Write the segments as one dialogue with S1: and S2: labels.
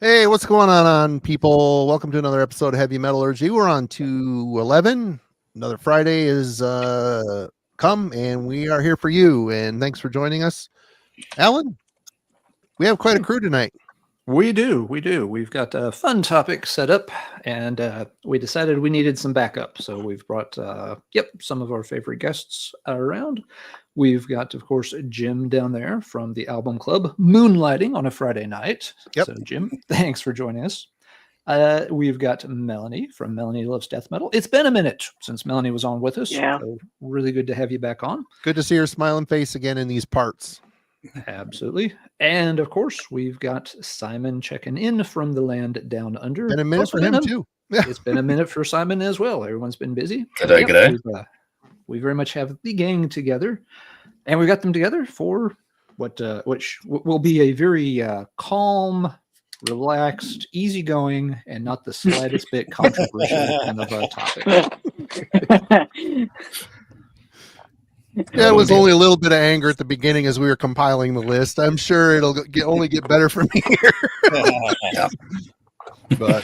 S1: Hey, what's going on, people? Welcome to another episode of Heavy Metallurgy. We're on 211. Another Friday is come, and we are here for you. And thanks for joining us, Alan. We have quite a crew tonight.
S2: We do. We've got a fun topic set up, and we decided we needed some backup. So we've brought, some of our favorite guests around. We've got, of course, Jim down there from the album club, moonlighting on a Friday night.
S1: Yep.
S2: So, Jim, thanks for joining us. We've got Melanie from Melanie Loves Death Metal. It's been a minute since Melanie was on with us.
S3: Yeah.
S2: So really good to have you back on.
S1: Good to see your smiling face again in these parts.
S2: Absolutely. And of course, we've got Simon checking in from the land down under.
S1: Been a minute for him too.
S2: It's been a minute for Simon as well. Everyone's been busy.
S4: G'day.
S2: We very much have the gang together, and we got them together for which will be a very calm, relaxed, easygoing, and not the slightest bit controversial kind of topic.
S1: Yeah, it was only a little bit of anger at the beginning as we were compiling the list. I'm sure it'll only get better from here. But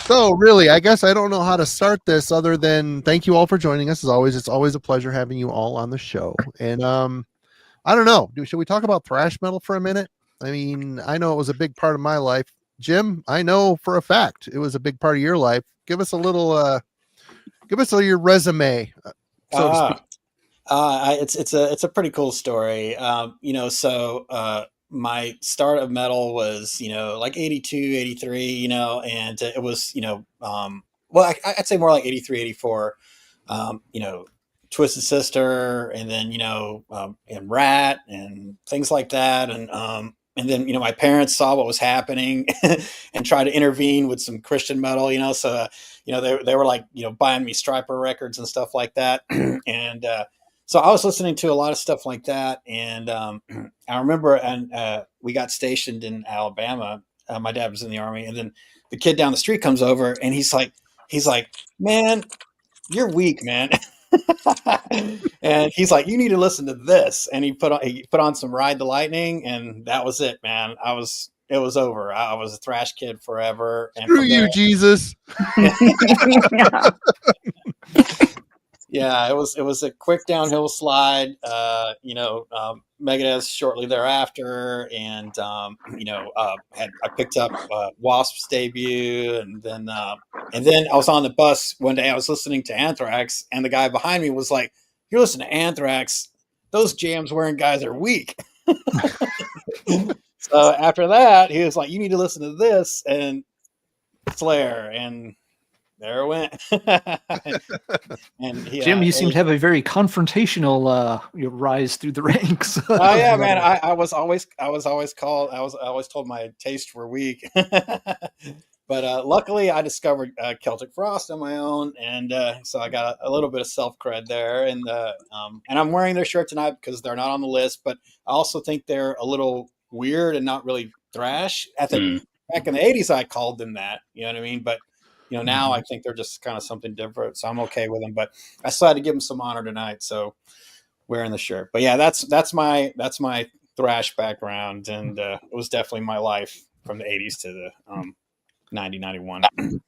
S1: so really, I guess I don't know how to start this other than thank you all for joining us. As always, it's always a pleasure having you all on the show. And I don't know, should we talk about thrash metal for a minute? I mean, I know it was a big part of my life. Jim, I know for a fact it was a big part of your life. Give us a little, your resume.
S4: It's a pretty cool story. My start of metal was, like 82, 83, and it was, I'd say more like 83, 84, Twisted Sister, and then, and Rat and things like that. And then, my parents saw what was happening and tried to intervene with some Christian metal, so, they were like, buying me Striper records and stuff like that. And so I was listening to a lot of stuff like that. And I remember we got stationed in Alabama. My dad was in the Army. And then the kid down the street comes over and he's like, man, you're weak, man. And he's like, you need to listen to this. And he put on some Ride the Lightning, and that was it, man. It was over. I was a thrash kid forever. And
S1: screw you, Jesus.
S4: Yeah, it was a quick downhill slide. Megadeth shortly thereafter, and I picked up Wasp's debut, and then I was on the bus one day. I was listening to Anthrax, and the guy behind me was like, "You're listening to Anthrax? Those jams wearing guys are weak." So after that, he was like, "You need to listen to this," and Slayer, and there it went. And
S2: Jim, you seem to have a very confrontational rise through the ranks.
S4: Oh yeah, man. I was always told my tastes were weak. But luckily I discovered Celtic Frost on my own, and so I got a little bit of self cred there, and I'm wearing their shirt tonight because they're not on the list, but I also think they're a little weird and not really thrash. I think back in the 80s I called them that, you know what I mean? But now I think they're just kind of something different, so I'm okay with them. But I still had to give them some honor tonight, so wearing the shirt. But yeah, that's my thrash background, and it was definitely my life from the 80s to the 90, 91.
S2: And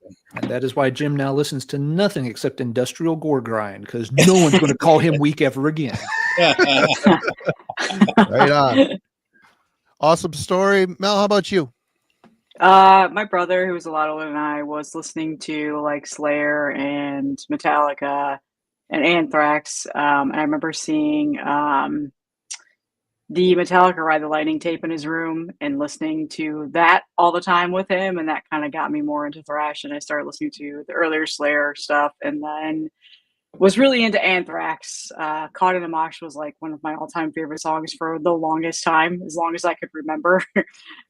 S2: that is why Jim now listens to nothing except industrial gore grind, because no one's going to call him weak ever again.
S1: Right on. Awesome story. Mel, how about you?
S3: My brother, who was a lot older than I, was listening to like Slayer and Metallica and Anthrax. And I remember seeing the Metallica Ride the Lightning tape in his room and listening to that all the time with him. And that kind of got me more into thrash. And I started listening to the earlier Slayer stuff, and then was really into Anthrax. Caught in a Mosh was like one of my all-time favorite songs for the longest time, as long as I could remember.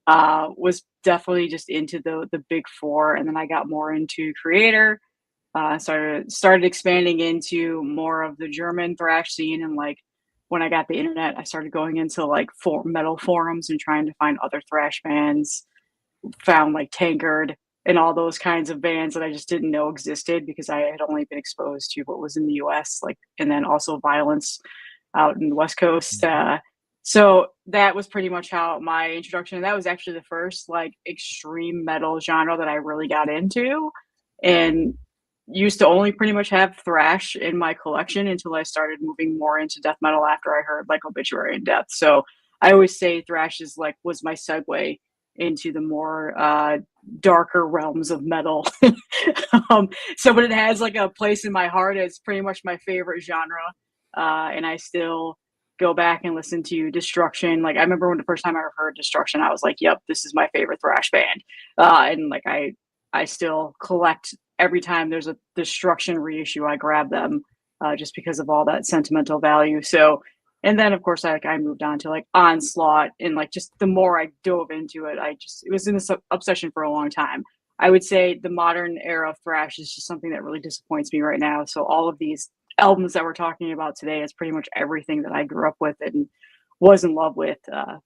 S3: Was definitely just into the big four, and then I got more into Creator. Started expanding into more of the German thrash scene, and like when I got the internet, I started going into like metal forums and trying to find other thrash bands. Found like Tankard and all those kinds of bands that I just didn't know existed because I had only been exposed to what was in the US, like, and then also Violence out in the West Coast. So that was pretty much how my introduction. That was actually the first like extreme metal genre that I really got into, and used to only pretty much have thrash in my collection until I started moving more into death metal after I heard like Obituary and Death. So I always say thrash is like was my segue into the more darker realms of metal. So, but it has like a place in my heart. It's pretty much my favorite genre, and I still go back and listen to Destruction. Like I remember when the first time I ever heard Destruction, I was like, "Yep, this is my favorite thrash band." And like I still collect every time there's a Destruction reissue. I grab them just because of all that sentimental value. So, and then of course I moved on to like Onslaught, and like just the more I dove into it, it was in this obsession for a long time. I would say the modern era of thrash is just something that really disappoints me right now. So all of these albums that we're talking about today is pretty much everything that I grew up with and was in love with.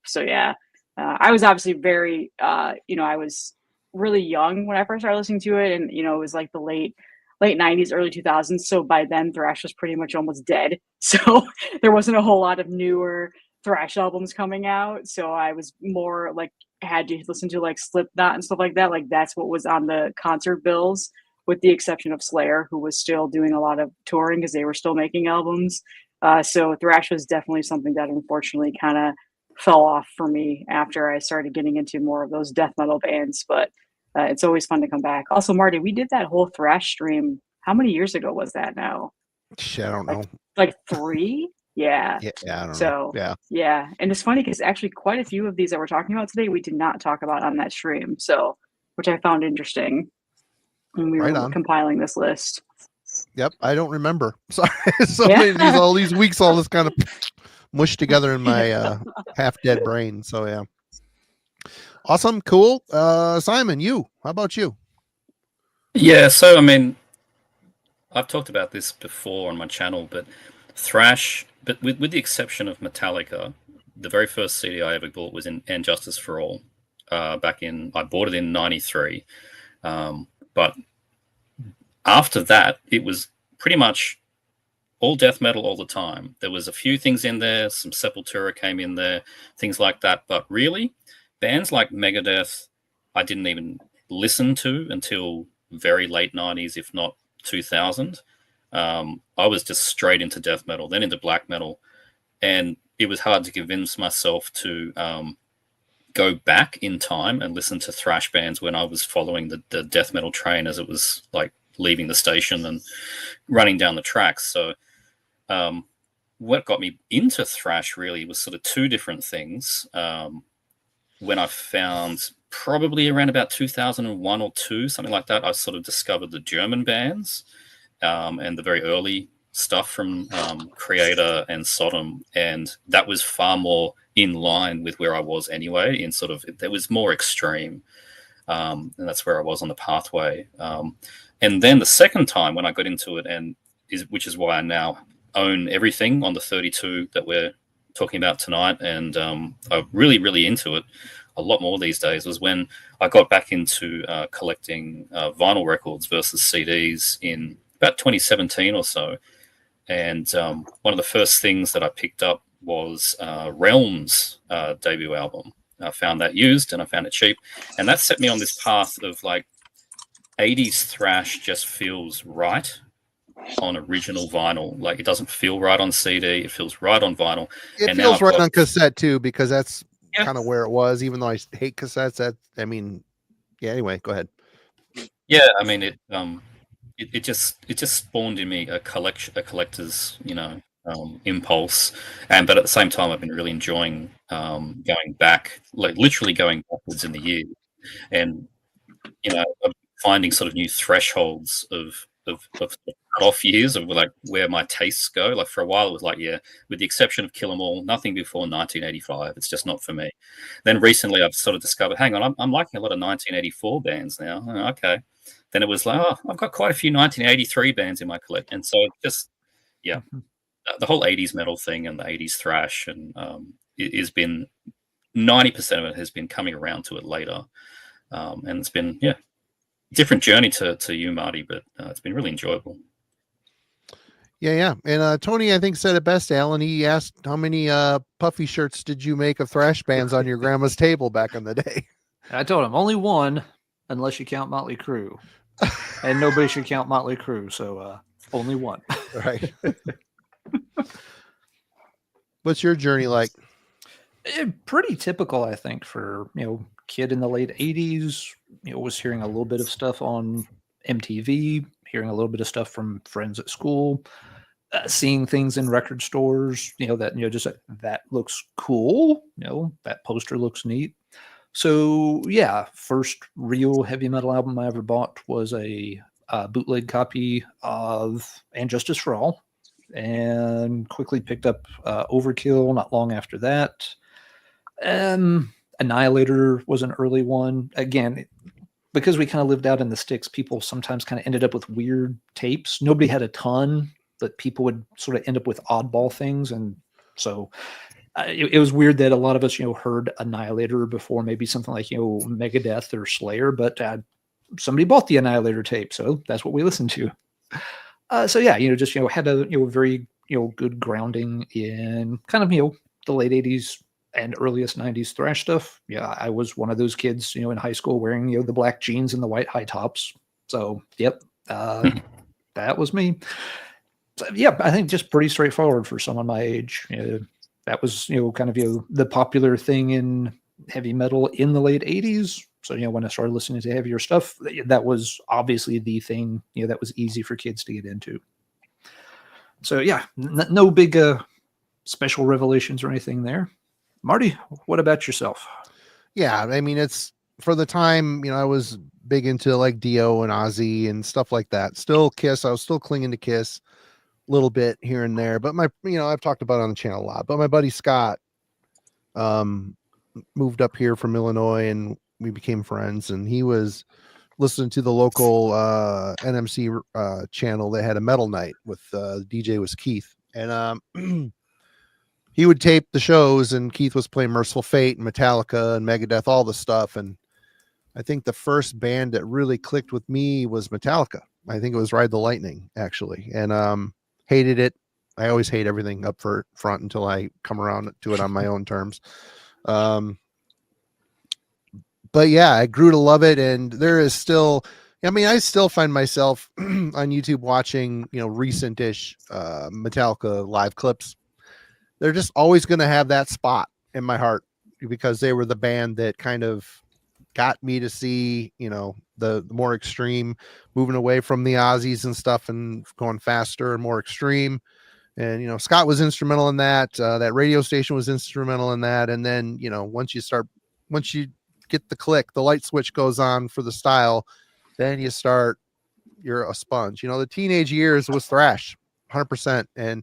S3: So yeah, I was obviously very, I was really young when I first started listening to it, and it was like the late 90s, early 2000s. So by then, thrash was pretty much almost dead. So there wasn't a whole lot of newer thrash albums coming out. So I was more like had to listen to like Slipknot and stuff like that. Like that's what was on the concert bills, with the exception of Slayer, who was still doing a lot of touring because they were still making albums. So thrash was definitely something that unfortunately kind of fell off for me after I started getting into more of those death metal bands. But it's always fun to come back. Also, Marty, we did that whole thrash stream. How many years ago was that now?
S1: Shit, I don't know.
S3: Like 3? Yeah.
S1: Yeah, I don't
S3: So,
S1: know.
S3: yeah. And it's funny because actually quite a few of these that we're talking about today, we did not talk about on that stream. So, which I found interesting when we were compiling this list.
S1: Yep, I don't remember. Sorry, all these weeks, all this kind of mushed together in my half dead brain. So yeah, awesome, cool. Simon, how about you?
S5: Yeah, so I mean, I've talked about this before on my channel, but thrash, but with the exception of Metallica, the very first CD I ever bought was in And Justice for All. I bought it in '93, but after that, it was pretty much all death metal all the time. There was a few things in there, some Sepultura came in there, things like that. But really, bands like Megadeth, I didn't even listen to until very late 90s, if not 2000. I was just straight into death metal, then into black metal. And it was hard to convince myself to go back in time and listen to thrash bands when I was following the death metal train as it was like leaving the station and running down the tracks. So what got me into thrash really was sort of two different things. When I found probably around about 2001 or 2, something like that, I sort of discovered the German bands and the very early stuff from Creator and Sodom, and that was far more in line with where I was anyway. In sort of, there was more extreme, and that's where I was on the pathway. And then the second time when I got into it, which is why I now own everything on the 32 that we're talking about tonight, and I'm really, really into it a lot more these days, was when I got back into collecting vinyl records versus CDs in about 2017 or so. And one of the first things that I picked up was Realm's debut album. I found that used and I found it cheap. And that set me on this path of like 80s thrash just feels right on original vinyl. Like it doesn't feel right on CD. It feels right on vinyl.
S1: It feels right on cassette too, because that's kind of where it was, even though I hate cassettes. Anyway, go ahead.
S5: Yeah, I mean, it just spawned in me a collector's, impulse. But at the same time, I've been really enjoying going back, like literally going backwards in the years, and finding sort of new thresholds of off years of like where my tastes go. Like for a while it was like, yeah, with the exception of Kill 'Em All, nothing before 1985. It's just not for me. Then recently I've sort of discovered, hang on, I'm liking a lot of 1984 bands now. Oh, okay. Then it was like, oh, I've got quite a few 1983 bands in my collection. And so just, yeah, the whole 80s metal thing and the 80s thrash, and it has been 90% of it has been coming around to it later. And it's been, different journey to you, Marty, but it's been really enjoyable.
S1: Yeah. And Tony, I think, said it best, Alan. He asked, how many puffy shirts did you make of thrash bands on your grandma's table back in the day?
S2: I told him only one, unless you count Motley Crue. And nobody should count Motley Crue, so only one.
S1: Right. What's your journey like?
S2: Pretty typical, I think, for kid in the late 80s. Was hearing a little bit of stuff on MTV, hearing a little bit of stuff from friends at school, seeing things in record stores. That just that looks cool. That poster looks neat. So yeah, first real heavy metal album I ever bought was a bootleg copy of And Justice for All, and quickly picked up Overkill not long after that. Annihilator was an early one. Again, because we kind of lived out in the sticks, people sometimes kind of ended up with weird tapes. Nobody had a ton, but people would sort of end up with oddball things, and so it was weird that a lot of us, heard Annihilator before maybe something like, Megadeth or Slayer, but somebody bought the Annihilator tape, so that's what we listened to. So yeah, just had a very good grounding in kind of the late 80s and earliest 90s thrash stuff. Yeah, I was one of those kids, in high school wearing the black jeans and the white high tops. So yep, that was me. So, yeah, I think just pretty straightforward for someone my age. That was kind of the popular thing in heavy metal in the late 80s. So when I started listening to heavier stuff, that was obviously the thing that was easy for kids to get into. So yeah, no big special revelations or anything there. Marty, what about yourself?
S1: Yeah, I mean, it's for the time, I was big into like Dio and Ozzy and stuff like that. Still Kiss, I was still clinging to Kiss a little bit here and there, but I've talked about it on the channel a lot, but my buddy Scott moved up here from Illinois and we became friends, and he was listening to the local NMC channel. They had a metal night with the DJ was Keith, and he would tape the shows, and Keith was playing Merciful Fate and Metallica and Megadeth, all the stuff. And I think the first band that really clicked with me was Metallica. I think it was Ride the Lightning, actually. And hated it. I always hate everything up front until I come around to it on my own terms. But yeah, I grew to love it. And there is still, I still find myself on YouTube watching, recent-ish Metallica live clips. They're just always going to have that spot in my heart because they were the band that kind of got me to see, the more extreme, moving away from the Aussies and stuff and going faster and more extreme. And, Scott was instrumental in that. That radio station was instrumental in that. And then, once you get the click, the light switch goes on for the style, then you're a sponge. The teenage years was thrash 100%. And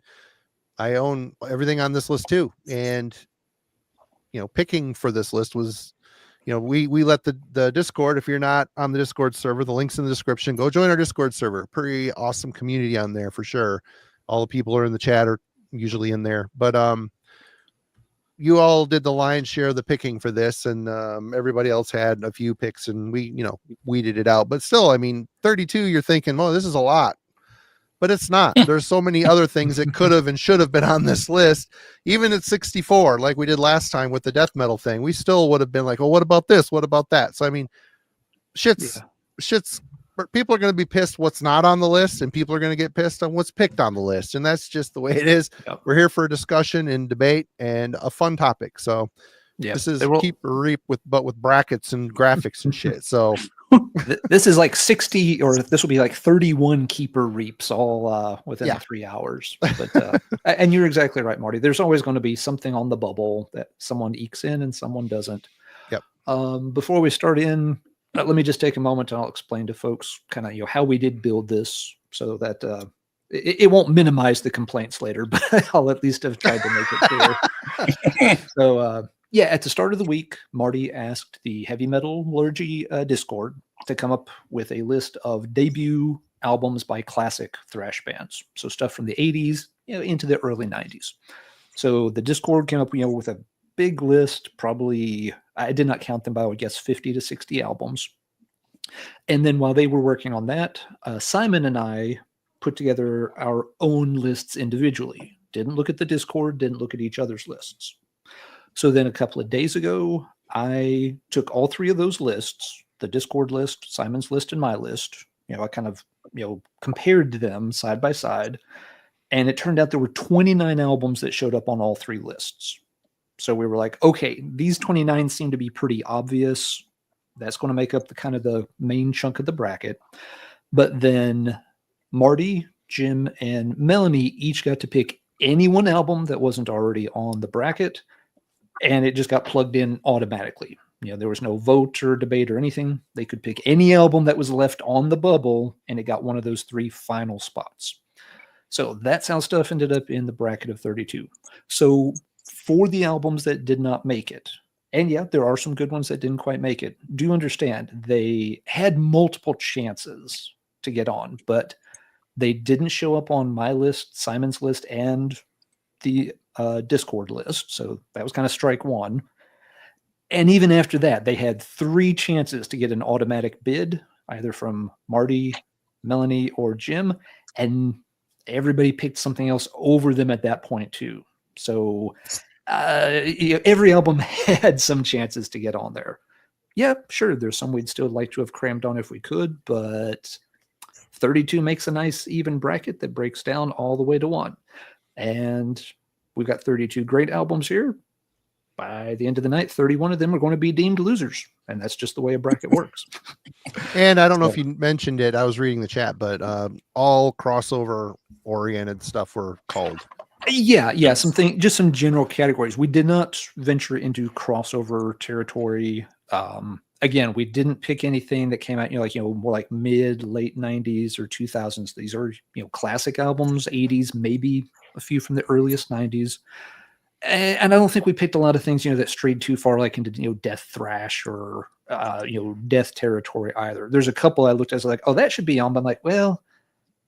S1: I own everything on this list too. And, picking for this list was, we let the Discord, if you're not on the Discord server, the link's in the description, go join our Discord server. Pretty awesome community on there for sure. All the people are in the chat are usually in there, but, you all did the lion's share of the picking for this, and everybody else had a few picks, and we, weeded it out. But still, 32, you're thinking, well, this is a lot. But it's not. There's so many other things that could have and should have been on this list. Even at 64, like we did last time with the death metal thing, we still would have been like, oh, what about this? What about that? So, shit's people are going to be pissed what's not on the list, and people are going to get pissed on what's picked on the list. And that's just the way it is. Yep. We're here for a discussion and debate and a fun topic. So this is keep or reap with brackets and graphics and shit. So
S2: this is like 60, or this will be like 31 keeper reaps all within 3 hours. But and you're exactly right, Marty. There's always going to be something on the bubble that someone ekes in and someone doesn't.
S1: Yep.
S2: Before we start in, let me just take a moment and I'll explain to folks kind of how we did build this so that it won't minimize the complaints later, but I'll at least have tried to make it clear. So at the start of the week, Marty asked the Heavy Metallurgy Discord to come up with a list of debut albums by classic thrash bands. So stuff from the 80s into the early 90s. So the Discord came up with a big list, probably, I did not count them, but I would guess 50 to 60 albums. And then while they were working on that, Simon and I put together our own lists individually. Didn't look at the Discord, didn't look at each other's lists. So then a couple of days ago, I took all three of those lists, the Discord list, Simon's list, and my list. I kind of, compared them side by side. And it turned out there were 29 albums that showed up on all three lists. So we were like, okay, these 29 seem to be pretty obvious. That's going to make up the kind of the main chunk of the bracket. But then Marty, Jim, and Melanie each got to pick any one album that wasn't already on the bracket, and it just got plugged in automatically. There was no vote or debate or anything. They could pick any album that was left on the bubble, and it got one of those three final spots. So that's how stuff ended up in the bracket of 32. So for the albums that did not make it, and yeah, there are some good ones that didn't quite make it, do understand they had multiple chances to get on, but they didn't show up on my list, Simon's list, and the Discord list. So that was kind of strike one. And even after that, they had 3 chances to get an automatic bid, either from Marty, Melanie, or Jim. And everybody picked something else over them at that point too. So every album had some chances to get on there. Yeah, sure, there's some we'd still like to have crammed on if we could, but 32 makes a nice even bracket that breaks down all the way to 1. And we've got 32 great albums here. By the end of the night, 31 of them are going to be deemed losers. And that's just the way a bracket works.
S1: And I don't know if you mentioned it, I was reading the chat, but all crossover oriented stuff were called.
S2: Yeah, just some general categories. We did not venture into crossover territory. Again, we didn't pick anything that came out, more like mid, late 90s or 2000s. These are, classic albums, 80s, maybe a few from the earliest 90s. And I don't think we picked a lot of things, that strayed too far, like into, death thrash or, death territory either. There's a couple I looked at, like, oh, that should be on. But I'm like, well,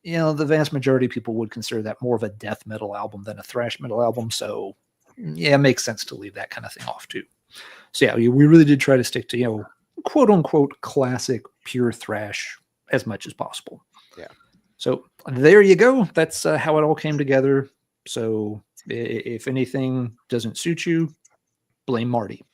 S2: the vast majority of people would consider that more of a death metal album than a thrash metal album. So yeah, it makes sense to leave that kind of thing off too. So yeah, we really did try to stick to, quote unquote, classic pure thrash as much as possible.
S1: Yeah.
S2: So there you go. That's how it all came together. So if anything doesn't suit you, blame Marty.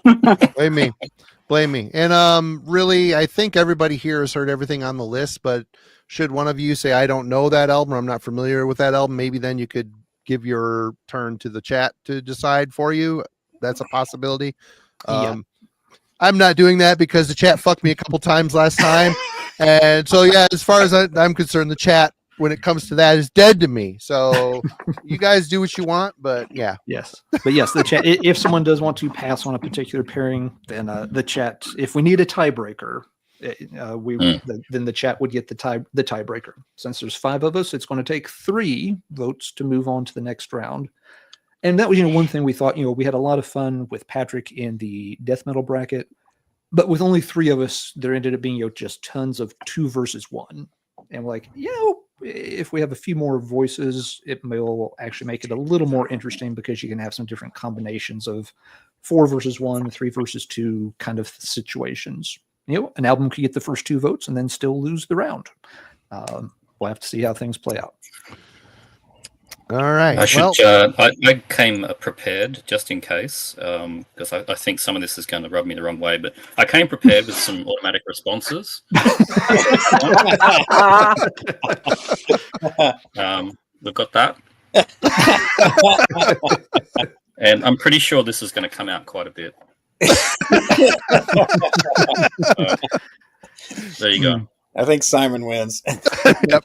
S1: Blame me. And really, I think everybody here has heard everything on the list, but should one of you say, I don't know that album, or I'm not familiar with that album, maybe then you could give your turn to the chat to decide for you. That's a possibility. I'm not doing that because the chat fucked me a couple times last time. And so, yeah, as far as I'm concerned, the chat, when it comes to that, is dead to me. So you guys do what you want, but yeah.
S2: Yes. But yes, the chat, if someone does want to pass on a particular pairing, then the chat, if we need a tiebreaker, then the chat would get the tiebreaker. Since there's 5 of us, it's going to take 3 votes to move on to the next round. And that was, one thing we thought, we had a lot of fun with Patrick in the death metal bracket, but with only 3 of us, there ended up being, just tons of 2 versus 1. And we're like, if we have a few more voices, it will actually make it a little more interesting because you can have some different combinations of 4 versus 1, 3 versus 2 kind of situations. An album could get the first 2 votes and then still lose the round. We'll have to see how things play out.
S1: All right.
S5: I came prepared just in case, because I think some of this is going to rub me the wrong way, but I came prepared with some automatic responses. We've got that. And I'm pretty sure this is going to come out quite a bit. There you go.
S4: I think Simon wins.
S1: Yep.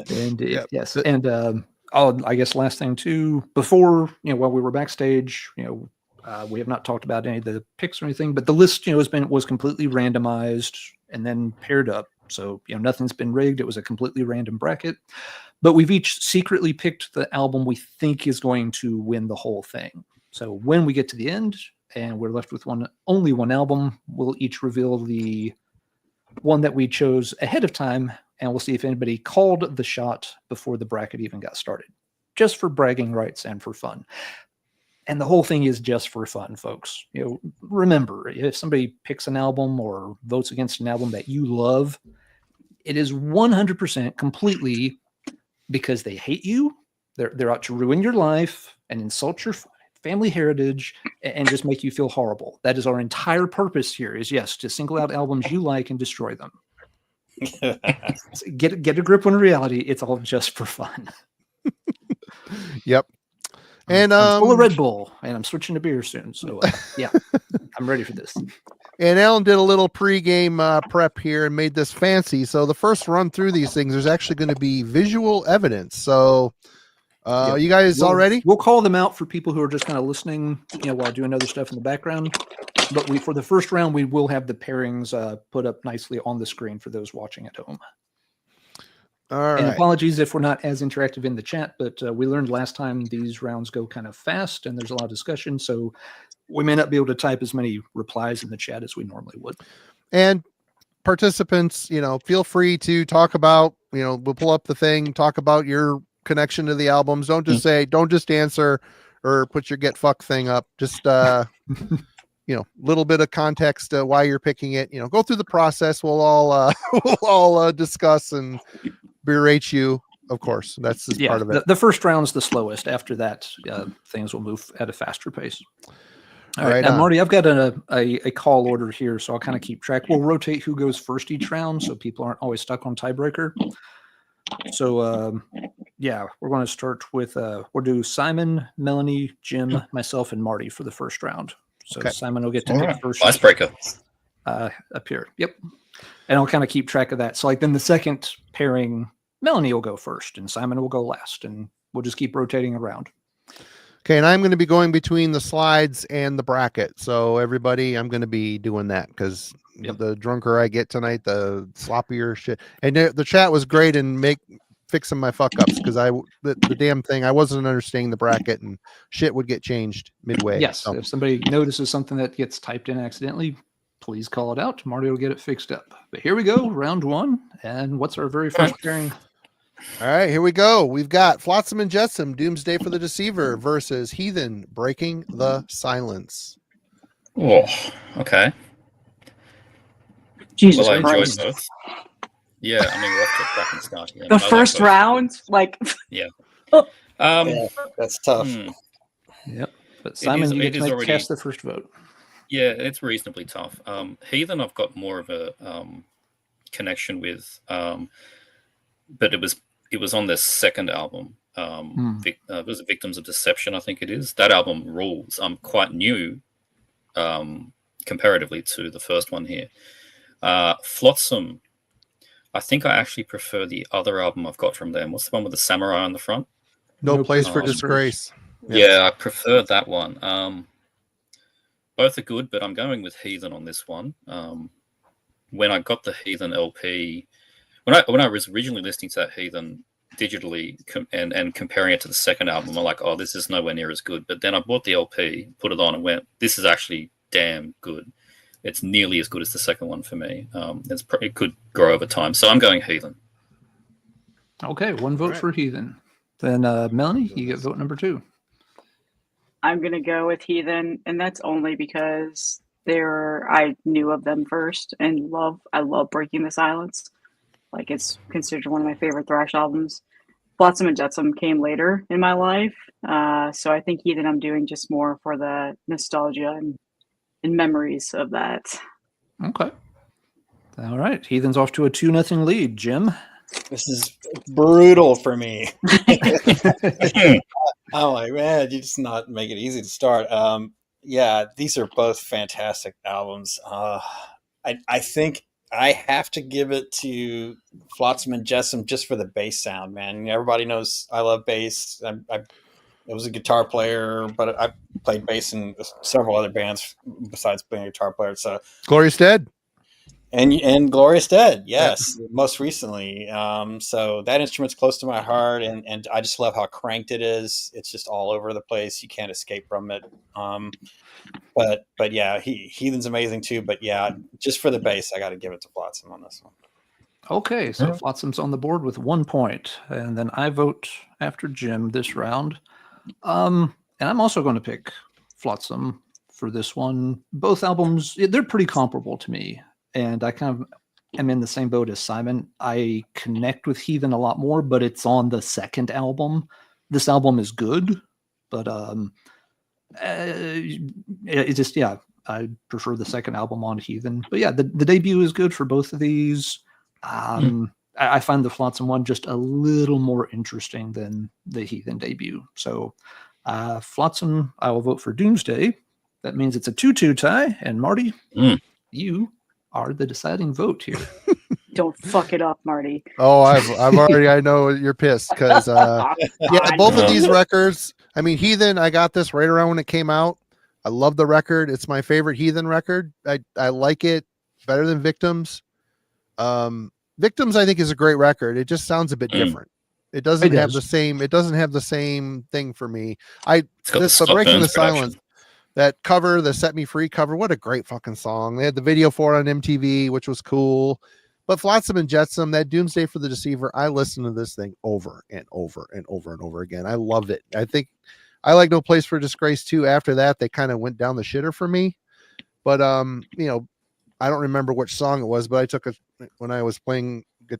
S2: And yes. And I guess last thing too, before, while we were backstage, we have not talked about any of the picks or anything, but the list, was completely randomized and then paired up. So, nothing's been rigged. It was a completely random bracket, but we've each secretly picked the album we think is going to win the whole thing. So when we get to the end and we're left with only one album, we'll each reveal the one that we chose ahead of time, and we'll see if anybody called the shot before the bracket even got started, just for bragging rights and for fun. And the whole thing is just for fun, folks. Remember, if somebody picks an album or votes against an album that you love, It is 100% completely because they hate you. They're out to ruin your life and insult your family heritage and just make you feel horrible. That is our entire purpose here, is yes, to single out albums you like and destroy them. Get a grip on reality. It's all just for fun.
S1: Yep. And
S2: I'm full of Red Bull, and I'm switching to beer soon. So yeah, I'm ready for this.
S1: And Alan did a little pregame prep here and made this fancy. So the first run through these things, there's actually going to be visual evidence. So
S2: Yep.
S1: you guys all ready?
S2: We'll call them out for people who are just kind of listening, while doing other stuff in the background. But for the first round, we will have the pairings put up nicely on the screen for those watching at home.
S1: All right.
S2: And apologies if we're not as interactive in the chat, but we learned last time these rounds go kind of fast and there's a lot of discussion. So we may not be able to type as many replies in the chat as we normally would.
S1: And participants, feel free to talk about, we'll pull up the thing, talk about your connection to the albums. Don't just answer or put your get fuck thing up. Just, little bit of context why you're picking it, go through the process. We'll all discuss and berate you. Of course, that's just part of it.
S2: The first round's the slowest. After that, things will move at a faster pace. All right, now, Marty, I've got a call order here, so I'll kind of keep track. We'll rotate who goes first each round, so people aren't always stuck on tiebreaker. So, we're going to start with we'll do Simon, Melanie, Jim, myself, and Marty for the first round. So okay. Simon will get to pick first.
S5: Icebreaker.
S2: Up here. Yep. And I'll kind of keep track of that. So, then the second pairing, Melanie will go first, and Simon will go last, and we'll just keep rotating around.
S1: Okay, and I'm going to be going between the slides and the bracket. So everybody, I'm going to be doing that because the drunker I get tonight, the sloppier shit. And the chat was great in fixing my fuck ups because the damn thing, I wasn't understanding the bracket and shit would get changed midway.
S2: Yes, so if somebody notices something that gets typed in accidentally, please call it out. Marty will get it fixed up. But here we go, round one. And what's our very first pairing?
S1: All right, here we go. We've got Flatsom and Jetsam, Doomsday for the Deceiver versus Heathen, Breaking the Silence.
S5: Oh, okay.
S3: Jesus
S5: Christ. I
S3: Christ.
S5: enjoyed both. Yeah, we're off to a cracking start here.
S3: The first round,
S5: Yeah.
S4: That's tough.
S2: Yep. But Simon, you get to cast the first vote.
S5: Yeah, it's reasonably tough. Heathen, I've got more of a connection with, but it was on their second album. It was Victims of Deception, I think it is. That album rules. I'm quite new comparatively to the first one here. Flotsam, I think I actually prefer the other album I've got from them. What's the one with the samurai on the front?
S1: No Place for Disgrace.
S5: Yeah, I prefer that one. Both are good, but I'm going with Heathen on this one. When I got the Heathen LP, when I was originally listening to that Heathen digitally and comparing it to the second album, I'm like, oh, this is nowhere near as good. But then I bought the LP, put it on, and went, this is actually damn good. It's nearly as good as the second one for me. It could grow over time. So I'm going Heathen.
S2: Okay, one vote for Heathen. Then Melanie, you get vote number 2.
S3: I'm going to go with Heathen, and that's only because I knew of them first and I love Breaking the Silence. It's considered one of my favorite thrash albums. Flatsom and Jetsam came later in my life. So I think Heathen I'm doing just more for the nostalgia and memories of that.
S2: Okay. All right. Heathen's off to a 2-0 lead. Jim?
S4: This is brutal for me. I'm like, man, you just not make it easy to start. These are both fantastic albums. I think I have to give it to Flotsam and Jetsam just for the bass sound, man. Everybody knows I love bass. I was a guitar player, but I played bass in several other bands besides being a guitar player. So
S1: Glorious Dead.
S4: And Glorious Dead, yes, most recently. So that instrument's close to my heart, and I just love how cranked it is. It's just all over the place. You can't escape from it. But yeah, Heathen's amazing too. But yeah, just for the bass, I got to give it to Flotsam on this one.
S2: Okay, so Flotsam's on the board with 1 point, and then I vote after Jim this round. And I'm also going to pick Flotsam for this one. Both albums, they're pretty comparable to me. And I kind of am in the same boat as Simon. I connect with Heathen a lot more, but it's on the second album. This album is good, but it just, yeah, I prefer the second album on Heathen. But yeah, the debut is good for both of these. I find the Flatsom one just a little more interesting than the Heathen debut. So Flatsom, I will vote for Doomsday. That means it's a 2-2 tie. And Marty, you are the deciding vote here.
S3: Don't fuck it up, Marty.
S1: Oh, I've already, I know you're pissed because yeah, both of these records. I mean, Heathen, I got this right around when it came out. I love the record. It's my favorite Heathen record. I like it better than Victims. Victims, I think, is a great record. It just sounds a bit different. It doesn't have the same. It doesn't have the same thing for me. The Breaking the Silence, that cover, the Set Me Free cover. What a great fucking song. They had the video for it on MTV, which was cool. But Flotsam and Jetsam, that Doomsday for the Deceiver, I listen to this thing over and over and over and over again. I love it. I think I like No Place for Disgrace too. After that, they kind of went down the shitter for me. But you know, I don't remember which song it was, but I took when I was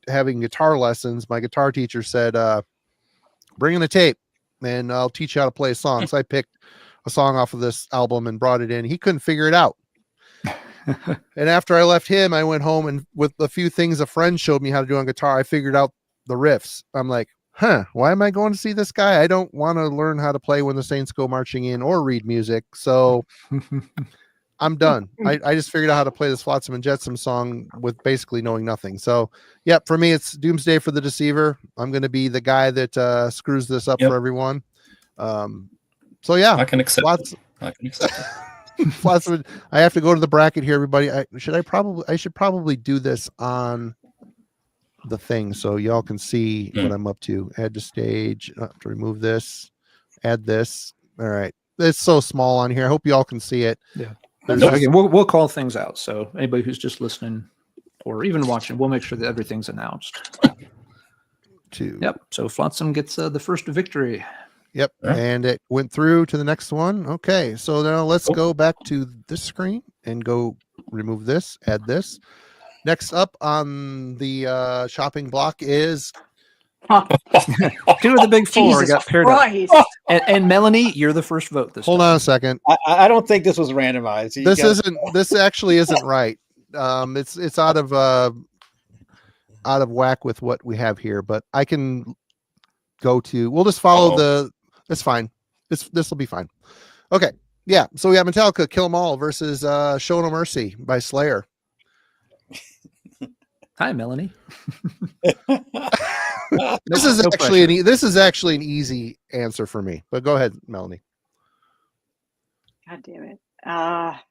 S1: having guitar lessons, my guitar teacher said, bring in a tape and I'll teach you how to play a song. So I picked a song off of this album and brought it in. He couldn't figure it out. And after I left him, I went home and with a few things a friend showed me how to do on guitar, I figured out the riffs. I'm like, why am I going to see this guy? I don't want to learn how to play When the Saints Go Marching In or read music. So I'm done. I just figured out how to play this Flotsam and Jetsam song with basically knowing nothing. So, yeah, for me, it's Doomsday for the Deceiver. I'm going to be the guy that screws this up for everyone. So, yeah.
S5: I can accept it. I can accept it.
S1: Flotsam, I have to go to the bracket here, everybody. I should probably do this on the thing so y'all can see what I'm up to. Add to stage. I have to remove this. Add this. All right. It's so small on here. I hope you all can see it.
S2: Yeah. So again, we'll call things out. So anybody who's just listening or even watching, we'll make sure that everything's announced. Yep. So Flotsam gets the first victory.
S1: Yep. And it went through to the next one. Okay. So now let's go back to this screen and go remove this, add this. Next up on the shopping block is
S2: two of the big four.
S3: Jesus
S2: got paired
S3: Christ.
S2: up. And Melanie, you're the first vote this
S1: Hold
S2: time.
S1: on a second.
S4: I don't think this was randomized.
S1: This actually isn't right. It's out of whack with what we have here, but I can go to, we'll just follow it's fine. This will be fine. Okay. Yeah. So we have Metallica Kill 'Em All versus Show No Mercy by Slayer.
S2: Hi, Melanie.
S1: This is actually an easy answer for me, but go ahead, Melanie.
S3: God damn it. I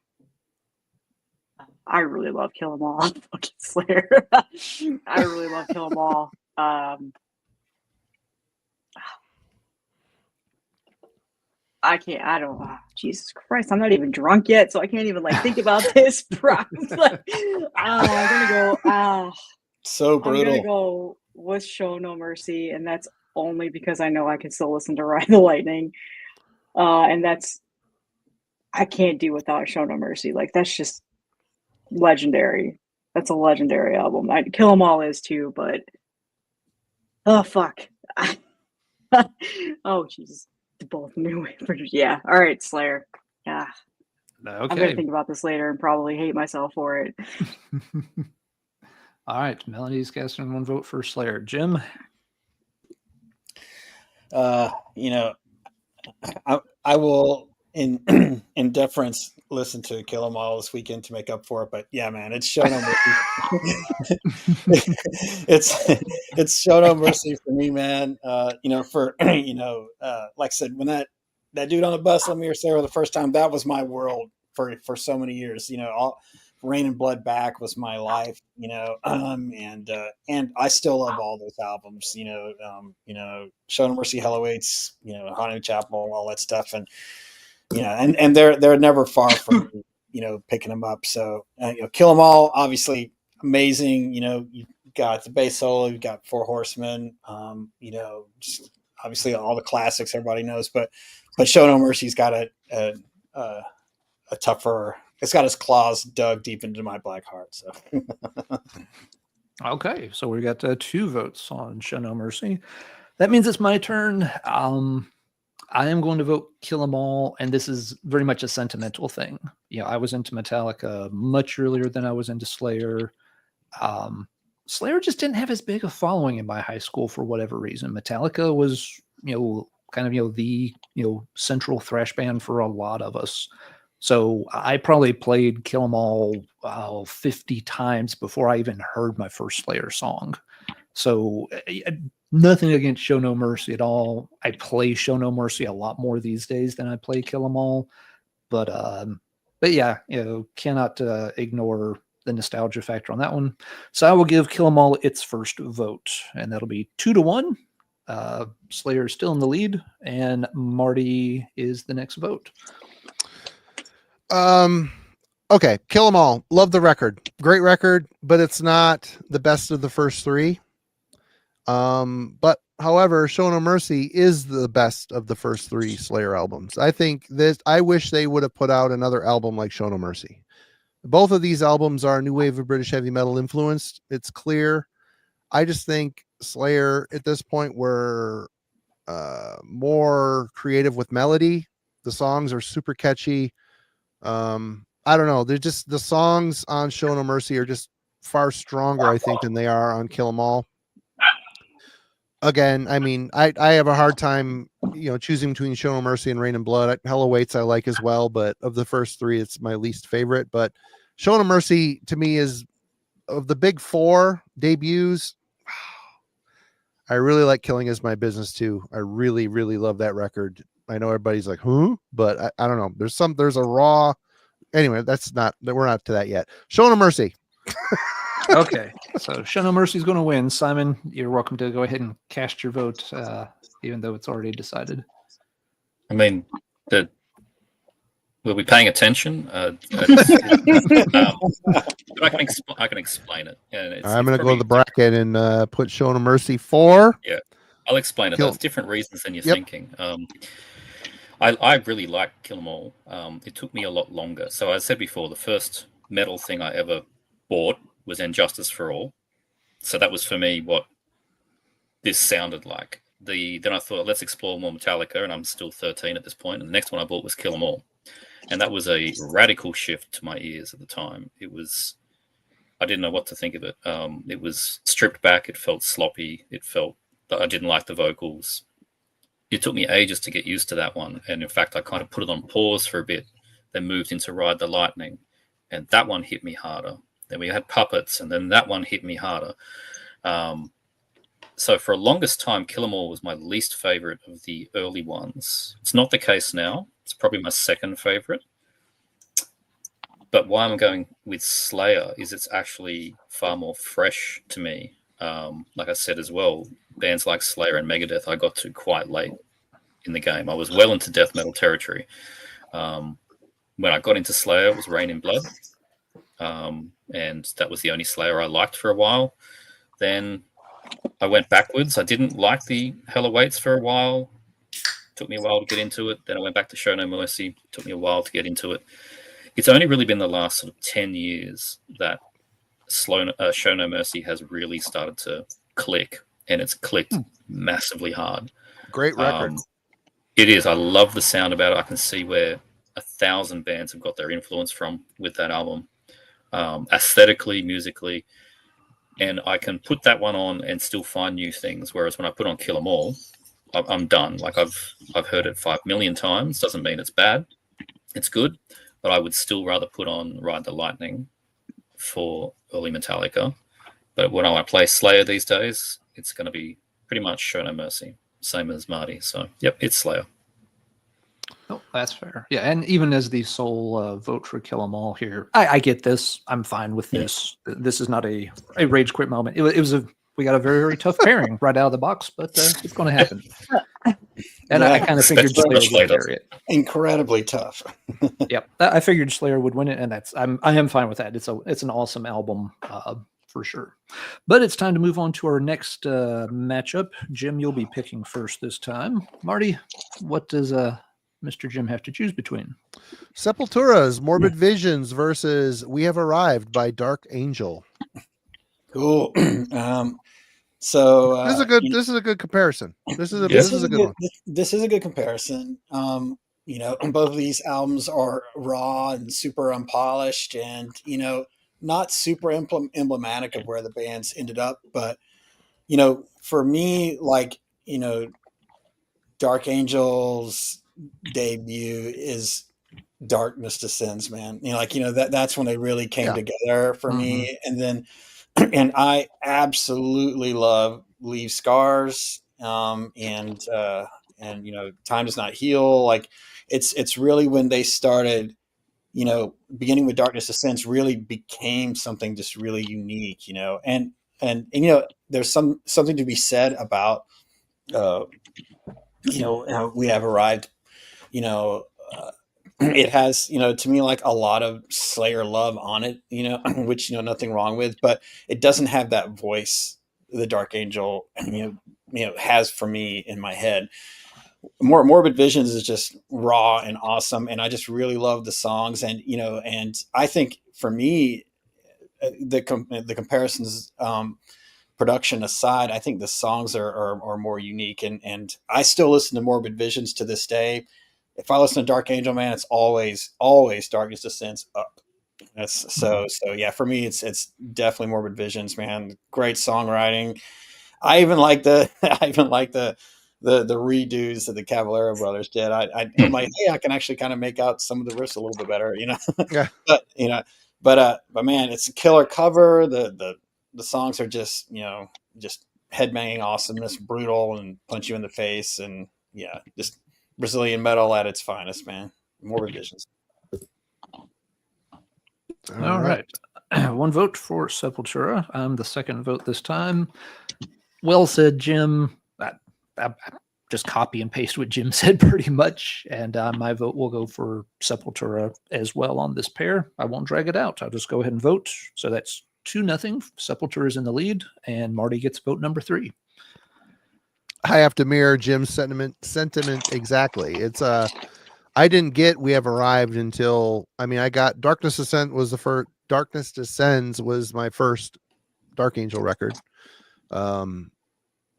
S3: really love Kill 'Em All. Fucking Slayer. I really love Kill 'Em All. Jesus Christ, I'm not even drunk yet, so I can't even think about this. Bro. I'm gonna go.
S4: So brutal.
S3: I'm gonna go with Show No Mercy, and that's only because I know I can still listen to Ride the Lightning, and I can't do without Show No Mercy. That's just legendary. That's a legendary album. Kill 'Em All is too, but oh fuck. Oh Jesus. Both new. Yeah. All right, Slayer. Yeah.
S2: Okay.
S3: I'm gonna think about this later and probably hate myself for it.
S2: All right, Melanie's casting one vote for Slayer. Jim.
S4: I will in deference listen to Kill 'Em All this weekend to make up for it. But yeah, man, it's Show No Mercy. it's Show No Mercy for me, man. Like I said, when that dude on the bus let me hear Sarah the first time, that was my world for so many years. All Rain and Blood Back was my life. And I still love all those albums. Show No Mercy, Hell Awaits, Haunted Chapel, all that stuff, and and they're never far from picking them up. So Kill 'Em All, obviously amazing. You've got the bass solo, you've got Four Horsemen, just obviously all the classics everybody knows. But Show No Mercy's got a a tougher. It's got its claws dug deep into my black heart. So
S2: Okay, so we got 2 votes on Show No Mercy. That means it's my turn. I am going to vote Kill 'Em All, and this is very much a sentimental thing. I was into Metallica much earlier than I was into Slayer. Slayer just didn't have as big a following in my high school for whatever reason. Metallica was, kind of, the, central thrash band for a lot of us. So I probably played Kill 'Em All 50 times before I even heard my first Slayer song. So nothing against Show No Mercy at all. I play Show No Mercy a lot more these days than I play Kill 'Em All. But yeah, cannot ignore the nostalgia factor on that one. So I will give Kill 'Em All its first vote, and that'll be 2-1. Slayer is still in the lead, and Marty is the next vote.
S1: Okay, Kill 'Em All. Love the record. Great record, but it's not the best of the first 3. But however, Show No Mercy is the best of the first 3 Slayer albums. I wish they would have put out another album like Show No Mercy. Both of these albums are new wave of British heavy metal influenced. It's clear. I just think Slayer at this point were more creative with melody. The songs are super catchy. I don't know. They're just, the songs on Show No Mercy are just far stronger, I think, than they are on Kill 'Em All. Again, I mean, I have a hard time, choosing between Show No Mercy and Rain and Blood. Hell Awaits I like as well, but of the first 3, it's my least favorite. But Show No Mercy to me is, of the big 4 debuts, I really like Killing Is My Business too. I really, really love that record. I know everybody's like, who? But I don't know. There's a raw. Anyway, we're not to that yet. Show No Mercy.
S2: Okay, so Show No Mercy is going to win. Simon, you're welcome to go ahead and cast your vote, even though it's already decided.
S5: I mean, we'll be paying attention. But I can explain it. And
S1: I'm going to go to the bracket and put Show No Mercy 4.
S5: Yeah, I'll explain it. There's different reasons than you're thinking. I really like Kill 'Em All. It took me a lot longer. So as I said before, the first metal thing I ever bought was Injustice for All. So that was for me what this sounded like. Then I thought, let's explore more Metallica, and I'm still 13 at this point. And the next one I bought was Kill 'Em All. And that was a radical shift to my ears at the time. I didn't know what to think of it. It was stripped back. It felt sloppy. It felt that I didn't like the vocals. It took me ages to get used to that one. And in fact, I kind of put it on pause for a bit, then moved into Ride the Lightning. And that one hit me harder. Then we had Puppets, and then that one hit me harder. So for a longest time, Kill 'Em All was my least favorite of the early ones. It's not the case now. It's probably my second favorite. But why I'm going with Slayer is it's actually far more fresh to me. Like I said as well, bands like Slayer and Megadeth I got to quite late in the game. I was well into death metal territory. When I got into Slayer, it was Rain in Blood. And that was the only Slayer I liked for a while. Then I went backwards. I didn't like the Hell Awaits for a while. Took me a while to get into it. Then I went back to Show No Mercy. Took me a while to get into it. It's only really been the last sort of 10 years that Show No Mercy has really started to click, and it's clicked massively hard.
S1: Great record.
S5: It is. I love the sound about it. I can see where 1,000 bands have got their influence from with that album. Aesthetically, musically, and I can put that one on and still find new things. Whereas when I put on Kill 'Em All, I'm done. Like I've heard it 5 million times. Doesn't mean it's bad. It's good, but I would still rather put on Ride the Lightning for early Metallica. But when I play Slayer these days, it's going to be pretty much Show No Mercy, same as Marty. So yep, it's Slayer.
S2: Oh, that's fair. Yeah, and even as the sole vote for Kill 'Em All here, I get this. I'm fine with this. This is not a rage quit moment. It was we got a very, very tough pairing right out of the box, but it's going to happen. And I kind of figured Slayer would carry it.
S4: Incredibly tough.
S2: Yep, I figured Slayer would win it, and I am fine with that. It's an awesome album for sure. But it's time to move on to our next matchup. Jim, you'll be picking first this time. Marty, what does Mr. Jim have to choose between?
S1: Sepultura's Morbid Visions versus We Have Arrived by Dark Angel.
S4: Cool. So
S1: This is a good. This is a good comparison. This is a good one.
S4: This is a good comparison. Both of these albums are raw and super unpolished, and not super emblematic of where the bands ended up. But for me, Dark Angel's debut is Darkness Descends, man. That's when they really came together for me, and then. And I absolutely love Leave Scars, and Time Does Not Heal. Like it's really when they started, beginning with Darkness Descends really became something just really unique, and there's something to be said about, We Have Arrived, it has, to me, like a lot of Slayer love on it, which, nothing wrong with, but it doesn't have that voice the Dark Angel, has for me in my head. Morbid Visions is just raw and awesome. And I just really love the songs. And, and I think for me, the comparisons, production aside, I think the songs are more unique. And I still listen to Morbid Visions to this day. If I listen to Dark Angel, man, it's always Darkness Descends up. That's so yeah. For me, it's definitely Morbid Visions, man. Great songwriting. I even like the redos that the Cavalera brothers did. I'm like, hey, I can actually kind of make out some of the riffs a little bit better,
S1: Yeah.
S4: But man, it's a killer cover. The songs are just just headbanging awesomeness, brutal, and punch you in the face, and just Brazilian metal at its finest, man. Morbid Visions.
S2: All right. One vote for Sepultura. I'm the second vote this time. Well said, Jim. I just copy and paste what Jim said pretty much. And my vote will go for Sepultura as well on this pair. I won't drag it out. I'll just go ahead and vote. So that's 2-0. Sepultura is in the lead, and Marty gets vote number 3.
S1: I have to mirror Jim's sentiment exactly. It's I didn't get We Have Arrived until I got Darkness Descends was the first. Darkness Descends was my first Dark Angel record, and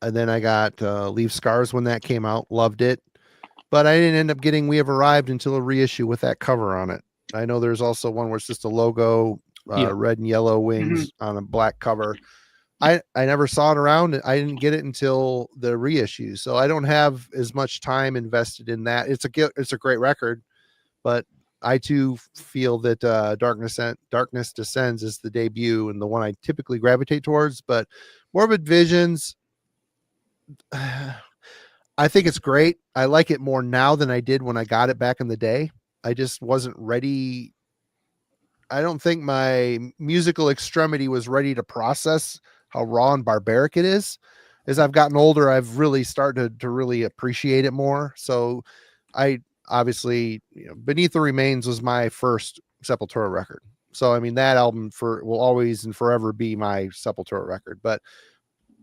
S1: then I got Leave Scars when that came out. Loved it, but I didn't end up getting We Have Arrived until a reissue with that cover on it. I know there's also one where it's just a logo, red and yellow wings on a black cover. I never saw it around. I didn't get it until the reissue, so I don't have as much time invested in that. It's a great record, but I too feel that Darkness Descends is the debut and the one I typically gravitate towards. But Morbid Visions, I think it's great. I like it more now than I did when I got it back in the day. I just wasn't ready. I don't think my musical extremity was ready to process how raw and barbaric it is. As I've gotten older, I've really started to really appreciate it more. So I obviously, Beneath the Remains was my first Sepultura record. So, that album will always and forever be my Sepultura record. But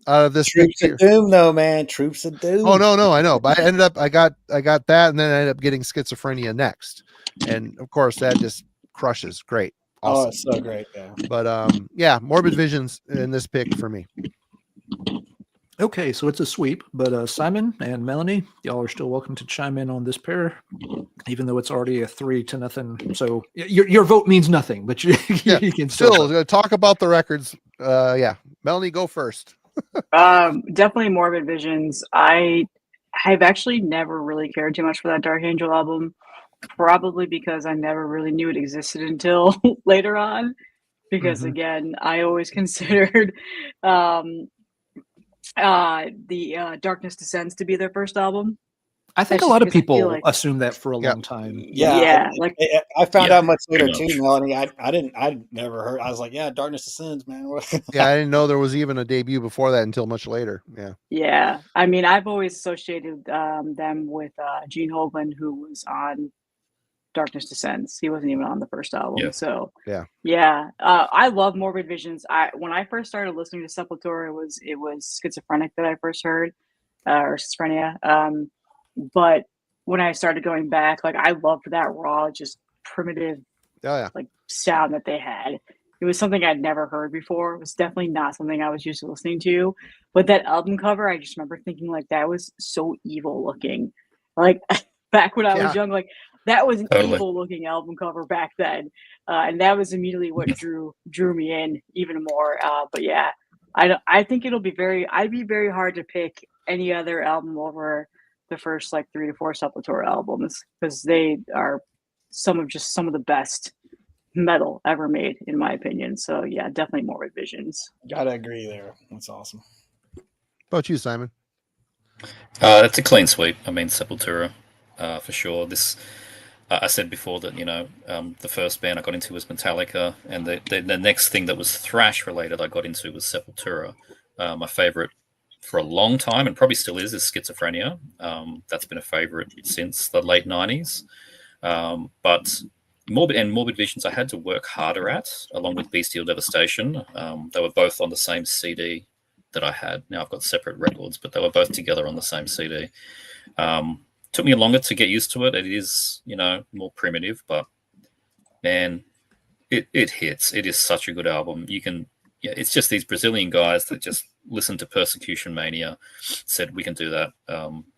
S1: out of this
S4: Troops of Doom, though, man, Troops of Doom.
S1: Oh, no, I know. But I got that, and then I ended up getting Schizophrenia next. And of course that just crushes. Great. Awesome.
S4: Oh, it's so great, yeah.
S1: But Morbid Visions in this pick for me.
S2: Okay, so it's a sweep, but Simon and Melanie, y'all are still welcome to chime in on this pair, even though it's already a 3-0. So your vote means nothing, but you can still
S1: talk about the records. Melanie, go first.
S3: Definitely Morbid Visions. I've actually never really cared too much for that Dark Angel album. Probably because I never really knew it existed until later on. Because again, I always considered the Darkness Descends to be their first album.
S2: I think a lot of people assume that for a long time.
S3: Yeah,
S4: I found out much later too, Melanie. I'd never heard. I was like, Darkness Descends, man.
S1: Yeah, I didn't know there was even a debut before that until much later.
S3: Yeah. I've always associated them with Gene Hoglan, who was on Darkness Descends. He wasn't even on the first album.
S5: Yeah.
S3: So
S1: yeah.
S3: I love Morbid Visions. When I first started listening to Sepultura, it was Schizophrenic that I first heard, or Schizophrenia. But when I started going back, like I loved that raw, just primitive
S1: Oh yeah.
S3: like sound that they had. It was something I'd never heard before. It was definitely not something I was used to listening to. But that album cover, I just remember thinking like that was so evil looking. Like back when I was
S1: Yeah.
S3: young, like that was an
S5: Totally.
S3: evil looking album cover back then. And that was immediately what drew me in even more. But yeah, I think I'd be very hard to pick any other album over the first like 3 to 4 Sepultura albums, because they are some of the best metal ever made, in my opinion. So yeah, definitely Morbid Visions.
S4: Gotta agree there. That's awesome.
S1: How about you, Simon?
S5: It's a clean sweep. I mean, Sepultura, for sure. This, I said before that the first band I got into was Metallica, and the next thing that was thrash related I got into was Sepultura. My favorite for a long time, and probably still is Schizophrenia. That's been a favorite since the late '90s. But Morbid Visions, I had to work harder at, along with Bestial Devastation. They were both on the same CD that I had. Now I've got separate records, but they were both together on the same CD. Took me longer to get used to it. It is, more primitive, but man, it hits. It is such a good album. It's just these Brazilian guys that just listened to Persecution Mania, said we can do that.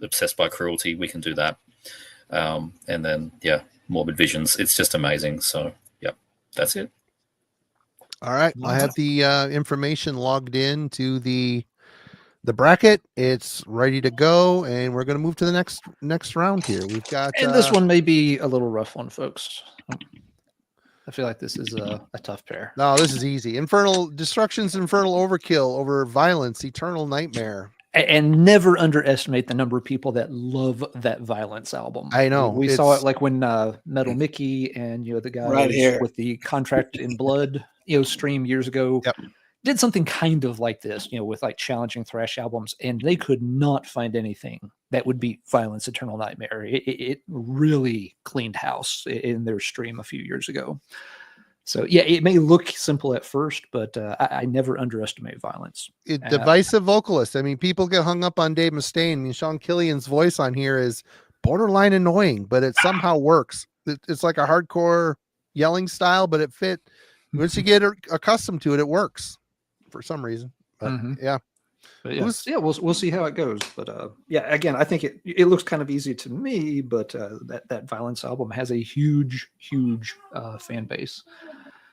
S5: Obsessed by Cruelty, we can do that. And then Morbid Visions. It's just amazing. So that's it.
S1: All right, I have the information logged in to the bracket. It's ready to go, and we're going to move to the next round here. We've got,
S2: And this one may be a little rough one, folks. I feel like this is a tough pair.
S1: No, this is easy. Destruction's Infernal Overkill over Violence, Eternal Nightmare.
S2: And never underestimate the number of people that love that Violence album.
S1: I know.
S2: We saw it like when Metal Mickey and the guy
S4: Right here.
S2: with the Contract in Blood stream years ago did something kind of like this, with like challenging thrash albums, and they could not find anything that would beat Violence Eternal Nightmare. It really cleaned house in their stream a few years ago. So yeah, it may look simple at first, but I never underestimate Violence.
S1: Divisive vocalist. I mean, people get hung up on Dave Mustaine. I mean, Sean Killian's voice on here is borderline annoying, but it somehow works. It's like a hardcore yelling style, but it fit. Once you get accustomed to it, it works for some reason. But yeah.
S2: But we'll see how it goes. But again, I think it looks kind of easy to me, but that Violence album has a huge fan base.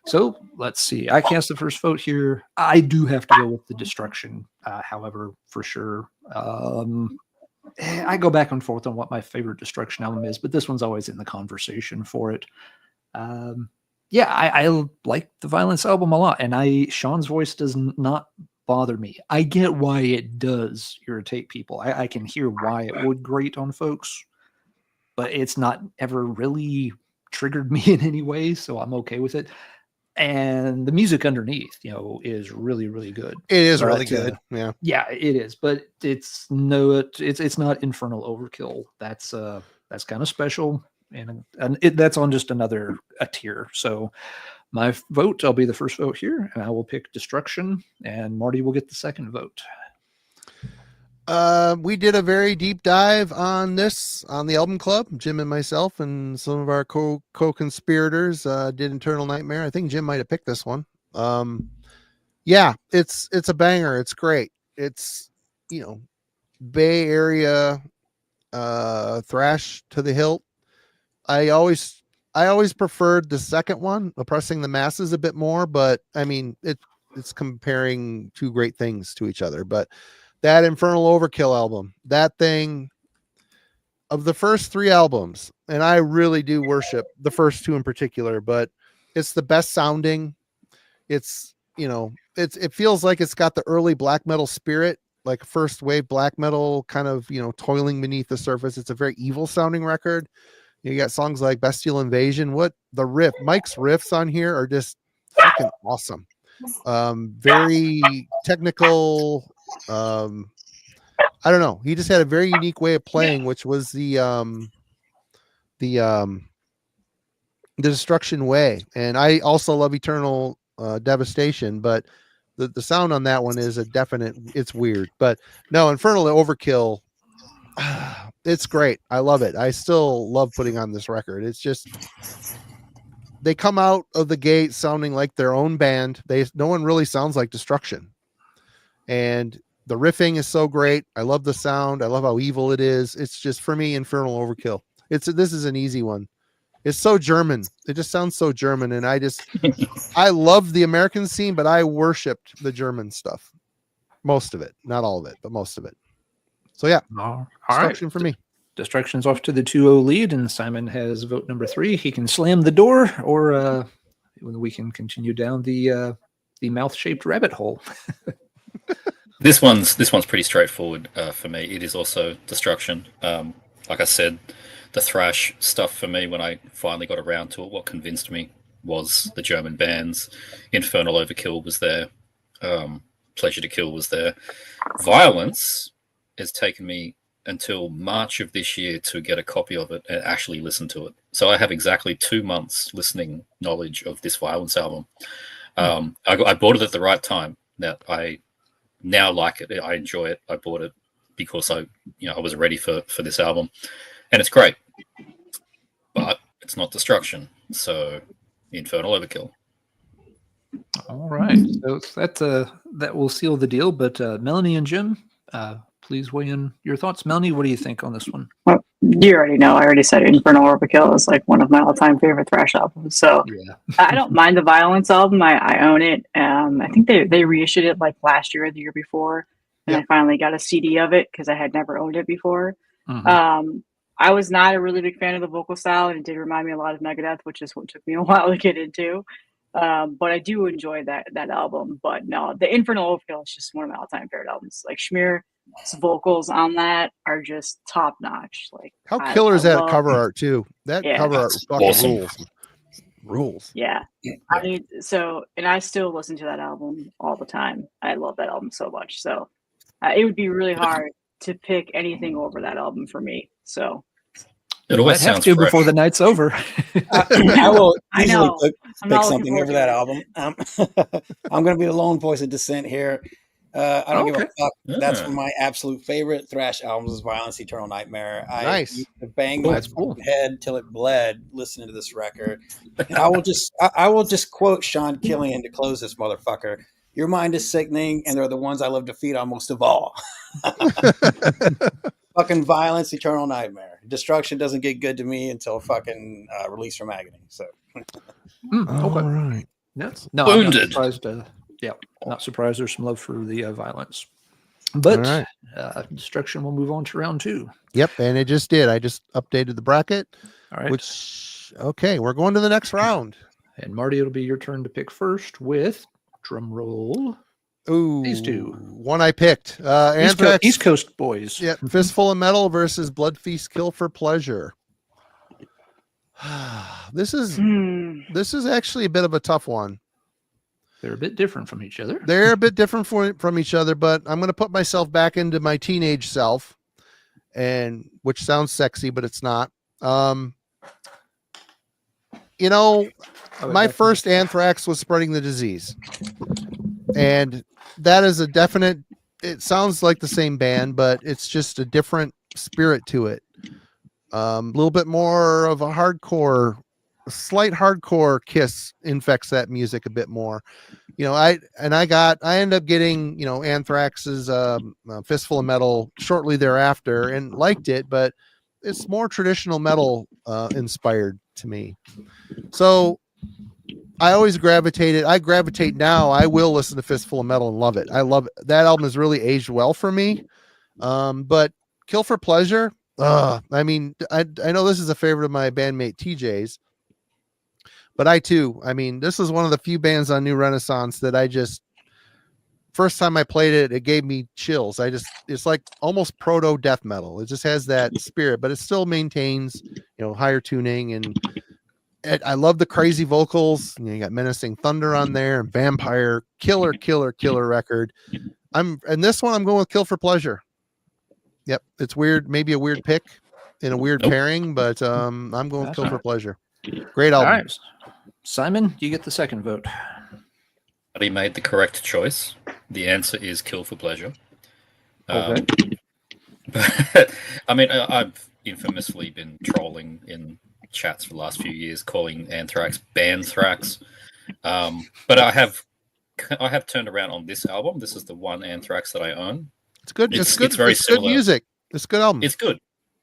S2: So let's see. I cast the first vote here. I do have to go with the Destruction, however, for sure. I go back and forth on what my favorite Destruction album is, but this one's always in the conversation for it. I like the Violence album a lot, and Sean's voice does not bother me. I get why it does irritate people. I can hear why it would grate on folks, but it's not ever really triggered me in any way, so I'm okay with it. And the music underneath, is really, really good.
S1: It is really good.
S2: Yeah, it is, but it's not Infernal Overkill. That's kind of special, and that's on just another tier. So my vote, I'll be the first vote here, and I will pick Destruction, and Marty will get the second vote.
S1: We did a very deep dive on this on the album club. Jim and myself and some of our co-conspirators did Eternal Nightmare. I think Jim might have picked this one. It's a banger. It's great. It's Bay Area thrash to the hilt. I always preferred the second one, Oppressing the Masses, a bit more, but I mean it's comparing two great things to each other. But that Infernal Overkill album, that thing, of the first 3 albums, and I really do worship the first 2 in particular, but it's the best sounding. It's it feels like it's got the early black metal spirit, like first wave black metal, kind of toiling beneath the surface. It's a very evil sounding record. You got songs like Bestial Invasion. Mike's riffs on here are just fucking awesome. Very technical. I don't know. He just had a very unique way of playing, which was the Destruction way. And I also love Eternal Devastation, but the sound on that one is a definite. It's weird, but no, Infernal Overkill. It's great. I love it. I still love putting on this record. It's just they come out of the gate sounding like their own band. No one really sounds like Destruction. And the riffing is so great. I love the sound. I love how evil it is. It's just, for me, Infernal Overkill. This is an easy one. It's so German. It just sounds so German. And I love the American scene, but I worshipped the German stuff. Most of it. Not all of it, but most of it. So yeah.
S2: All
S1: Destruction
S2: right.
S1: for me.
S2: Destruction's off to the 2-0 lead, and Simon has vote number 3. He can slam the door, or we can continue down the mouth-shaped rabbit hole.
S5: This one's pretty straightforward for me. It is also Destruction. Like I said, the thrash stuff for me, when I finally got around to it, what convinced me was the German bands. Infernal Overkill was there. Pleasure to Kill was there. Violence has taken me until March of this year to get a copy of it and actually listen to it. So I have exactly 2 months listening knowledge of this Violence album. I bought it at the right time. That I now like it. I enjoy it. I bought it because I was ready for this album, and it's great. But it's not Destruction. So Infernal Overkill.
S2: All right. So that will seal the deal. But Melanie and Jim, please weigh in your thoughts. Melanie, what do you think on this one?
S3: Well, you already know. I already said Infernal Overkill is like one of my all-time favorite thrash albums. So
S2: Yeah.
S3: I don't mind the Violence album. I own it. I think they reissued it like last year or the year before, and I finally got a CD of it because I had never owned it before.
S2: Mhm.
S3: I was not a really big fan of the vocal style, and it did remind me a lot of Megadeth, which is what took me a while to get into. But I do enjoy that album. But no, the Infernal Overkill is just one of my all-time favorite albums. Like Schmear's vocals on that are just top notch. Like
S1: How killer is that
S3: love,
S1: cover art too? That cover art fucking
S5: awesome.
S1: rules.
S3: Yeah. I mean, and I still listen to that album all the time. I love that album so much. So it would be really hard to pick anything over that album for me. So
S5: It always
S2: might have
S5: sounds
S2: to
S5: fresh.
S2: before the night's over.
S4: I will
S3: I
S4: easily
S3: know.
S4: pick
S3: I'm not looking
S4: something
S3: forward
S4: over
S3: to
S4: that
S3: it.
S4: album. I'm going to be the lone voice of dissent here. I don't give a
S2: Okay.
S4: fuck. That's
S5: Yeah.
S4: one of my absolute favorite thrash albums is Violence, Eternal Nightmare. I
S1: Nice.
S4: used to bang
S2: Oh,
S4: my
S2: that's cool.
S4: head till it bled listening to this record. And I will just quote Sean Killian to close this motherfucker. Your mind is sickening, and they're the ones I love to feed on most of all. Fucking Violence, Eternal Nightmare. Destruction doesn't get good to me until fucking Release from Agony. So
S2: Okay.
S1: All right.
S2: Yes. No, I'm not
S5: Wounded.
S2: surprised. Not surprised there's some love for the Violence. But
S1: All right.
S2: Destruction will move on to round 2.
S1: Yep, and it just did. I just updated the bracket.
S2: All right.
S1: Okay, we're going to the next round.
S2: And Marty, it'll be your turn to pick first with drum roll.
S1: Ooh,
S2: These two.
S1: One I picked. Anthrax.
S2: East Coast boys.
S1: Yeah, Fistful of Metal versus Blood Feast Kill for Pleasure. This is actually a bit of a tough one.
S2: They're a bit different from each other.
S1: They're a bit different from each other, but I'm going to put myself back into my teenage self, and which sounds sexy, but it's not. My first Anthrax was Spreading the Disease, and that is a definite. It sounds like the same band, but it's just a different spirit to it. A little bit more of a slight hardcore Kiss infects that music a bit more. I ended up getting, Anthrax's Fistful of Metal shortly thereafter and liked it, but it's more traditional metal inspired to me. So I always gravitate now. I will listen to Fistful of Metal and love it. I love it. That album has really aged well for me. But Kill for Pleasure, I know this is a favorite of my bandmate TJ's, but this is one of the few bands on New Renaissance that first time I played it, it gave me chills. It's like almost proto death metal. It just has that spirit, but it still maintains, higher tuning. And I love the crazy vocals. You got Menacing Thunder on there and Vampire. Killer record. And this one I'm going with Kill for Pleasure. Yep. It's weird. Maybe a weird pick in a weird pairing, but I'm going with Kill for Pleasure. Great album.
S2: All right. Simon, you get the second vote.
S5: But he made the correct choice. The answer is Kill for Pleasure.
S2: Okay.
S5: But I mean, I've infamously been trolling in chats for the last few years, calling Anthrax band Thrax. But I have turned around on this album. This is the one Anthrax that I own.
S1: It's good.
S5: It's
S1: good.
S5: very
S1: it's
S5: similar.
S1: Good music. It's a good album.
S5: It's good.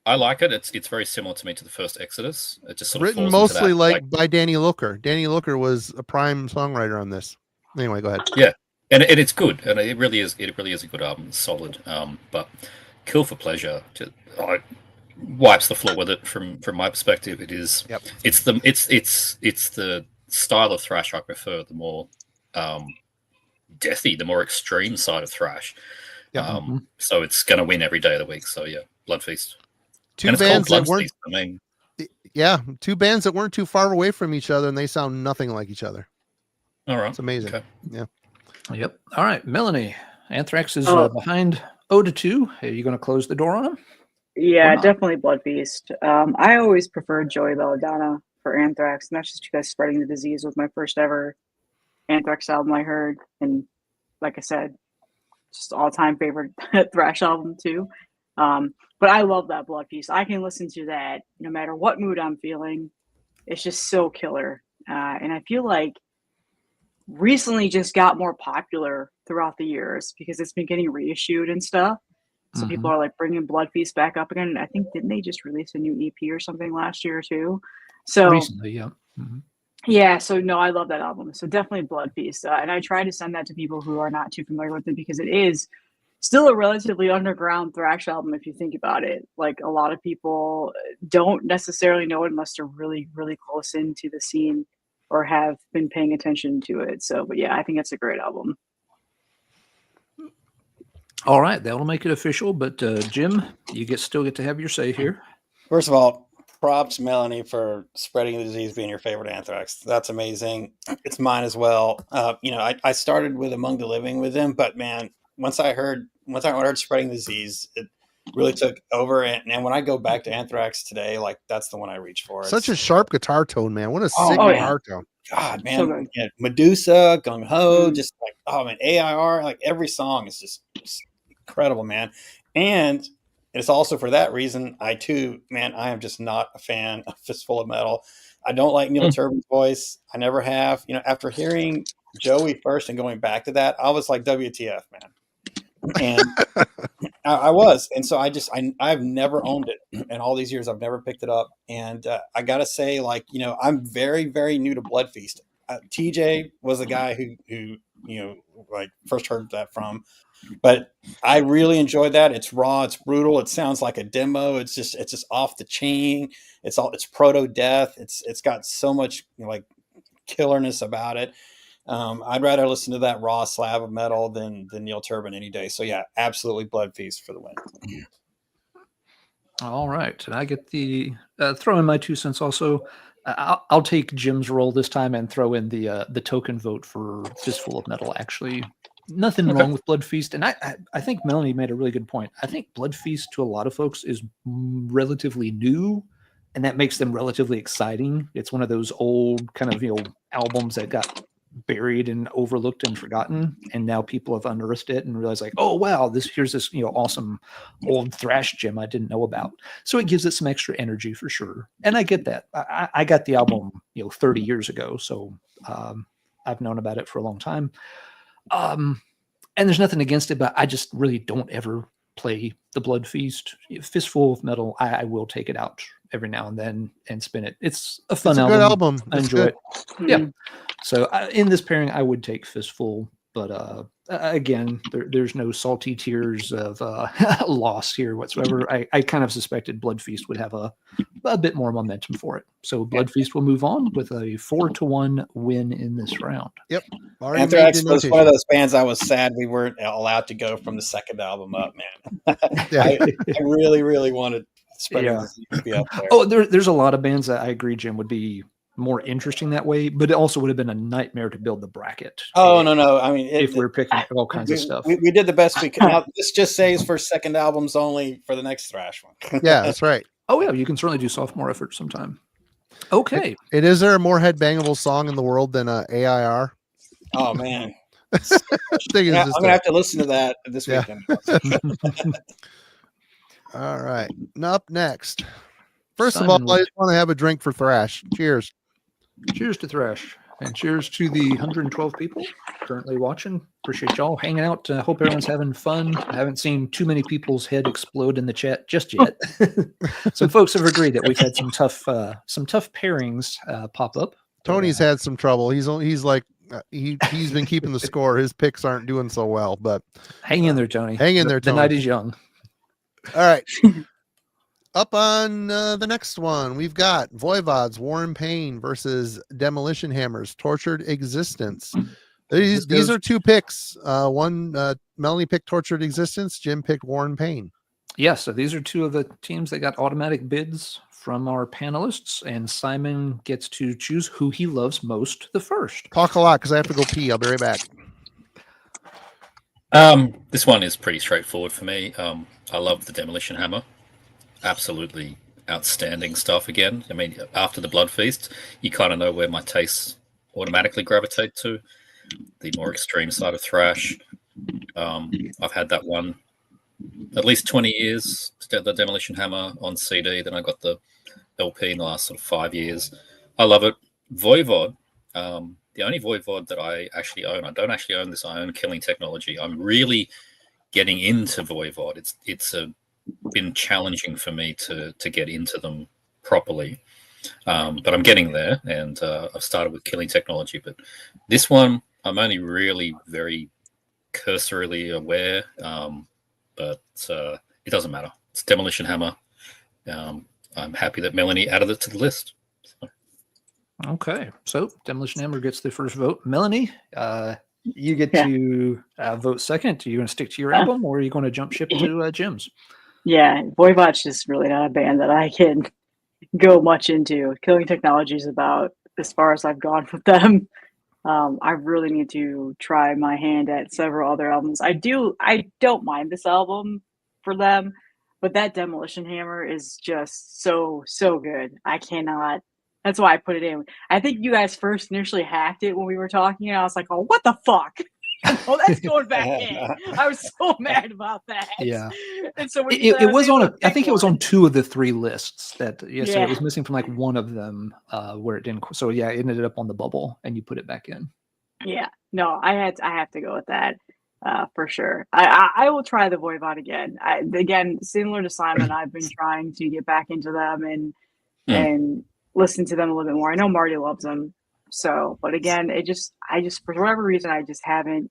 S5: I like it. It's very similar to me to the first Exodus. It just sort of
S1: written
S5: falls
S1: mostly
S5: into that,
S1: by Danny Looker. Danny Looker was a prime songwriter on this. Anyway, go ahead.
S5: Yeah, and it's good, and it really is. It really is a good album. It's solid. But Kill for Pleasure wipes the floor with it from my perspective. It is.
S1: Yep.
S5: It's the style of thrash I prefer. The more deathy, the more extreme side of thrash.
S1: Yep.
S5: So it's going to win every day of the week. So yeah, Blood Feast.
S1: Two
S5: and it's
S1: bands
S5: called
S1: that
S5: Blood
S1: weren't.
S5: Feast. I mean,
S1: yeah, two bands that weren't too far away from each other, and they sound nothing like each other.
S5: all right,
S1: It's amazing.
S5: Okay.
S1: Yeah.
S2: Yep. All right, Melanie. Anthrax is
S3: Oh.
S2: behind 0-2. Are you going to close the door on him?
S3: Yeah,
S2: Wow.
S3: definitely Blood Feast. I always preferred Joey Belladonna for Anthrax, and that's just because Spreading the Disease was my first ever Anthrax album I heard, and like I said, just all-time favorite thrash album too. But I love that Blood Feast. I can listen to that no matter what mood I'm feeling. It's just so killer, and I feel like recently just got more popular throughout the years because it's been getting reissued and stuff. So people are like bringing Blood Feast back up again. And I think, didn't they just release a new EP or something last year too? So
S2: Recently, yeah.
S3: yeah, so no, I love that album. So definitely Blood Feast. And I try to send that to people who are not too familiar with it because it is still a relatively underground thrash album if you think about it. Like a lot of people don't necessarily know it unless they're really, really close into the scene or have been paying attention to it. So, but yeah, I think it's a great album.
S2: All right, that'll make it official. But Jim, you still get to have your say here.
S4: First of all, props Melanie for Spreading the Disease being your favorite Anthrax. That's amazing. It's mine as well. I started with Among the Living with him, but man, once I heard Spreading the Disease, it really took over. And when I go back to Anthrax today, like that's the one I reach for.
S1: Such a sharp guitar tone, man. What a sick
S3: yeah.
S1: guitar tone.
S4: God, man.
S3: So good.
S4: Yeah, Medusa, Gung Ho, just like, oh man, AIR, like every song is just incredible, man. And it's also for that reason, I am just not a fan of Fistful of Metal. I don't like Neil Turbin's voice. I never have. After hearing Joey first and going back to that, I was like, WTF, man. And I was. And so I've never owned it. In all these years, I've never picked it up. And I got to say, I'm very, very new to Blood Feast. TJ was the guy who first heard that from. But I really enjoyed that. It's raw, it's brutal, it sounds like a demo. It's just off the chain. It's proto death. It's got so much killerness about it. I'd rather listen to that raw slab of metal than Neil Turbin any day. So yeah, absolutely Blood Feast for the win.
S2: All right, and I get the throw in my 2 cents also. I'll take Jim's role this time and throw in the token vote for Fistful of Metal. Actually, nothing wrong with Blood Feast, and I think Melanie made a really good point. I think Blood Feast to a lot of folks is relatively new, and that makes them relatively exciting. It's one of those old kind of albums that got buried and overlooked and forgotten, and now people have unearthed it and realize oh wow, here's this awesome old thrash gem I didn't know about. So it gives it some extra energy for sure, and I get that. I got the album 30 years ago, so I've known about it for a long time, and there's nothing against it, but I just really don't ever play the Blood Feast. Fistful of Metal, I will take it out every now and then and spin it. It's a fun
S1: Good album.
S2: I enjoy it. Yeah. So in this pairing, I would take Fistful, but again, there's no salty tears of loss here whatsoever. I kind of suspected Blood Feast would have a bit more momentum for it. So Blood Feast will move on with a 4-1 win in this round.
S1: Yep.
S4: Anthrax was one of those bands I was sad we weren't allowed to go from the second album up, man.
S1: Yeah.
S4: I really, really wanted Spreading the Disease to be up there.
S2: Oh, there's a lot of bands that I agree, Jim, would be more interesting that way, but it also would have been a nightmare to build the bracket.
S4: Oh, no. I mean,
S2: if we're picking all kinds of stuff.
S4: We did the best we could. Now, this just saves for second albums only for the next thrash one.
S1: Yeah, that's right.
S2: Oh, yeah, you can certainly do sophomore effort sometime. Okay.
S1: Is there a more headbangable song in the world than AIR?
S4: Oh, man.
S1: I'm going
S4: to have to listen to that this weekend.
S1: All right. Up next. First of
S2: Simon
S1: all, I
S2: will-
S1: just want to have a drink for Thrash. Cheers.
S2: Cheers to Thrash, and cheers to the 112 people currently watching. Appreciate y'all hanging out. Hope everyone's having fun. I haven't seen too many people's head explode in the chat just yet. Some folks have agreed that we've had some tough pairings pop up.
S1: Tony's had some trouble. He's like he's been keeping the score. His picks aren't doing so well, but
S2: hang in there, Tony.
S1: Hang in there,
S2: The
S1: Tony.
S2: night is young.
S1: All right. Up on the next one, we've got Voivod's War and Pain versus Demolition Hammer's Tortured Existence. These are two picks. One, Melanie picked Tortured Existence. Jim picked War and Pain.
S2: Yeah, so these are two of the teams that got automatic bids from our panelists, and Simon gets to choose who he loves most the first.
S1: Talk a lot because I have to go pee. I'll be right back.
S5: This one is pretty straightforward for me. I love the Demolition Hammer. Absolutely outstanding stuff again. I mean, after the Blood Feast, you kind of know where my tastes automatically gravitate to. The more extreme side of thrash. I've had that one at least 20 years, the Demolition Hammer on CD. Then I got the LP in the last sort of 5 years. I love it. Voivod, the only Voivod that I actually own, I don't actually own this, I own Killing Technology. I'm really getting into Voivod. It's been challenging for me to get into them properly. But I'm getting there, and I've started with Killing Technology. But this one, I'm only really very cursorily aware, but it doesn't matter. It's Demolition Hammer. I'm happy that Melanie added it to the list. So.
S2: Okay, so Demolition Hammer gets the first vote. Melanie, you get to vote second. Are you going to stick to your album, or are you going to jump ship to Jim's?
S3: Yeah, Voivod's just really not a band that I can go much into. Killing Technology is about as far as I've gone with them. I really need to try my hand at several other albums. I don't mind this album for them, but that Demolition Hammer is just so good. I cannot. That's why I put it in. I think you guys first initially hacked it when we were talking, and I was like, "Oh, what the fuck." Oh, that's going back in. I was so mad about that.
S2: Yeah.
S3: And so
S2: it was on I think it was
S3: one.
S2: on 2 of the 3 lists that so
S3: Yeah.
S2: it was missing from like one of them where it didn't. So yeah, it ended up on the bubble and you put it back in.
S3: Yeah. No, I have to go with that for sure. I will try the Voivod again. Again, similar to Simon, I've been trying to get back into them and listen to them a little bit more. I know Marty loves them. So, but again, I just for whatever reason, I just haven't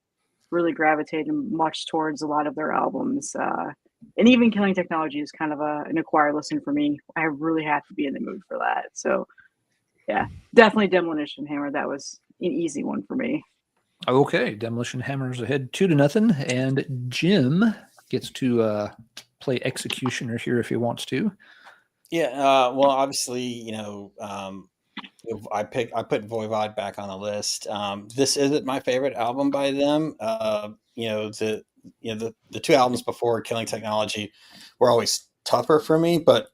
S3: really gravitated much towards a lot of their albums. And even Killing Technology is kind of an acquired listen for me. I really have to be in the mood for that. So, yeah, definitely Demolition Hammer. That was an easy one for me.
S2: Okay, Demolition Hammer's ahead 2-0, and Jim gets to play Executioner here if he wants to.
S4: Yeah, well, obviously, I put Voivod back on the list. This isn't my favorite album by them. The 2 albums before Killing Technology were always tougher for me, but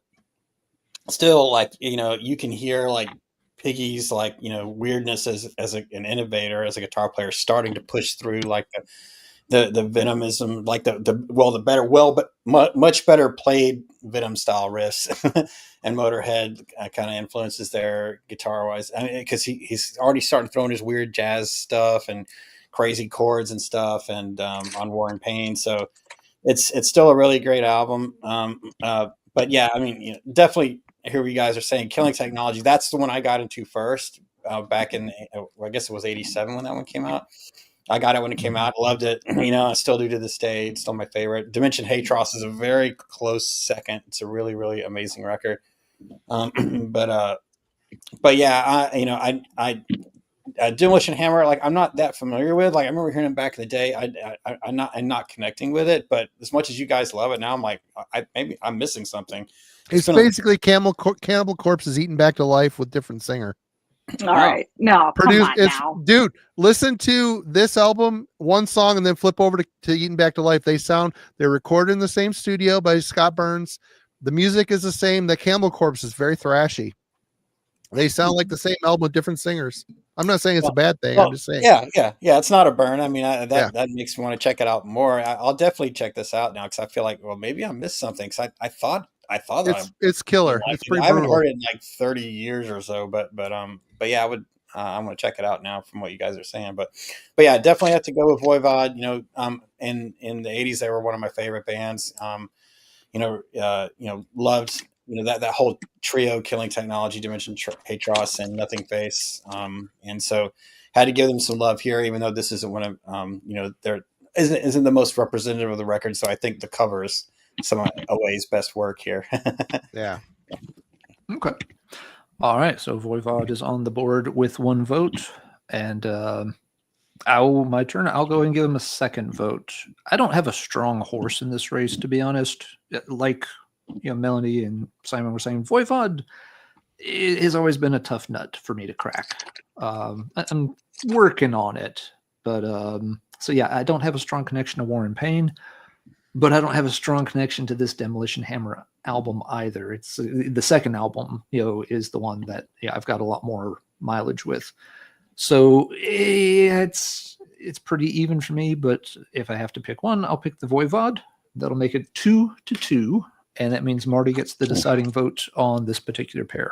S4: still, like, you can hear like Piggy's like weirdness as an innovator, as a guitar player, starting to push through like the Venomism, like much better played Venom style riffs. And Motorhead kind of influences there guitar wise. I mean, because he's already starting throwing his weird jazz stuff and crazy chords and stuff, and on War and Pain. So it's still a really great album. But yeah, I mean, definitely hear what you guys are saying. Killing Technology, that's the one I got into first back in, I guess it was 87 when that one came out. I got it when it came out. Loved it. I still do to this day. It's still my favorite. Dimension Hatros is a very close second. It's a really, really amazing record. But yeah, Demolition Hammer, like, I'm not that familiar with. Like, I remember hearing it back in the day. I'm not connecting with it. But as much as you guys love it now, I'm like, maybe I'm missing something.
S1: It's basically Cannibal Corpse is eaten back to life with different singer.
S3: All right. No, come on now.
S1: Dude, listen to this album, one song, and then flip over to Eaten Back to Life. They're recorded in the same studio by Scott Burns. The music is the same. The Cannibal Corpse is very thrashy. They sound like the same album with different singers. I'm not saying it's a bad thing.
S4: Well,
S1: I'm just saying.
S4: yeah. It's not a burn. I mean,
S1: Yeah.
S4: that makes me want to check it out more. I'll definitely check this out now because I feel like, well, maybe I missed something. Because I thought that
S1: It's killer.
S4: I
S1: It's pretty
S4: I haven't
S1: brutal.
S4: heard it in like 30 years or so. But yeah, I would. I'm gonna check it out now from what you guys are saying. But yeah, definitely have to go with Voivod. In the 80s, they were one of my favorite bands. Loved that whole trio killing technology, Dimension Patros and Nothing Face, and so had to give them some love here, even though this isn't one of there isn't the most representative of the record. So I think the cover is some of Away's best work here.
S1: Yeah.
S2: Okay. All right. So Voivod is on the board with 1 vote, and my turn. I'll go and give him a second vote. I don't have a strong horse in this race, to be honest. Like Melanie and Simon were saying, Voivod has always been a tough nut for me to crack. I'm working on it, but so yeah, I don't have a strong connection to War and Pain, but I don't have a strong connection to this Demolition Hammer album either. It's the second album, is the one that I've got a lot more mileage with. So it's pretty even for me, but if I have to pick one, I'll pick the Voivod. That'll make it 2-2, and that means Marty gets the deciding vote on this particular pair.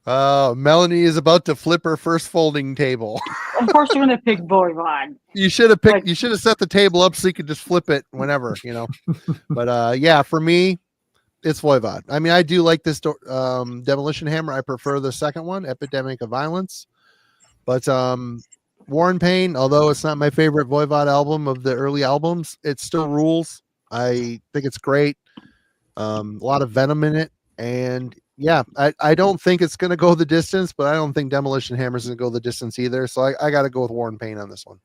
S1: Melanie is about to flip her first folding table.
S3: Of course, you're gonna pick Voivod.
S1: You should have picked. You should have set the table up so you could just flip it whenever, But yeah, for me, it's Voivod. I mean, I do like this Demolition Hammer. I prefer the second one, Epidemic of Violence. But War and Pain, although it's not my favorite Voivod album of the early albums, it still rules. I think it's great. A lot of venom in it, and yeah, I don't think it's going to go the distance, but I don't think Demolition Hammer is going to go the distance either. So I got to go with War and Pain on this one.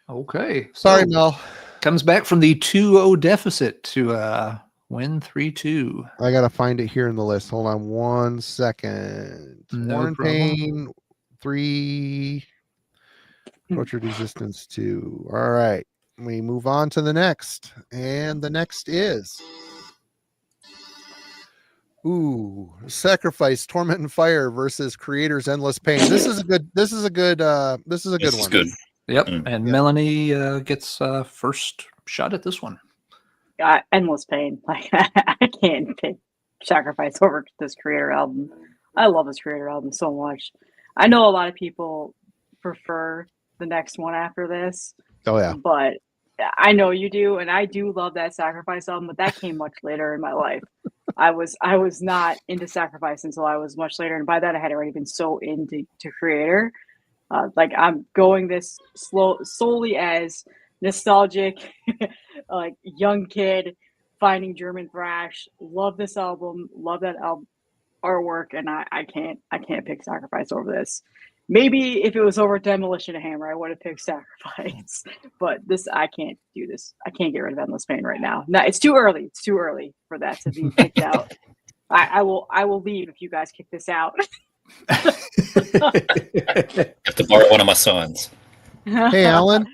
S2: Okay.
S1: Sorry, Mel.
S2: Comes back from the 2-0 deficit to win 3-2.
S1: I got to find it here in the list. Hold on 1 second.
S2: No
S1: War and
S2: problem.
S1: Pain 3. Tortured Resistance 2. All right. We move on to the next. And the next is Sacrifice, Torment and Fire versus Creator's Endless Pain. This is a good one.
S5: Good.
S2: Yep. And Melanie gets first shot at this one.
S3: Endless Pain. Like I can't pick Sacrifice over this Creator album. I love this Creator album so much. I know a lot of people prefer the next one after this.
S1: Oh yeah.
S3: But I know you do, and I do love that Sacrifice album, but that came much later in my life. I was not into Sacrifice until I was much later, and by that I had already been so into Creator. Like I'm going this solely as nostalgic, like young kid finding German thrash. Love this album, love that album artwork, and I can't pick Sacrifice over this. Maybe if it was over Demolition Hammer, I would have picked Sacrifice. But this, I can't do this. I can't get rid of Endless Pain right now. No, it's too early. It's too early for that to be picked out. I will leave if you guys kick this out.
S5: Have to borrow one of my sons.
S1: Hey, Alan.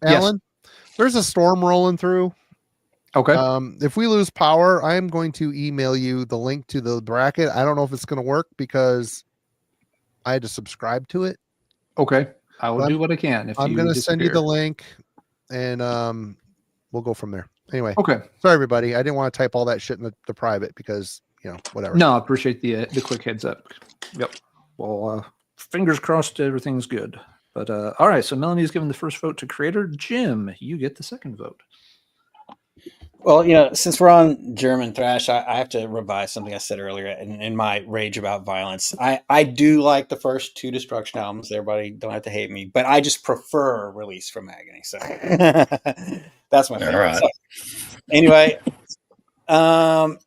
S1: Alan, there's a storm rolling through.
S2: Okay.
S1: If we lose power, I'm going to email you the link to the bracket. I don't know if it's going to work because I had to subscribe to it.
S2: Okay. I will do what I can. If
S1: I'm going to send you the link, and we'll go from there. Anyway.
S2: Okay.
S1: Sorry, everybody. I didn't want to type all that shit in the private because, whatever.
S2: No, I appreciate the quick heads up. Yep. Well, fingers crossed everything's good. But all right. So Melanie's given the first vote to Creator. Jim, you get the second vote.
S4: Well, since we're on German thrash, I have to revise something I said earlier in my rage about violence. I do like the first 2 Destruction albums. Everybody don't have to hate me, but I just prefer Release from Agony. So that's my favorite.
S5: All right.
S4: So, anyway,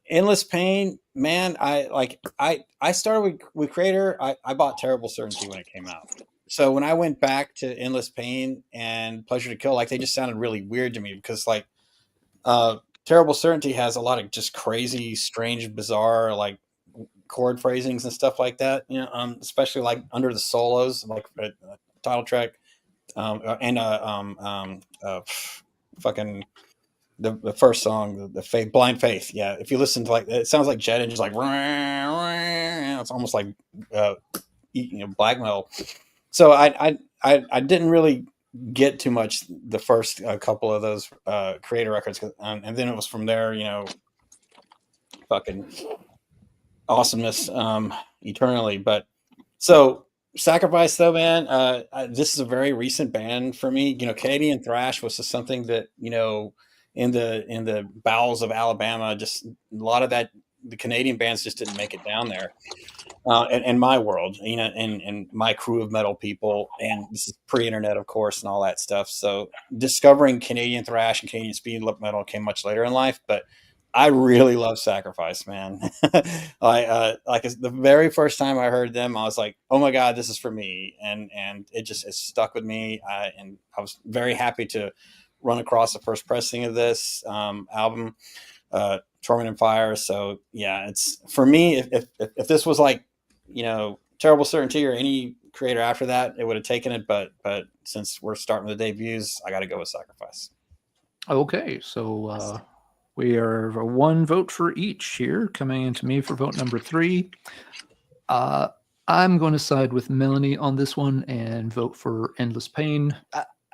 S4: Endless Pain, man. I started with Creator. I bought Terrible Certainty when it came out. So when I went back to Endless Pain and Pleasure to Kill, they just sounded really weird to me because Terrible Certainty has a lot of just crazy, strange, bizarre, chord phrasings and stuff like that. Especially under the solos, title track, and fucking the first song, the Blind Faith. Yeah, if you listen to like it sounds like Jet Engine's like it's almost like black metal. So I didn't really get too much the first couple of those Creator records, and then it was from there, fucking awesomeness eternally. But so Sacrifice though, man, this is a very recent band for me. Canadian thrash was just something that in the bowels of Alabama, just a lot of that the Canadian bands just didn't make it down there. In my world, and my crew of metal people, and this is pre-internet, of course, and all that stuff. So discovering Canadian thrash and Canadian speed metal came much later in life, but I really love Sacrifice, man. Like the very first time I heard them, I was like, "Oh my god, this is for me!" And it stuck with me. And I was very happy to run across the first pressing of this album, Torment and Fire. So yeah, it's for me. If this was like Terrible Certainty or any creator after that, it would have taken it. But since we're starting the debuts, I got to go with Sacrifice.
S2: Okay, so we are one vote for each here, coming into me for vote number 3. I'm going to side with Melanie on this one and vote for Endless Pain.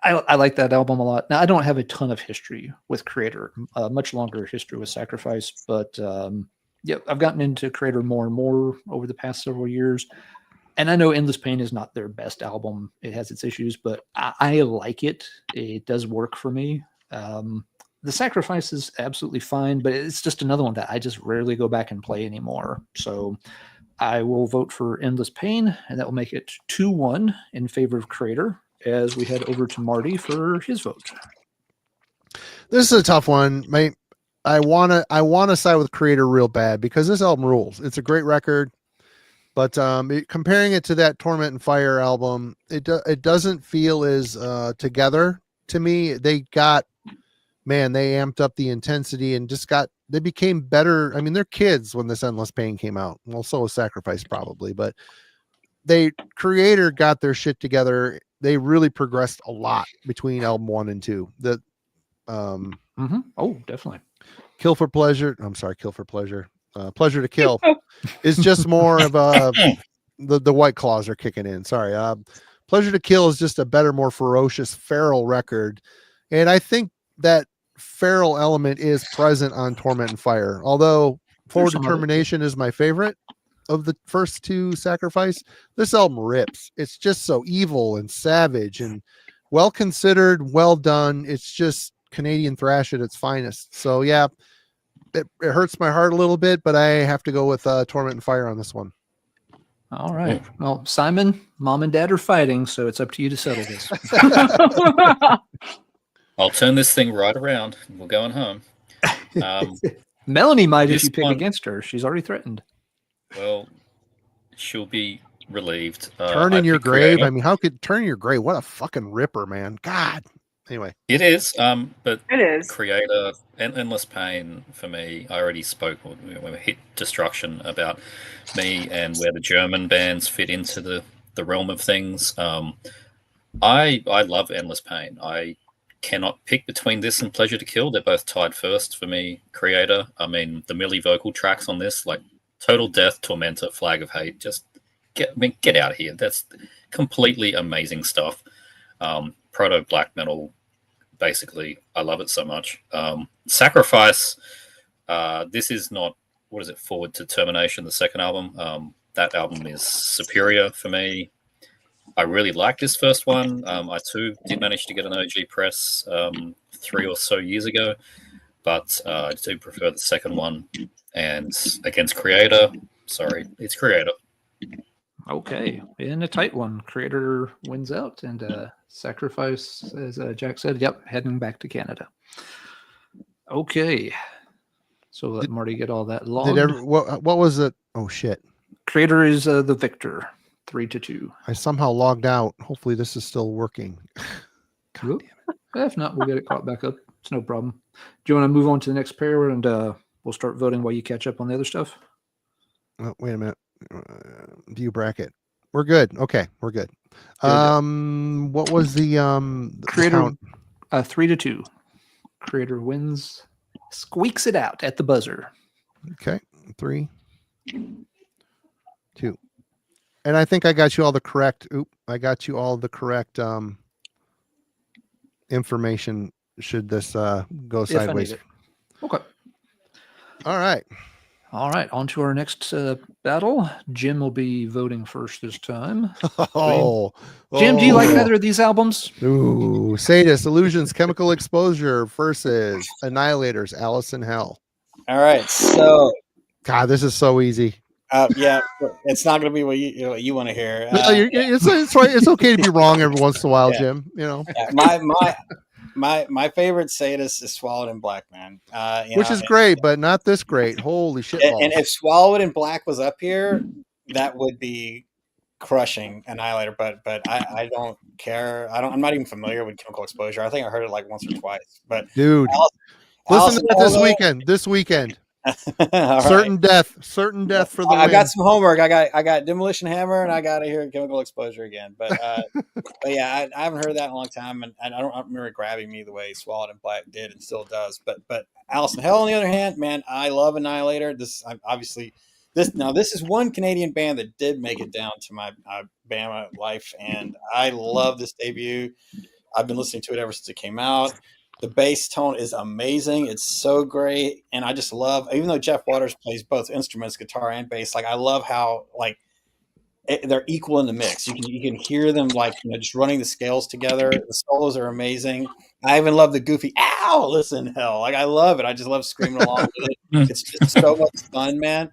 S2: I like that album a lot. Now, I don't have a ton of history with Creator, much longer history with Sacrifice, but I've gotten into Creator more and more over the past several years. And I know Endless Pain is not their best album. It has its issues, but I like it. It does work for me. The Sacrifice is absolutely fine, but it's just another one that I just rarely go back and play anymore. So I will vote for Endless Pain, and that will make it 2-1 in favor of Creator as we head over to Marty for his vote.
S1: This is a tough one. I wanna side with Creator real bad because this album rules. It's a great record, but comparing it to that Torment and Fire album, it doesn't feel as together to me. They amped up the intensity and they became better. I mean, they're kids when this Endless Pain came out. Well, so was Sacrifice probably, but Creator got their shit together. They really progressed a lot between album 1 and 2.
S2: Oh, definitely.
S1: Kill for Pleasure. Pleasure to Kill is just more of the White Claws are kicking in. Sorry. Pleasure to Kill is just a better, more ferocious, feral record. And I think that feral element is present on Torment and Fire. Although Forward Determination is my favorite of the first 2 Sacrifice, this album rips. It's just so evil and savage and well considered, well done. It's just Canadian thrash at its finest. So yeah, it hurts my heart a little bit, but I have to go with Torment and Fire on this one.
S2: All right. Well, Simon, Mom and Dad are fighting, so it's up to you to settle this.
S5: I'll turn this thing right around. We're going home.
S2: Melanie might if you pick against her. She's already threatened.
S5: Well, she'll be relieved.
S1: Turn in your grave. Creator. I mean, how could turn in your grave? What a fucking ripper, man. God. Anyway.
S5: It is. But
S3: it is.
S5: Creator and Endless Pain for me. I already spoke when we hit Destruction about me and where the German bands fit into the realm of things. I love Endless Pain. I cannot pick between this and Pleasure to Kill. They're both tied first for me. Creator. I mean, the Millie vocal tracks on this, like Total Death, Tormentor, Flag of Hate, just get out of here. That's completely amazing stuff. Proto black metal, basically. I love it so much. Sacrifice, this is not, what is it, Forward to Termination, the second album. That album is superior for me. I really like this first one. I too did manage to get an OG press 3 or so years ago, but I do prefer the second one. And against Creator, sorry, it's Creator.
S2: Okay, in a tight one, Creator wins out, and Sacrifice, as Jack said, heading back to Canada. Okay, so let Marty get all that logged.
S1: What was it? Oh shit!
S2: Creator is the victor, 3-2.
S1: I somehow logged out. Hopefully, this is still working. God damn it!
S2: If not, we'll get it caught back up. It's no problem. Do you want to move on to the next pair and we'll start voting while you catch up on the other stuff?
S1: Oh, wait a minute. View bracket. We're good. Okay, we're good. What was the
S2: Creator? 3-2. creator wins, squeaks it out at the buzzer.
S1: Okay, 3, 2. And I think I got you all the correct. I got you all the correct information. Should this go
S2: If I
S1: sideways?
S2: need it. Okay.
S1: All right.
S2: All right. On to our next battle. Jim will be voting first this time.
S1: Oh,
S2: Jim, do you like either of these albums?
S1: Ooh, Sadist, Illusions, Chemical Exposure versus Annihilators, Alice in Hell.
S4: All right, so
S1: God, this is so easy.
S4: yeah, it's not going to be what you want to hear.
S1: No, it's right. It's okay to be wrong every once in a while,
S4: Yeah.
S1: Jim. You know,
S4: my favorite Sadist is Swallowed in Black, man.
S1: which is great, but not this great. Holy shit!
S4: And if Swallowed in Black was up here, that would be crushing Annihilator. But I don't care. I'm not even familiar with Chemical Exposure. I think I heard it like once or twice. But
S1: dude, listen to it this weekend. This weekend. Certain death for the
S4: I
S1: win.
S4: got some homework. I got Demolition Hammer, and I got to hear Chemical Exposure again. But yeah, I haven't heard that in a long time, and I don't remember it grabbing me the way Swallowed in Black did, and still does. But Alice in Hell, on the other hand, man, I love Annihilator. This is one Canadian band that did make it down to my Bama life, and I love this debut. I've been listening to it ever since it came out. The bass tone is amazing. It's so great. And I just love, even though Jeff Waters plays both instruments, guitar and bass, like I love how they're equal in the mix. You can hear them just running the scales together. The solos are amazing. I even love the goofy "ow" listen hell. I love it. I just love screaming along with it. It's just so much fun, man.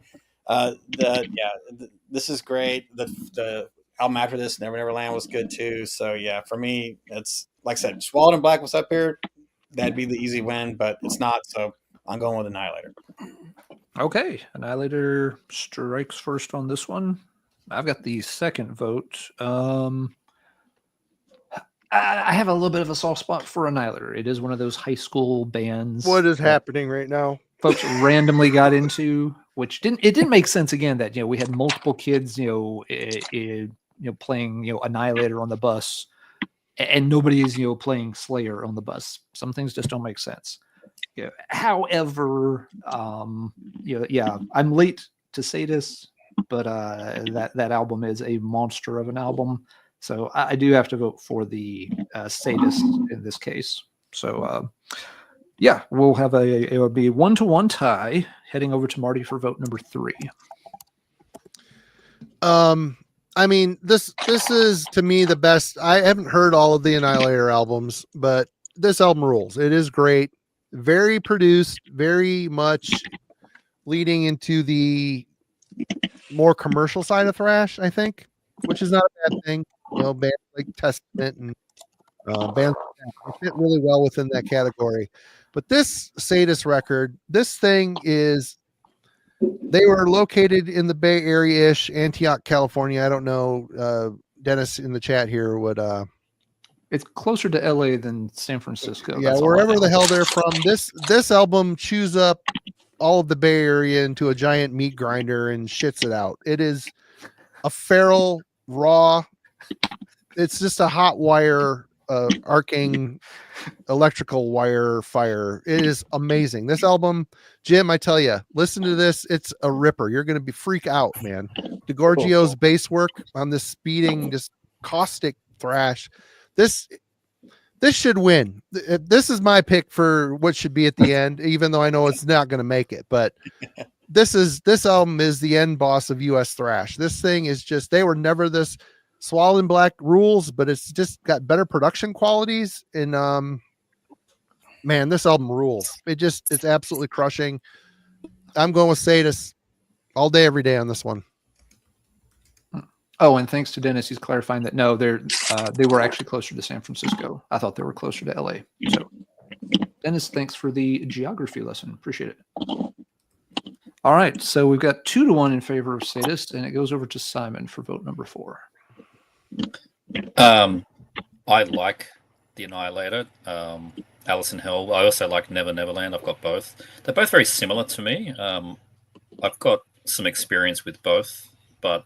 S4: This is great. The album after this, Never Never Land, was good too. So yeah, for me, it's like I said, Swallowed in Black was up here. That'd be the easy win, but it's not. So I'm going with Annihilator.
S2: Okay. Annihilator strikes first on this one. I've got the second vote. I have a little bit of a soft spot for Annihilator. It is one of those high school bands.
S1: What is happening right now?
S2: Folks randomly got into, which didn't make sense again that, we had multiple kids, playing, Annihilator on the bus, and nobody is, playing Slayer on the bus. Some things just don't make sense. However, I'm late to say this, but that album is a monster of an album. So I do have to vote for the Sadist in this case. So we'll have it would be 1-1 tie, heading over to Marty for vote number 3.
S1: I mean, this is to me the best. I haven't heard all of the Annihilator albums, but this album rules. It is great, very produced, very much leading into the more commercial side of thrash, I think, which is not a bad thing. Bands like Testament and bands fit really well within that category. But this Sadist record, this thing is. They were located in the Bay Area-ish, Antioch, California. I don't know. Dennis in the chat here would.
S2: It's closer to LA than San Francisco.
S1: Yeah, wherever the hell they're from. This album chews up all of the Bay Area into a giant meat grinder and shits it out. It is a feral, raw. It's just a hot wire, arcing electrical wire fire. It is amazing. This album, Jim, I tell you, listen to this. It's a ripper. You're going to be freak out, man. DeGorgio's bass work on this speeding, just caustic thrash. This should win. This is my pick for what should be at the end, even though I know it's not going to make it. But this album is the end boss of US thrash. This thing is just, they were never this. Swallowed in Black rules, but it's just got better production qualities. And man, this album rules. It's absolutely crushing. I'm going with Sadist all day, every day on this one.
S2: Oh, and thanks to Dennis, he's clarifying that no, they were actually closer to San Francisco. I thought they were closer to LA. So, Dennis, thanks for the geography lesson. Appreciate it. All right, so we've got 2-1 in favor of Sadist, and it goes over to Simon for vote number 4.
S5: I like the Annihilator, Alice in Hell. I also like Never Neverland. I've got both. They're both very similar to me. I've got some experience with both, but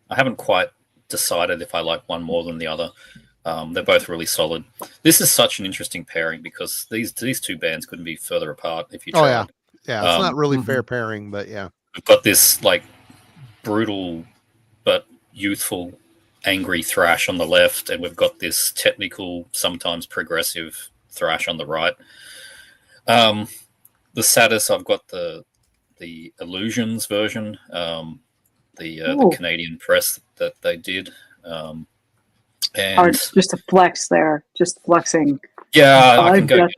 S5: I haven't quite decided if I like one more than the other. They're both really solid. This is such an interesting pairing because these two bands couldn't be further apart if you tried.
S1: Oh yeah, it's not really fair pairing, but yeah.
S5: We've got this like brutal but youthful, angry thrash on the left, and we've got this technical, sometimes progressive thrash on the right. The saddest, I've got the Illusions version, the Canadian press that they did. And
S3: just a flex there, just flexing.
S5: Yeah,
S3: I've got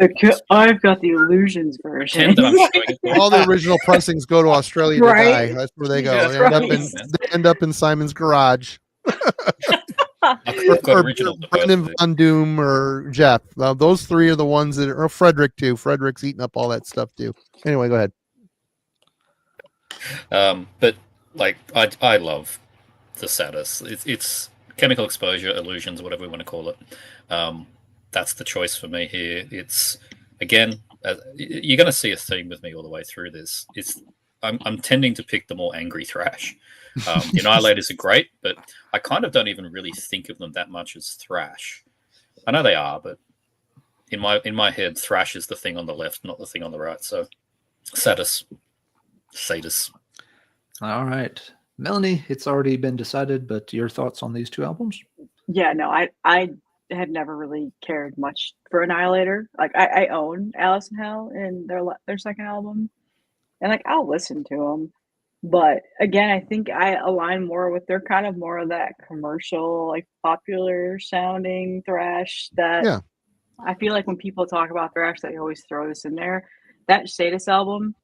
S3: the Illusions version.
S1: All the original pressings go to Australia to die. That's where they go.
S5: Yeah,
S1: They end up in Simon's garage.
S5: or
S1: Brendan Von Doom or Jeff. Those three are the ones that are Frederick too. Frederick's eating up all that stuff too. Anyway, go ahead.
S5: But like I love the Satis. It's chemical exposure, illusions, whatever we want to call it. That's the choice for me here. It's again, you're going to see a theme with me all the way through this. I'm tending to pick the more angry thrash. The Annihilators are great, but I kind of don't even really think of them that much as thrash. I know they are, but in my head, thrash is the thing on the left, not the thing on the right. So, Sadis.
S2: All right, Melanie, it's already been decided, but your thoughts on these two albums?
S3: Yeah, no, I had never really cared much for Annihilator. Like I own Alice in Hell and their second album, and like I'll listen to them. But again, I think I align more with they're kind of more of that commercial, like popular sounding thrash that I feel like when people talk about thrash, they always throw this in there. That Sadist album,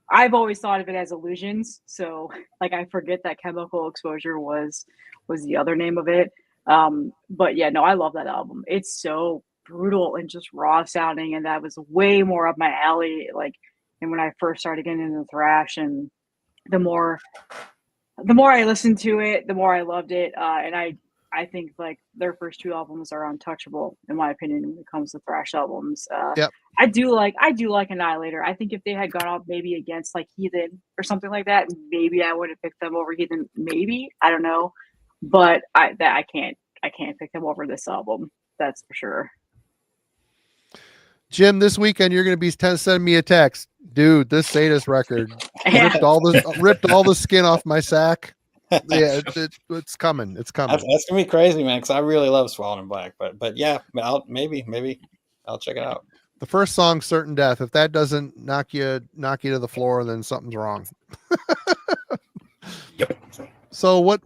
S3: I've always thought of it as Illusions. So like I forget that Chemical Exposure was the other name of it. But yeah, no, I love that album. It's so brutal and just raw sounding, and that was way more up my alley. Like, and when I first started getting into thrash, and the more I listened to it, the more I loved it. And I think like their first two albums are untouchable in my opinion when it comes to thrash albums. I do like Annihilator. I think if they had gone up maybe against like Heathen or something like that, maybe I would have picked them over Heathen. Maybe, I don't know, but I can't pick them over this album. That's for sure.
S1: Jim, this weekend you're going to be sending me a text, dude. This Sadist record ripped all the skin off my sack. Yeah, it's coming. It's coming.
S4: That's gonna be crazy, man. Because I really love Swallowed in Black, but yeah, maybe I'll check it out.
S1: The first song, Certain Death. If that doesn't knock you to the floor, then something's wrong.
S5: Yep.
S1: So what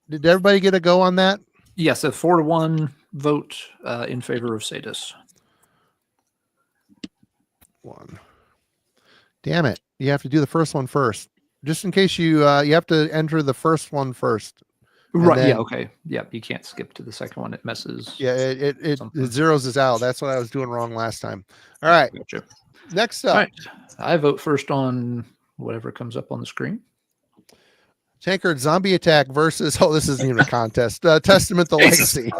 S1: did everybody get a go on that?
S2: Yes, a 4-1 vote in favor of Sadist.
S1: One. Damn it! You have to do the first one first, just in case you have to enter the first one first.
S2: Right?
S1: Then,
S2: yeah. Okay. Yeah. You can't skip to the second one. It messes.
S1: Yeah. It zeros us out. That's what I was doing wrong last time. All right.
S2: Gotcha.
S1: Next up,
S2: all right. I vote first on whatever comes up on the screen.
S1: Tankard Zombie Attack versus this isn't even a contest. Testament the Legacy.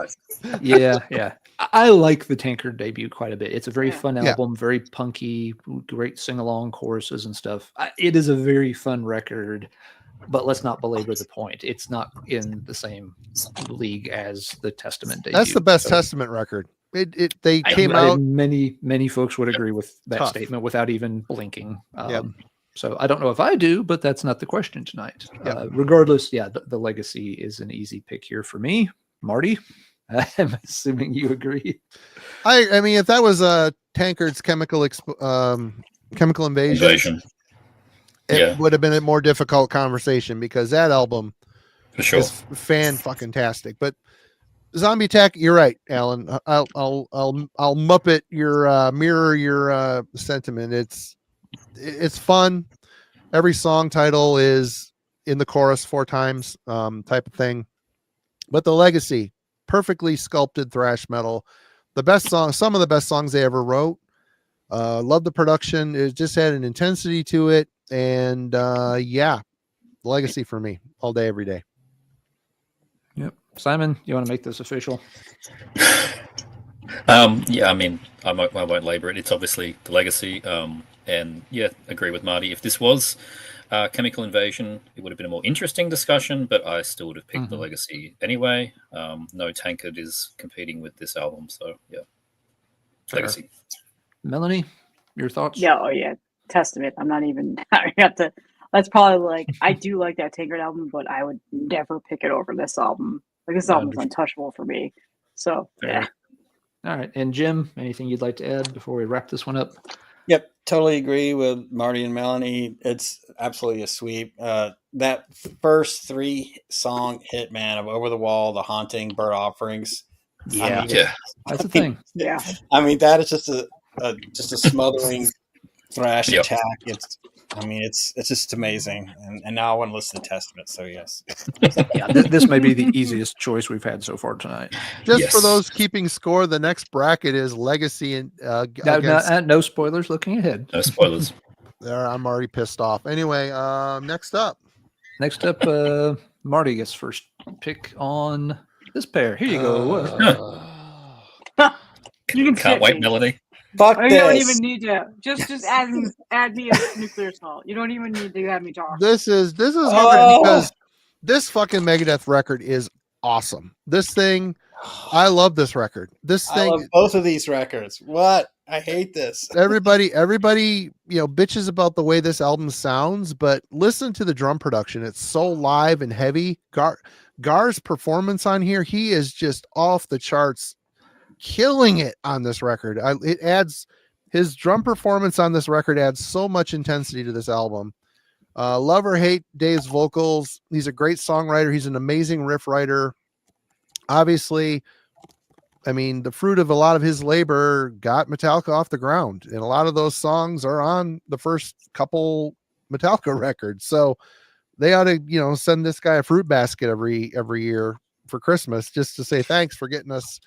S2: Yeah. I like the Tankard debut quite a bit. It's a very fun album, very punky, great sing-along choruses and stuff. It is a very fun record, but let's not belabor the point. It's not in the same league as the Testament debut.
S1: That's the best Testament record. They came out.
S2: Many folks would agree with that statement without even blinking. So I don't know if I do, but that's not the question tonight. Regardless, the Legacy is an easy pick here for me. Marty, I'm assuming you agree.
S1: I mean, if that was Tankard's Chemical Invasion, it would have been a more difficult conversation because that album
S5: for sure
S1: is fan-fucking-tastic. But Zombie Attack, you're right, Alan. I'll Muppet your mirror your sentiment. It's fun. Every song title is in the chorus 4 times, type of thing. But the Legacy, perfectly sculpted thrash metal. The best song, some of the best songs they ever wrote. Love the production. It just had an intensity to it. And Legacy for me all day, every day.
S2: Yep. Simon, you want to make this official?
S5: I mean, I won't labor it. It's obviously the Legacy. And agree with Marty. If this was Chemical Invasion, it would have been a more interesting discussion, but I still would have picked the Legacy anyway. No Tankard is competing with this album, so yeah.
S2: Fair.
S5: Legacy.
S2: Melanie, your thoughts?
S3: Yeah, oh yeah, Testament. I'm not even. I have to. That's probably like I do like that Tankard album, but I would never pick it over this album. Like this album's untouchable for me. So
S2: Fair.
S3: yeah.
S2: All right, and Jim, anything you'd like to add before we wrap this one up?
S4: Yep, totally agree with Marty and Melanie. It's absolutely a sweep. That first 3-song hit, man, of Over the Wall, The Haunting, Bird Offerings.
S2: Yeah, that's the thing.
S3: Yeah,
S4: I mean, that is just a smothering thrash attack. It's just amazing. And now I want to listen to Testament. So yes.
S2: Yeah, this may be the easiest choice we've had so far tonight.
S1: Just for those keeping score, the next bracket is Legacy and
S2: no spoilers. Looking ahead.
S5: No spoilers.
S1: There, I'm already pissed off. Anyway, next up,
S2: Marty gets first pick on this pair. Here you go.
S3: you
S5: Can't wait, Melanie.
S4: Fuck
S3: You
S4: this.
S3: don't even need to just add me a nuclear assault. You don't even need to have me talk.
S1: this is hard because this fucking Megadeth record is awesome. This thing, I love this record. This thing,
S4: I love both of these records. What? I hate this.
S1: everybody, bitches about the way this album sounds, but listen to the drum production. It's so live and heavy. Gar's performance on here, he is just off the charts, killing it on this record. His drum performance on this record adds so much intensity to this album. Love or hate Dave's vocals. He's a great songwriter. He's an amazing riff writer. Obviously, I mean, the fruit of a lot of his labor got Metallica off the ground, and a lot of those songs are on the first couple Metallica records. So they ought to, send this guy a fruit basket every year for Christmas just to say thanks for getting us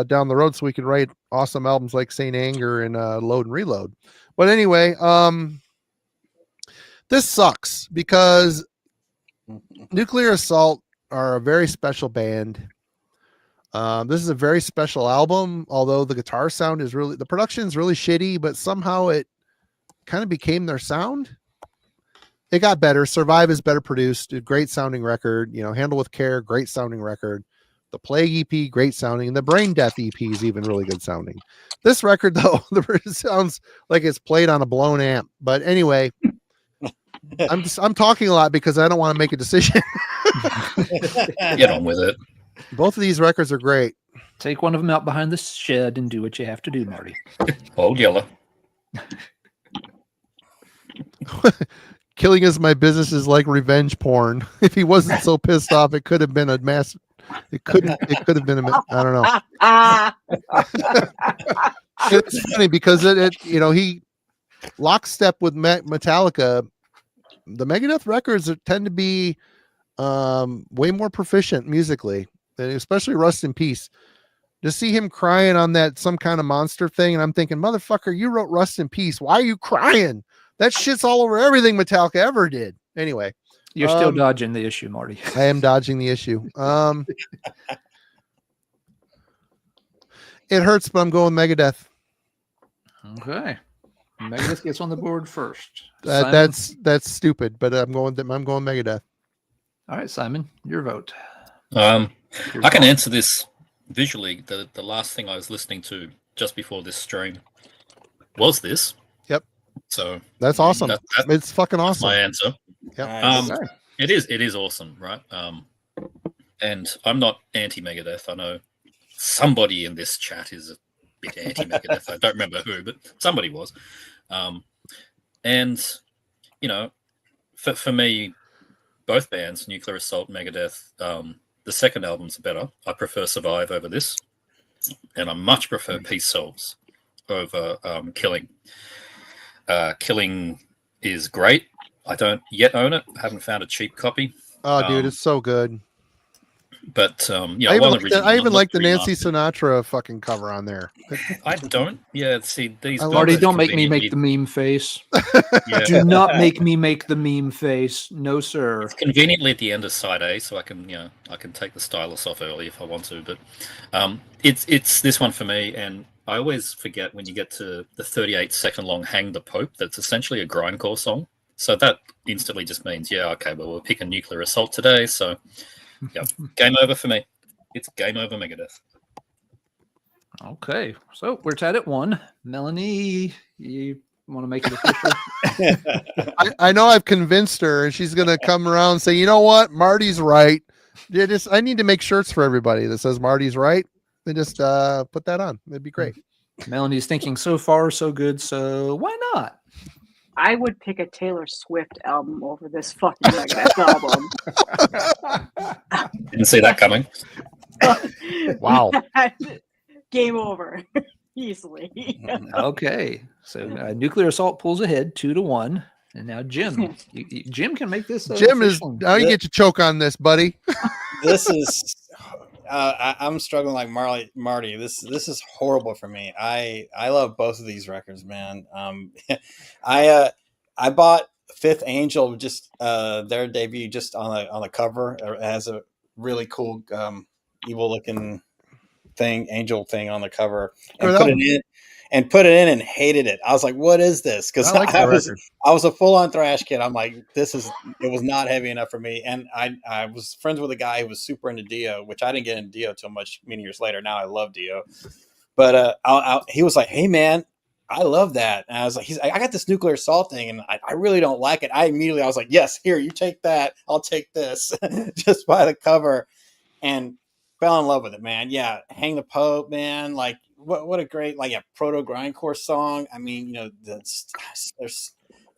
S1: down the road so we can write awesome albums like Saint Anger and Load and Reload. But anyway, this sucks because Nuclear Assault are a very special band. This is a very special album, although the guitar sound is the production is really shitty, but somehow it kind of became their sound. It got better. Survive is better produced, a great sounding record. Handle with Care, great sounding record. The Plague EP, great sounding. And the Brain Death EP is even really good sounding. This record, though, it sounds like it's played on a blown amp. But anyway, I'm talking a lot because I don't want to make a decision.
S5: Get on with it.
S1: Both of these records are great.
S2: Take one of them out behind the shed and do what you have to do, Marty.
S5: Old Yeller.
S1: Killing Is My Business is like revenge porn. If he wasn't so pissed off, it could have been a mass. It could have been I don't know. It's funny because he lockstep with Metallica. The Megadeth records tend to be way more proficient musically, and especially Rust in Peace. To see him crying on that Some Kind of Monster thing, and I'm thinking, motherfucker, you wrote Rust in Peace. Why are you crying? That shit's all over everything Metallica ever did. Anyway.
S2: You're still dodging the issue, Marty.
S1: I am dodging the issue. It hurts, but I'm going Megadeth.
S2: Okay. Megadeth gets on the board first.
S1: That's stupid, but I'm going Megadeth.
S2: All right, Simon, your vote.
S5: I can answer this visually. The last thing I was listening to just before this stream was this.
S1: Yep.
S5: So
S1: that's awesome. It's fucking awesome.
S5: My answer.
S1: Yep.
S5: It is awesome, right? And I'm not anti-Megadeth. I know somebody in this chat is a bit anti-Megadeth. I don't remember who, but somebody was. And for me, both bands, Nuclear Assault, Megadeth, the second album's better. I prefer Survive over this, and I much prefer Peace Selves over Killing. Killing is great. I don't yet own it. I haven't found a cheap copy.
S1: Oh, dude, it's so good.
S5: But
S1: I even like the Nancy Sinatra fucking cover on there.
S5: I don't. Yeah, see these.
S2: Marty, don't make me make the meme face.
S5: Yeah.
S2: Do not make me make the meme face. No, sir.
S5: It's conveniently at the end of side A, so I can take the stylus off early if I want to. But it's this one for me, and I always forget when you get to the 38-second long "Hang the Pope." That's essentially a grindcore song. So that instantly just means, yeah, okay, well, we're picking Nuclear Assault today. So, yeah, game over for me. It's game over, Megadeth.
S2: Okay, so we're tied at 1. Melanie, you want to make it official?
S1: I know I've convinced her, and she's gonna come around and say, you know what, Marty's right. I need to make shirts for everybody that says Marty's right. And just put that on. It'd be great.
S2: Melanie's thinking so far so good, so why not?
S3: I would pick a Taylor Swift album over this fucking Megadeth album.
S5: Didn't see that coming.
S1: Wow.
S3: Game over. Easily.
S2: Okay, so Nuclear Assault pulls ahead 2-1, and now Jim. Jim can make this.
S1: Jim is
S2: official.
S1: now you get to choke on this, buddy.
S4: This is I'm struggling like Marty. This is horrible for me. I love both of these records, man. I bought Fifth Angel, just their debut, just on the cover. It has a really cool evil looking angel thing on the cover, and put it in and hated it. I was like, what is this? Because I was a full on thrash kid. I'm like, it was not heavy enough for me. And I was friends with a guy who was super into Dio, which I didn't get into Dio till many years later. Now I love Dio. But he was like, hey man, I love that. And I was like, I got this Nuclear Assault thing and I really don't like it. I was like, yes, here, you take that. I'll take this just by the cover. And fell in love with it, man. Yeah, Hang the Pope, man. Like, what a great, like, a proto grindcore song. I mean, you know,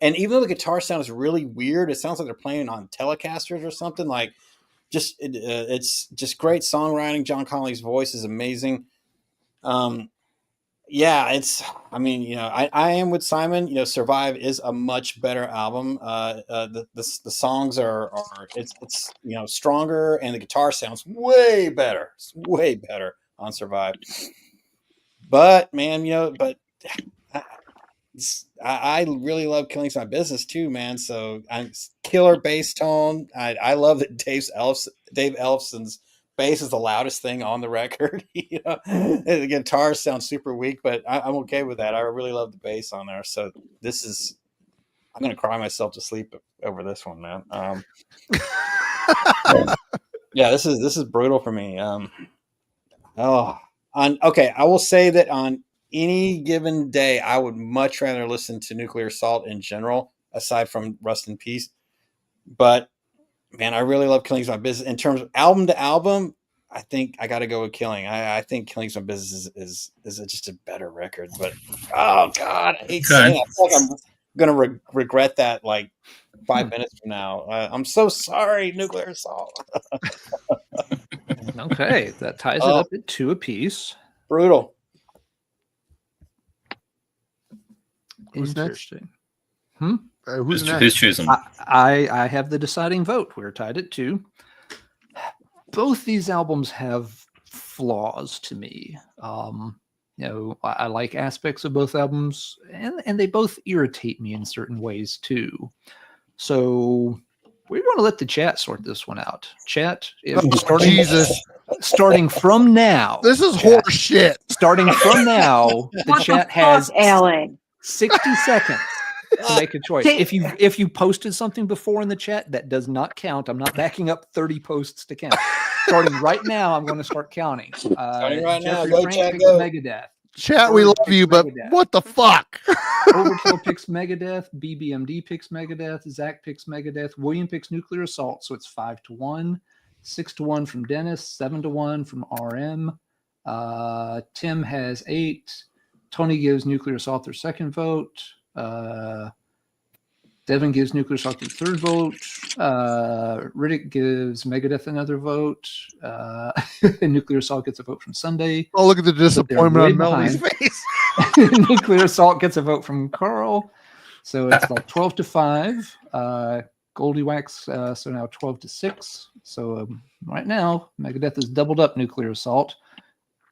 S4: and even though the guitar sound is really weird, it sounds like they're playing on Telecasters or something. Like, it's just great songwriting. John Connolly's voice is amazing. Yeah, I mean, you know, I am with Simon. You know, Survive is a much better album. The songs are it's you know, stronger, and the guitar sounds way better. It's way better on Survive. But man, you know, I really love Killing's My Business too, man. So killer bass tone. I love that Dave Ellefson's bass is the loudest thing on the record. You know, the guitar sounds super weak, but I'm okay with that. I really love the bass on there. So I'm gonna cry myself to sleep over this one, man. Yeah, this is brutal for me. I will say that on any given day, I would much rather listen to Nuclear Assault in general, aside from Rust in Peace. But man, I really love Killing's My Business. In terms of album to album, I think I got to go with Killing. I think Killing's My Business is just a better record. But oh god, I hate saying that. I feel like I'm gonna regret that like 5 minutes from now. I'm so sorry, Nuclear Assault.
S2: Okay, that ties it up at 2 apiece.
S4: Brutal.
S1: Who's
S2: Interesting.
S1: Who's next?
S5: Who's choosing?
S2: I have the deciding vote. We're tied at 2. Both these albums have flaws to me. You know, I like aspects of both albums, and they both irritate me in certain ways too. So we're going to let the chat sort this one out. Chat, starting from now.
S1: This is horse shit.
S2: Starting from now, the chat has
S3: Alan.
S2: 60 seconds to make a choice. If you posted something before in the chat, that does not count. I'm not backing up 30 posts to count. Starting right now, I'm going to start counting.
S4: Starting right now,
S2: Jeffrey
S4: go
S2: Frank
S4: chat,
S2: picks
S4: go.
S2: Megadeth.
S1: Chat, we love you, but what the fuck?
S2: Overkill picks Megadeth. BBMD picks Megadeth. Zach picks Megadeth. William picks Nuclear Assault. So it's 5-1, 6-1 from Dennis, 7-1 from RM. Tim has 8. Tony gives Nuclear Assault their second vote. Devin gives Nuclear Assault their third vote. Riddick gives Megadeth another vote. And Nuclear Assault gets a vote from Sunday.
S1: Oh, look at the disappointment on Melanie's face.
S2: Nuclear Assault gets a vote from Carl. So it's like 12-5. Goldie Wax, so now 12-6. So right now, Megadeth has doubled up Nuclear Assault.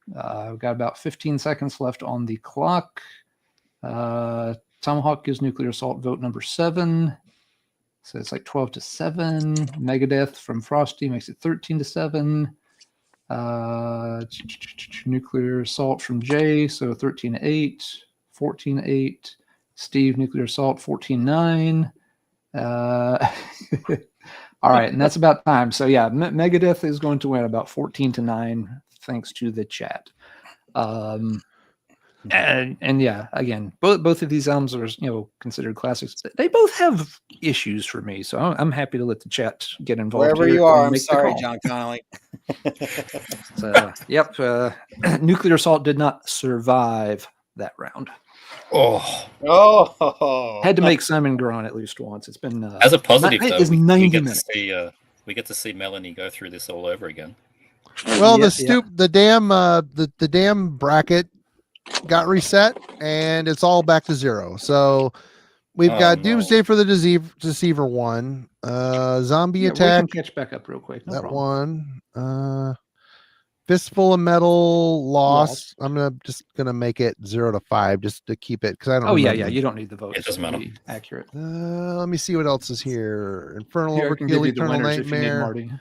S2: We've got about 15 seconds left on the clock. Tomahawk gives Nuclear Assault vote number 7. So it's like 12-7. Megadeth from Frosty makes it 13-7. Nuclear Assault from Jay, so 13-8. 14-8. Steve, Nuclear Assault, 14-9. All right, and that's about time. So yeah, Megadeth is going to win about 14-9, thanks to the chat. And yeah, again, both of these albums are considered classics. They both have issues for me, so I'm happy to let the chat get involved.
S4: Wherever
S2: here
S4: you are,
S2: and
S4: I'm
S2: make the
S4: sorry,
S2: call.
S4: John Connolly.
S2: Yep, Nuclear Assault did not survive that round.
S5: Oh,
S2: Had to make Simon groan at least once. It's been
S5: as a positive
S2: it
S5: though,
S2: is
S5: we
S2: 90
S5: get
S2: minutes.
S5: to see we get to see Melanie go through this all over again.
S1: Well,
S2: Yeah,
S1: the damn bracket got reset and it's all back to zero. So we've got
S5: no.
S1: Doomsday for the Deceiver one, Zombie Attack,
S2: we can catch back up real quick. No
S1: that
S2: problem.
S1: one, Fistful of Metal lost. I'm just gonna make it 0-5 just to keep it because I don't.
S2: Oh yeah,
S1: remember.
S2: you don't need the votes.
S5: It doesn't
S2: to
S5: matter.
S2: be accurate.
S1: Let me see what else is here. Infernal
S2: Here, I can give
S1: Overkill,
S2: you the
S1: Eternal
S2: winners if you need
S1: Nightmare,
S2: Marty.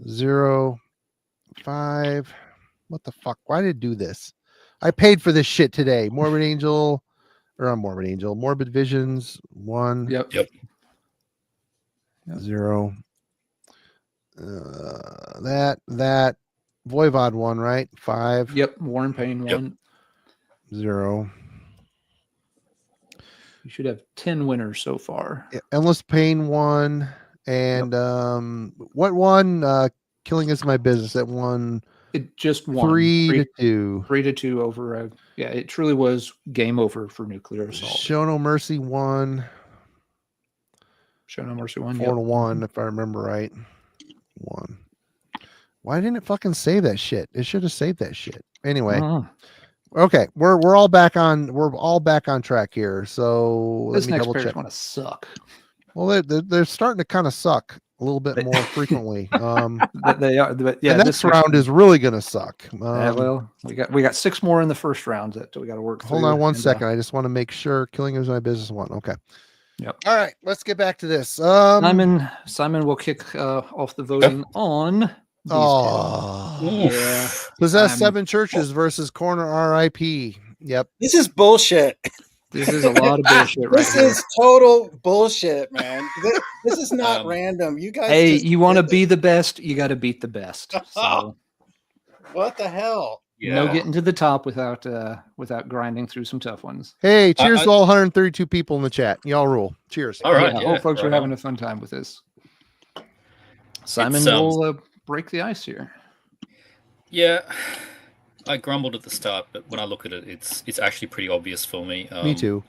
S1: 0-5. What the fuck? Why did it do this? I paid for this shit today. Morbid Visions 1.
S2: Yep.
S1: 0. That Voivod 1, right? 5.
S2: Yep. War and Pain 1.
S1: 0.
S2: You should have 10 winners so far.
S1: Endless Pain 1. And what one? Killing Is My Business. That one.
S2: It just won
S1: 3-2.
S2: 3-2 over. Yeah, it truly was game over for Nuclear Assault.
S1: Show No Mercy 1.
S2: Show No Mercy 1.
S1: 4-1, if I remember right. 1. Why didn't it fucking save that shit? It should have saved that shit. Anyway. Okay, we're all back on track here. So
S2: This
S1: let me
S2: next
S1: double
S2: pair is
S1: check.
S2: going to suck.
S1: Well, they're starting to kind of suck a little bit more frequently.
S2: They are, but yeah.
S1: The next round is really going to suck.
S2: Well, we got 6 more in the first round that we got to work through.
S1: Hold on one second. I just want to make sure Killing Is My Business 1. Okay.
S2: Yep.
S1: All right, let's get back to this.
S2: Simon will kick off the voting on. These
S1: yeah. Possess 7 churches versus Corner RIP. Yep.
S4: This is bullshit.
S2: This is a lot of bullshit right
S4: This
S2: here.
S4: is total bullshit, man. This is not random. You guys.
S2: Hey, you want to be the best, you got to beat the best. So
S4: what the hell?
S2: no getting to the top without grinding through some tough ones.
S1: Hey, cheers to all 132 people in the chat. Y'all rule. Cheers.
S5: All right.
S2: Hope folks are having a fun time with this. Simon will break the ice here.
S5: Yeah, I grumbled at the start, but when I look at it, it's actually pretty obvious for me.
S1: Me too.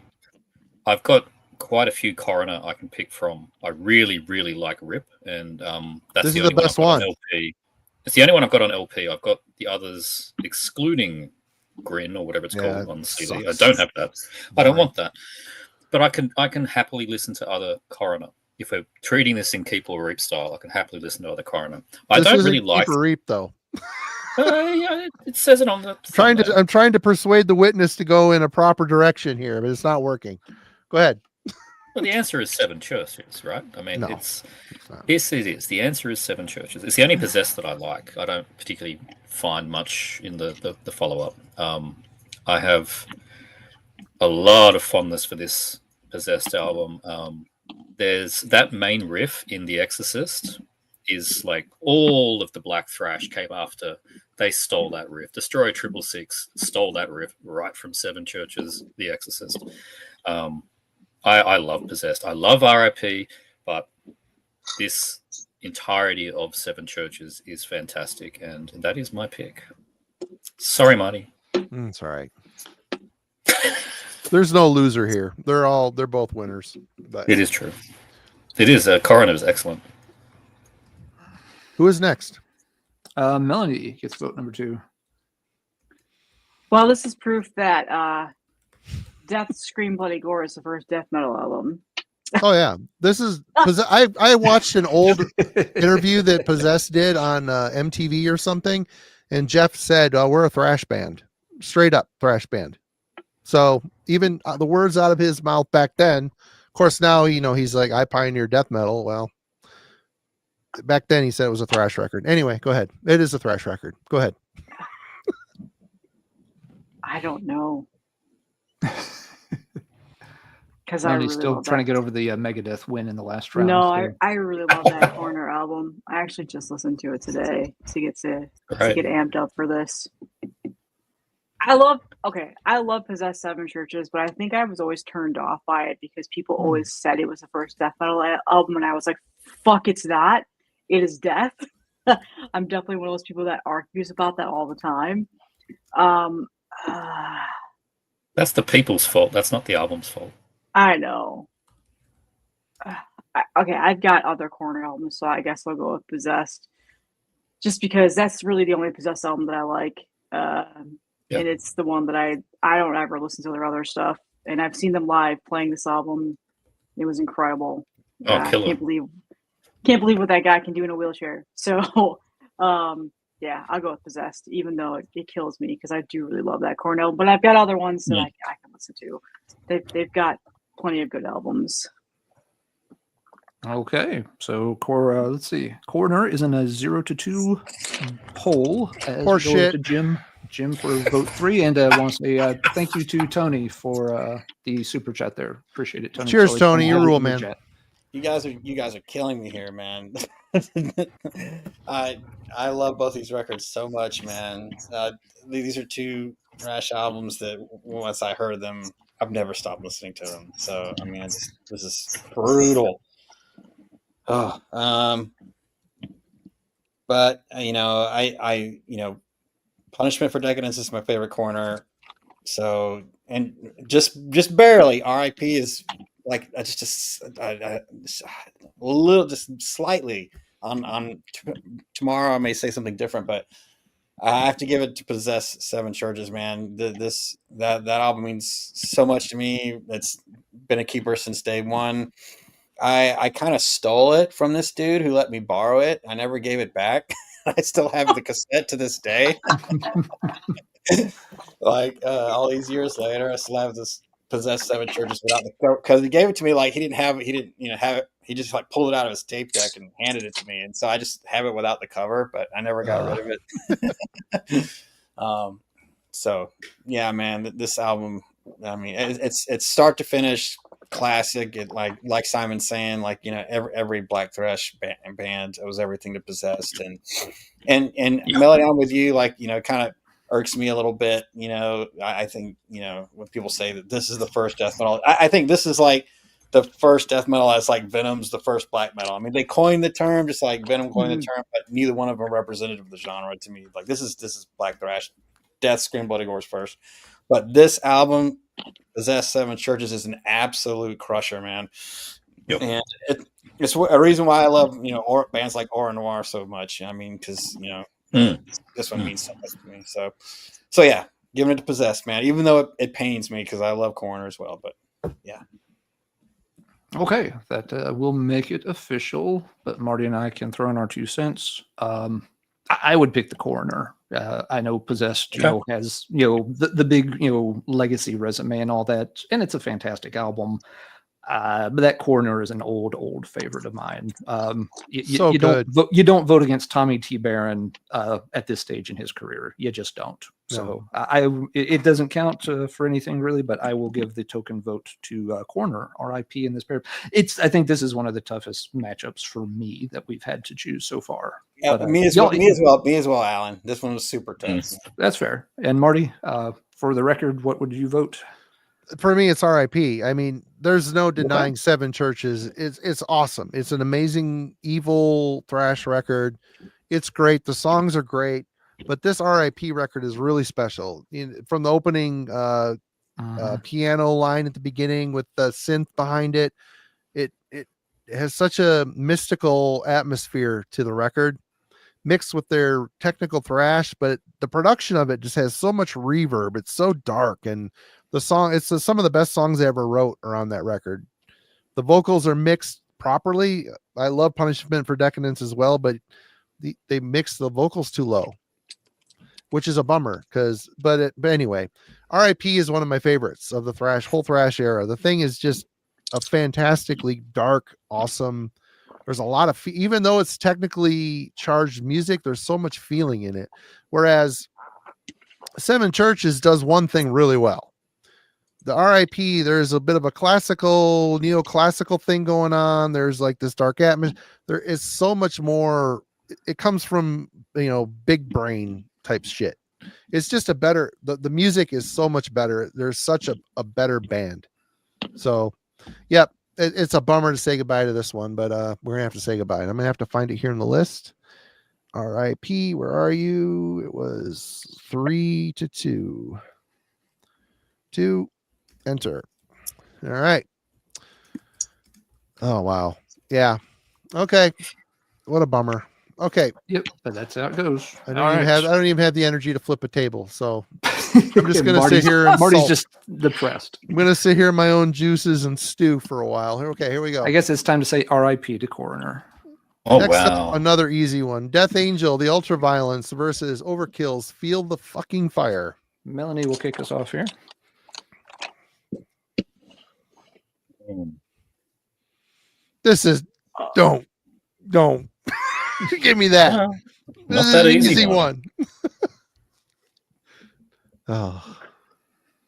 S5: I've got quite a few Coroner I can pick from. I really, really like Rip, and that's the only best one. LP. It's the only one I've got on LP. I've got the others excluding Grin or whatever it's called on CD. I don't have that. I don't want that. But I can happily listen to other Coroner. If we're treating this in Keep or Reap style, I can happily listen to other Coroner. I don't really like
S1: Keep or Reap though.
S5: Yeah, it says it on the.
S1: I'm trying to persuade the witness to go in a proper direction here, but it's not working. Go ahead.
S5: Well, the answer is 7 churches, right? I mean,
S1: no,
S5: yes, it is. The answer is 7 churches. It's the only Possessed that I like. I don't particularly find much in the follow-up. I have a lot of fondness for this Possessed album. There's that main riff in The Exorcist is like all of the black thrash came after. They stole that riff. Destroyer 666 stole that riff right from 7 churches, The Exorcist. I love Possessed. I love RIP, but this entirety of 7 churches is fantastic, and that is my pick. Sorry, Marty.
S1: It's all right. There's no loser here. They're both winners. But
S5: it is true. It is. Coroner is excellent.
S1: Who is next?
S2: Melanie gets vote number 2.
S3: Well, this is proof that Death Scream Bloody Gore is the first death metal album.
S1: Oh yeah, this is. I watched an old interview that Possessed did on MTV or something, and Jeff said, "We're a thrash band, straight up thrash band." So even the words out of his mouth back then, of course, now he's like, "I pioneered death metal." Well, back then he said it was a thrash record. Anyway, go ahead. It is a thrash record. Go ahead.
S3: I don't know. because I
S2: Melody's
S3: really
S2: still
S3: love
S2: trying to
S3: that.
S2: get over the Megadeth win in the last round.
S3: No,
S2: so.
S3: I really love that Corner album. I actually just listened to it today to get amped up for this. I love Possessed Seven Churches, but I think I was always turned off by it because people always said it was the first death metal album, and I was like, fuck, it's not. It is death. I'm definitely one of those people that argues about that all the time.
S5: That's the people's fault. That's not the album's fault.
S3: I know. Okay, I've got other Corner albums, so I guess I'll go with Possessed. Just because that's really the only Possessed album that I like. And it's the one that I don't ever listen to their other stuff. And I've seen them live playing this album. It was incredible. I can't believe what that guy can do in a wheelchair. So, yeah, I'll go with Possessed, even though it kills me because I do really love that Korn album. But I've got other ones that I can listen to. They've got plenty of good albums.
S2: Okay, so let's see. Corner is in a 0-2 poll.
S1: Poor shit.
S2: To Jim for vote 3, and want to say thank you to Tony for the super chat there. Appreciate it, Tony.
S1: Cheers, Tony. You rule, man.
S4: You guys are killing me here, man. I love both these records so much, man. These are two Thrash albums that once I heard them, I've never stopped listening to them. So I mean, this is brutal. Oh, but I Punishment for Decadence is my favorite Corner. So, and just barely, RIP is like just a little, just slightly on tomorrow. I may say something different, but I have to give it to Possess Seven Churches, man. That album means so much to me. It's been a keeper since day one. I kind of stole it from this dude who let me borrow it. I never gave it back. I still have the cassette to this day. Like all these years later, I still have this Possessed Seven Churches without the cover, because he gave it to me like he didn't have it. He just like pulled it out of his tape deck and handed it to me, and so I just have it without the cover. But I never got rid of it. So yeah, man, this album. I mean, it's start to finish classic. It like Simon's saying, like every Black Thrash band, it was everything to Possessed, and Melanie, I'm with you. Like kind of irks me a little bit. I think when people say that this is the first death metal, I think this is like the first death metal as like Venom's the first black metal. I mean, they coined the term just like Venom coined the term, but neither one of them are representative of the genre to me. Like this is Black Thrash, Death, Scream, Bloody Gore's first, but this album, Possessed Seven Churches, is an absolute crusher, man.
S5: Yep.
S4: And it's a reason why I love bands like Aura Noir so much. I mean, because this one means so much to me. So yeah, giving it to Possessed, man. Even though it pains me because I love Corner as well, but yeah.
S2: Okay, that will make it official. But Marty and I can throw in our 2 cents. I would pick the Corner. I know Possessed, has the big legacy resume and all that, and it's a fantastic album. But that Corner is an old favorite of mine. You don't vote against Tommy T. Barron at this stage in his career. You just don't. So it doesn't count for anything really. But I will give the token vote to Corner, RIP in this pair. I think this is one of the toughest matchups for me that we've had to choose so far.
S4: Yeah,
S2: but,
S4: me as well, Alan. This one was super tough.
S2: That's fair. And Marty, for the record, what would you vote?
S1: For me, it's RIP. I mean, there's no denying Seven Churches. It's awesome. It's an amazing evil thrash record. It's great. The songs are great, but this RIP record is really special. From the opening piano line at the beginning with the synth behind it, it has such a mystical atmosphere to the record, mixed with their technical thrash, but the production of it just has so much reverb. It's so dark, and the song, it's some of the best songs they ever wrote are on that record. The vocals are mixed properly. I love Punishment for Decadence as well, but they mix the vocals too low, which is a bummer. But anyway, RIP is one of my favorites of the whole thrash era. The thing is just a fantastically dark, awesome. There's a lot of, even though it's technically charged music, there's so much feeling in it. Whereas Seven Churches does one thing really well. the RIP, there's a bit of a classical, neoclassical thing going on. There's like this dark atmosphere. There is so much more. It comes from, big brain type shit. It's just the music is so much better. There's such a better band. So, yep, it's a bummer to say goodbye to this one, but we're gonna have to say goodbye. And I'm gonna have to find it here in the list. RIP, where are you? It was 3-2. 2, enter. All right. Oh wow. Yeah. Okay. What a bummer. Okay.
S2: Yep, but that's how it goes.
S1: I don't even have the energy to flip a table, so I'm just gonna
S2: Marty's,
S1: sit here and
S2: Marty's
S1: sulk.
S2: just depressed.
S1: I'm gonna sit here in my own juices and stew for a while. Okay, here we go.
S2: I guess it's time to say R.I.P. to Coroner.
S5: Oh,
S1: Next
S5: wow.
S1: up, another easy one. Death Angel, the Ultraviolence versus Overkill's Feel the Fucking Fire.
S2: Melanie will kick us off here.
S1: This is don't give me that.
S5: Not
S1: This is
S5: that
S1: an
S5: easy
S1: easy
S5: one.
S1: one. Oh,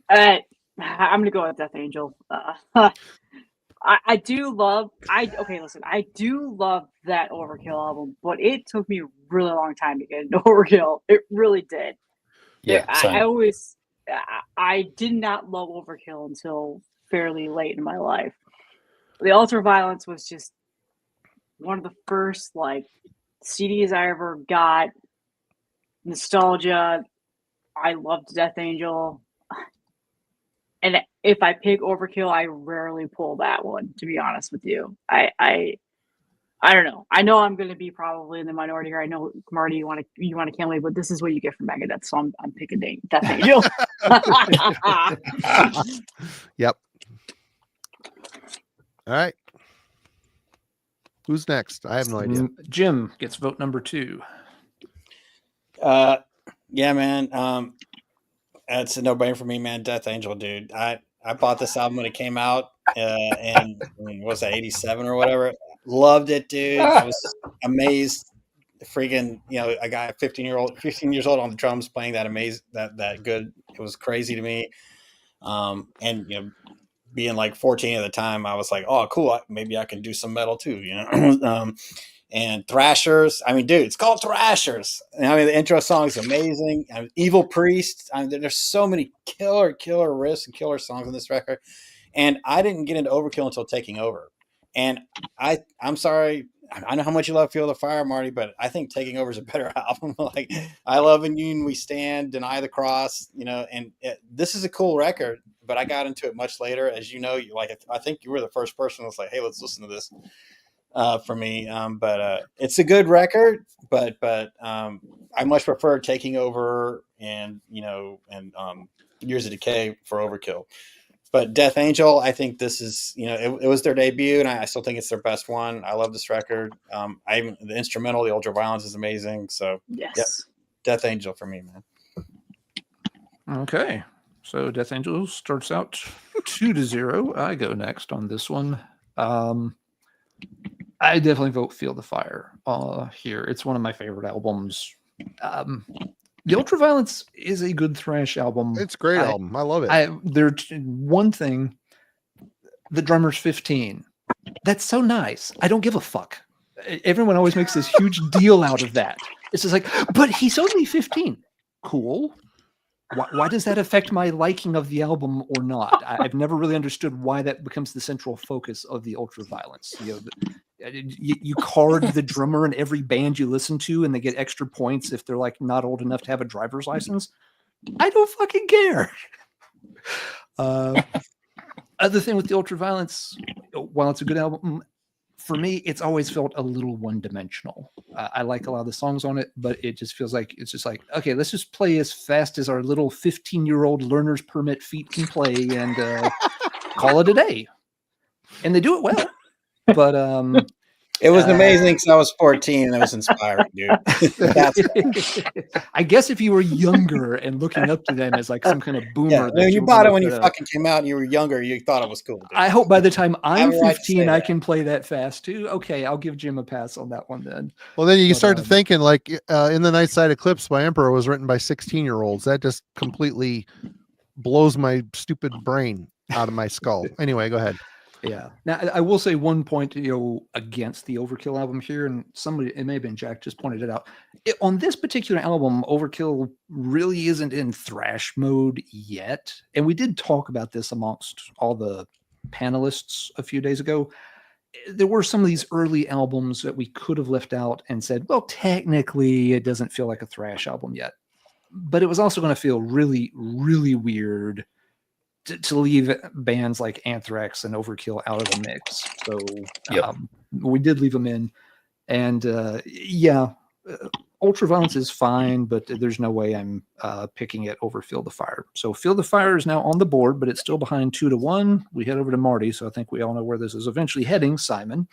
S3: I'm gonna go with Death Angel. I do love that Overkill album, but it took me a really long time to get into Overkill. It really did.
S5: Yeah,
S3: I did not love Overkill until fairly late in my life. The Ultraviolence was just one of the first CDs I ever got. Nostalgia. I loved Death Angel. And if I pick Overkill, I rarely pull that one, to be honest with you. I don't know. I know I'm going to be probably in the minority here. I know, Marty, you want to kill me, but this is what you get from Megadeth, so I'm picking Death Angel.
S1: yep. All right. Who's next? I have no idea.
S2: Jim gets vote number 2.
S4: Yeah, man. That's a no-brainer for me, man. Death Angel, dude. I bought this album when it came out, and was that 87 or whatever? Loved it, dude. I was amazed. Freaking, a guy 15 years old on the drums playing that good. It was crazy to me. And being 14 at the time, I was like, oh, cool. Maybe I can do some metal too, And Thrashers, dude, it's called Thrashers. The intro song is amazing. Evil Priest. There's so many killer riffs and killer songs on this record. And I didn't get into Overkill until Taking Over. And I'm sorry. I know how much you love Feel the Fire, Marty, but I think Taking Over is a better album. I Love In Union We Stand, Deny the Cross, and this is a cool record, but I got into it much later. As you know, I think you were the first person that's like, hey, let's listen to this. For me, but it's a good record, but I much prefer Taking Over and Years of Decay for Overkill. But Death Angel, I think this is it was their debut, and I still think it's their best one. I love this record. The instrumental, the Ultraviolence, is amazing. So
S3: yes,
S4: yep, Death Angel for me, man.
S2: Okay, so Death Angel starts out 2-0. I go next on this one. I definitely vote Feel the Fire here. It's one of my favorite albums. The Ultraviolence is a good thrash album.
S1: It's a great album. I love it.
S2: There's one thing, the drummer's 15. That's so nice. I don't give a fuck. Everyone always makes this huge deal out of that. It's just but he's only 15. Cool. Why does that affect my liking of the album or not? I've never really understood why that becomes the central focus of the Ultraviolence. You card the drummer in every band you listen to, and they get extra points if they're not old enough to have a driver's license. I don't fucking care. Other thing with the Ultraviolence, while it's a good album, for me, it's always felt a little one-dimensional. I like a lot of the songs on it, but it just feels like it's just okay, let's just play as fast as our little 15-year-old learner's permit feet can play and call it a day. And they do it well. But
S4: it was amazing because I was 14 and it was inspiring, dude.
S2: I guess if you were younger and looking up to them as some kind of boomer,
S4: you bought it when you fucking came out and you were younger, you thought it was cool. Dude.
S2: I hope by the time I'm 15, I can play that fast too. Okay, I'll give Jim a pass on that one then.
S1: Well, then you start to thinking In the Night Side Eclipse by Emperor was written by 16-year-olds. That just completely blows my stupid brain out of my skull. Anyway, go ahead.
S2: Yeah. Now, I will say one point, against the Overkill album here, and somebody, it may have been Jack, just pointed it out. On this particular album, Overkill really isn't in thrash mode yet. And we did talk about this amongst all the panelists a few days ago. There were some of these early albums that we could have left out and said, well, technically, it doesn't feel like a thrash album yet. But it was also going to feel really, really weird to leave bands like Anthrax and Overkill out of the mix. So we did leave them in. And Ultraviolence is fine, but there's no way I'm picking it over Feel the Fire. So Feel the Fire is now on the board, but it's still behind 2-1. We head over to Marty, so I think we all know where this is eventually heading. Simon,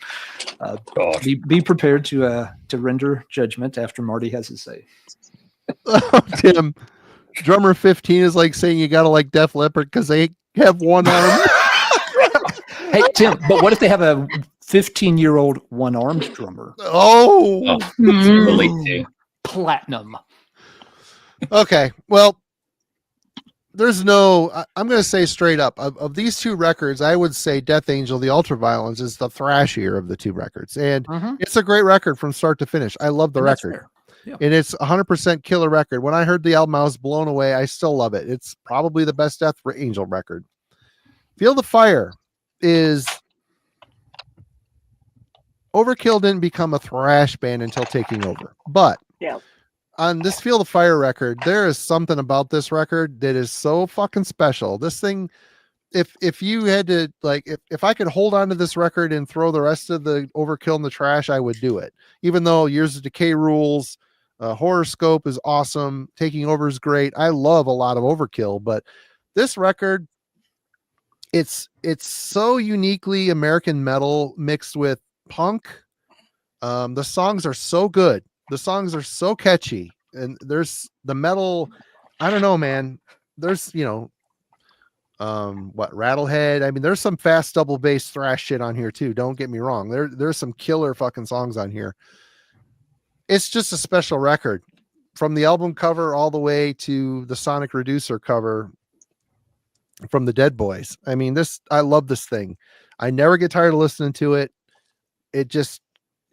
S2: be prepared to render judgment after Marty has his say.
S1: Oh, Tim. Drummer 15 is like saying you gotta like Def Leppard because they have one arm.
S2: Hey, Tim, but what if they have a 15-year-old one-armed drummer?
S1: Oh,
S2: Platinum.
S1: Okay, well, there's no. I'm going to say straight up of these two records, I would say Death Angel, the Ultraviolence, is the thrashier of the two records, and it's a great record from start to finish. I love the record.
S2: Yeah.
S1: And it's 100% killer record. When I heard the album, I was blown away. I still love it. It's probably the best Death Angel record. Feel the Fire is Overkill didn't become a thrash band until taking over. But on this Feel the Fire record, there is something about this record that is so fucking special. This thing, if you had to, like, if I could hold on to this record and throw the rest of the Overkill in the trash, I would do it. Even though Years of Decay rules, Horoscope is awesome, Taking Over is great. I love a lot of Overkill, but this record, it's so uniquely American metal mixed with punk. The songs are so good. The songs are so catchy, and there's the metal. I don't know, man. There's Rattlehead. I mean, there's some fast double bass thrash shit on here too. Don't get me wrong. There's some killer fucking songs on here. It's just a special record, from the album cover all the way to the Sonic Reducer cover from the Dead Boys. I mean, I love this thing. I never get tired of listening to it. It just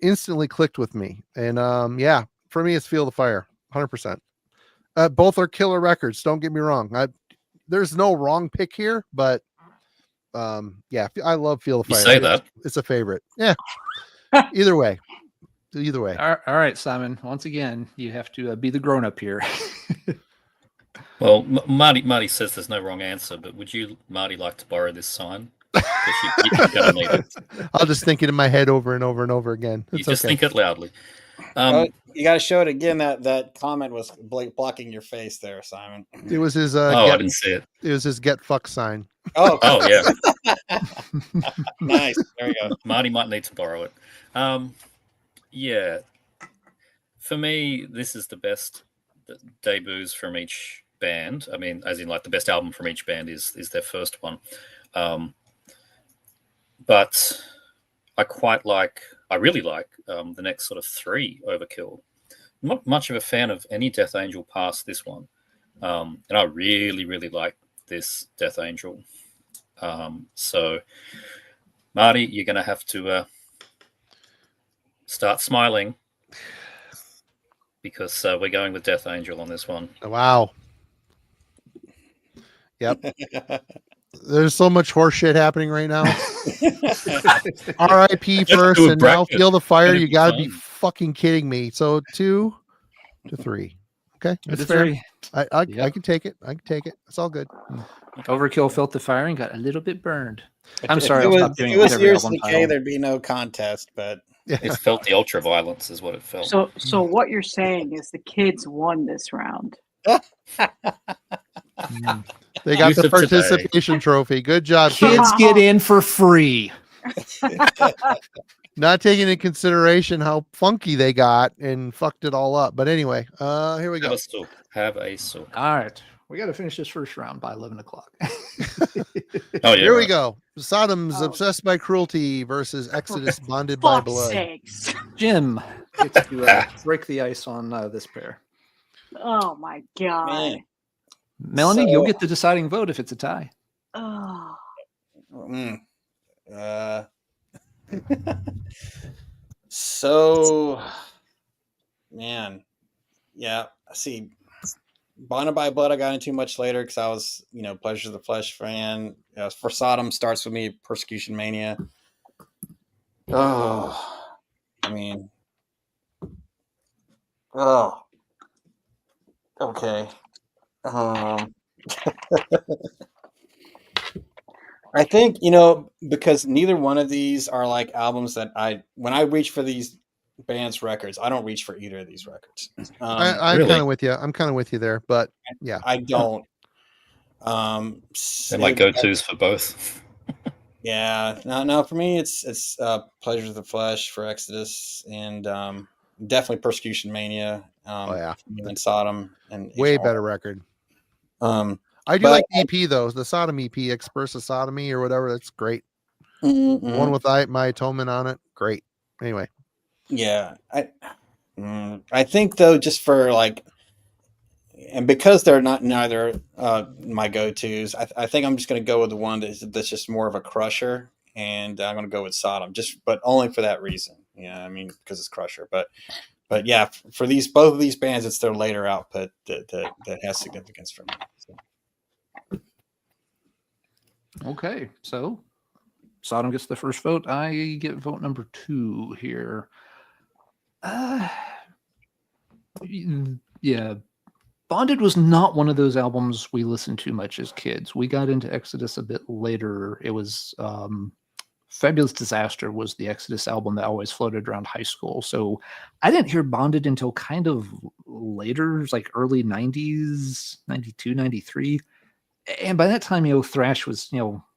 S1: instantly clicked with me. And for me, it's Feel the Fire, 100%. Both are killer records. Don't get me wrong. There's no wrong pick here, but I love Feel the Fire.
S5: You say that.
S1: It's a favorite. Yeah. Either way.
S2: All right, Simon. Once again, you have to be the grown-up here.
S5: Well, Marty says there's no wrong answer, but would you, Marty, like to borrow this sign? You're gonna need it.
S1: I'll just think it in my head over and over and over again.
S5: You just think it loudly.
S4: You got to show it again. That comment was blocking your face there, Simon.
S1: It was his.
S5: I didn't see it.
S1: It was his get fuck sign.
S4: Oh
S5: yeah.
S4: Nice. There we go.
S5: Marty might need to borrow it. Yeah. For me, this is the best debuts from each band. I mean, as in, like, the best album from each band is their first one. But I really like the next sort of three Overkill. I'm not much of a fan of any Death Angel past this one. And I really, really like this Death Angel. So, Marty, you're going to have to start smiling, because we're going with Death Angel on this one.
S1: Wow. Yep. There's so much horse shit happening right now. R.I.P. first, and now Feel the Fire. You got to be fucking kidding me. So 2 to 3. Okay, that's fair. I can take it. It's all good.
S2: Overkill felt the fire and got a little bit burned. I'm sorry.
S4: If it was Years of Decay, there'd be no contest, but
S5: it felt the Ultraviolence is what it felt.
S3: So what you're saying is the kids won this round.
S1: They got the participation trophy. Good job.
S2: Kids get in for free.
S1: Not taking into consideration how funky they got and fucked it all up. But anyway, here we go.
S5: Have a soul.
S2: All right. We got to finish this first round by 11 o'clock.
S1: Here we go. Sodom's Obsessed by Cruelty versus Exodus Bonded by Blood.
S3: Sakes.
S2: Jim gets to break the ice on this pair.
S3: Oh my God.
S4: Man.
S2: Melanie, you'll get the deciding vote if it's a tie.
S3: Oh.
S4: So, man, yeah. See, Bonded by Blood, I got into much later because I was, Pleasure of the Flesh fan. For Sodom starts with me, Persecution Mania. Oh, I mean, oh, okay. I think, because neither one of these are like albums that when I reach for these bands' records, I don't reach for either of these records.
S1: I'm
S5: Really?
S1: kind of with you. I'm kind of with you there, but yeah,
S4: I don't.
S5: They're my go-tos for both.
S4: Yeah, no. For me, it's Pleasure of the Flesh for Exodus, and definitely Persecution Mania. And Sodom, and
S1: way better record. I do like the EP though, the Sodom EP, Express of Sodomy or whatever. That's great. One with My Atonement on it, great. Anyway,
S4: yeah, I think though, just for like, and because they're neither my go-tos, I think I'm just going to go with the one that's just more of a crusher, and I'm going to go with Sodom, but only for that reason. I mean, because it's crusher, but yeah, for both of these bands, it's their later output that has significance for me. So.
S2: Okay, so Sodom gets the first vote. I get vote number 2 here. Yeah. Bonded was not one of those albums we listened to much as kids. We got into Exodus a bit later. It was Fabulous Disaster was the Exodus album that always floated around high school. So I didn't hear Bonded until kind of later, like early 90s, 92, 93. And by that time, Thrash was,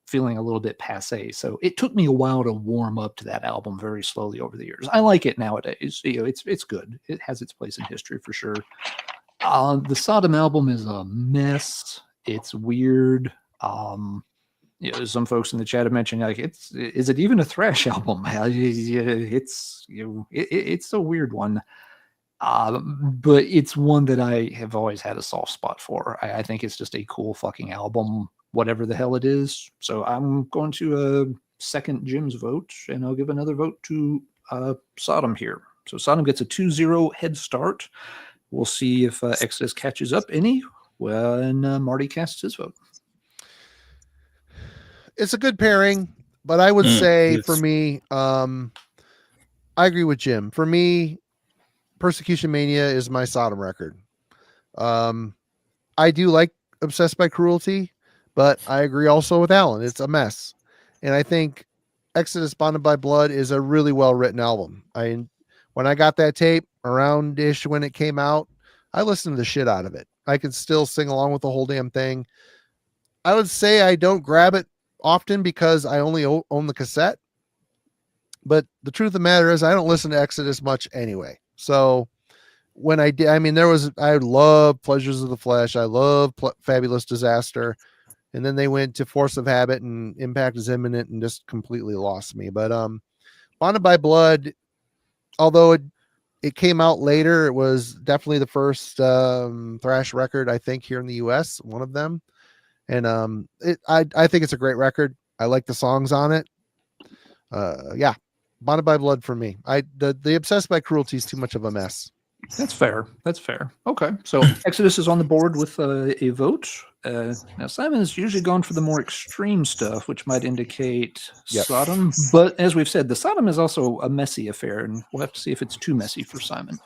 S2: feeling a little bit passé. So it took me a while to warm up to that album very slowly over the years. I like it nowadays. It's good. It has its place in history for sure. The Sodom album is a mess. It's weird. Some folks in the chat have mentioned is it even a thrash album? It's a weird one. But it's one that I have always had a soft spot for. I think it's just a cool fucking album, whatever the hell it is. So I'm going to second Jim's vote, and I'll give another vote to Sodom here. So Sodom gets a 2-0 head start. We'll see if Exodus catches up any when Marty casts his vote.
S1: It's a good pairing, but I would say for me, I agree with Jim. For me, Persecution Mania is my Sodom record. I do like Obsessed by Cruelty, but I agree also with Alan. It's a mess. And I think Exodus Bonded by Blood is a really well-written album. When I got that tape around-ish when it came out, I listened to the shit out of it. I can still sing along with the whole damn thing. I would say I don't grab it often because I only own the cassette. But the truth of the matter is I don't listen to Exodus much anyway. So when I did, I love Pleasures of the Flesh. I love Fabulous Disaster. And then they went to Force of Habit and Impact is Imminent and just completely lost me. But Bonded by Blood, although it came out later, it was definitely the first thrash record, I think, here in the US, one of them. And I think it's a great record. I like the songs on it. Yeah. Bonded by Blood for me. The Obsessed by Cruelty is too much of a mess.
S2: That's fair. Okay, so Exodus is on the board with a vote. Now Simon has usually gone for the more extreme stuff, which might indicate Sodom. But as we've said, the Sodom is also a messy affair, and we'll have to see if it's too messy for Simon.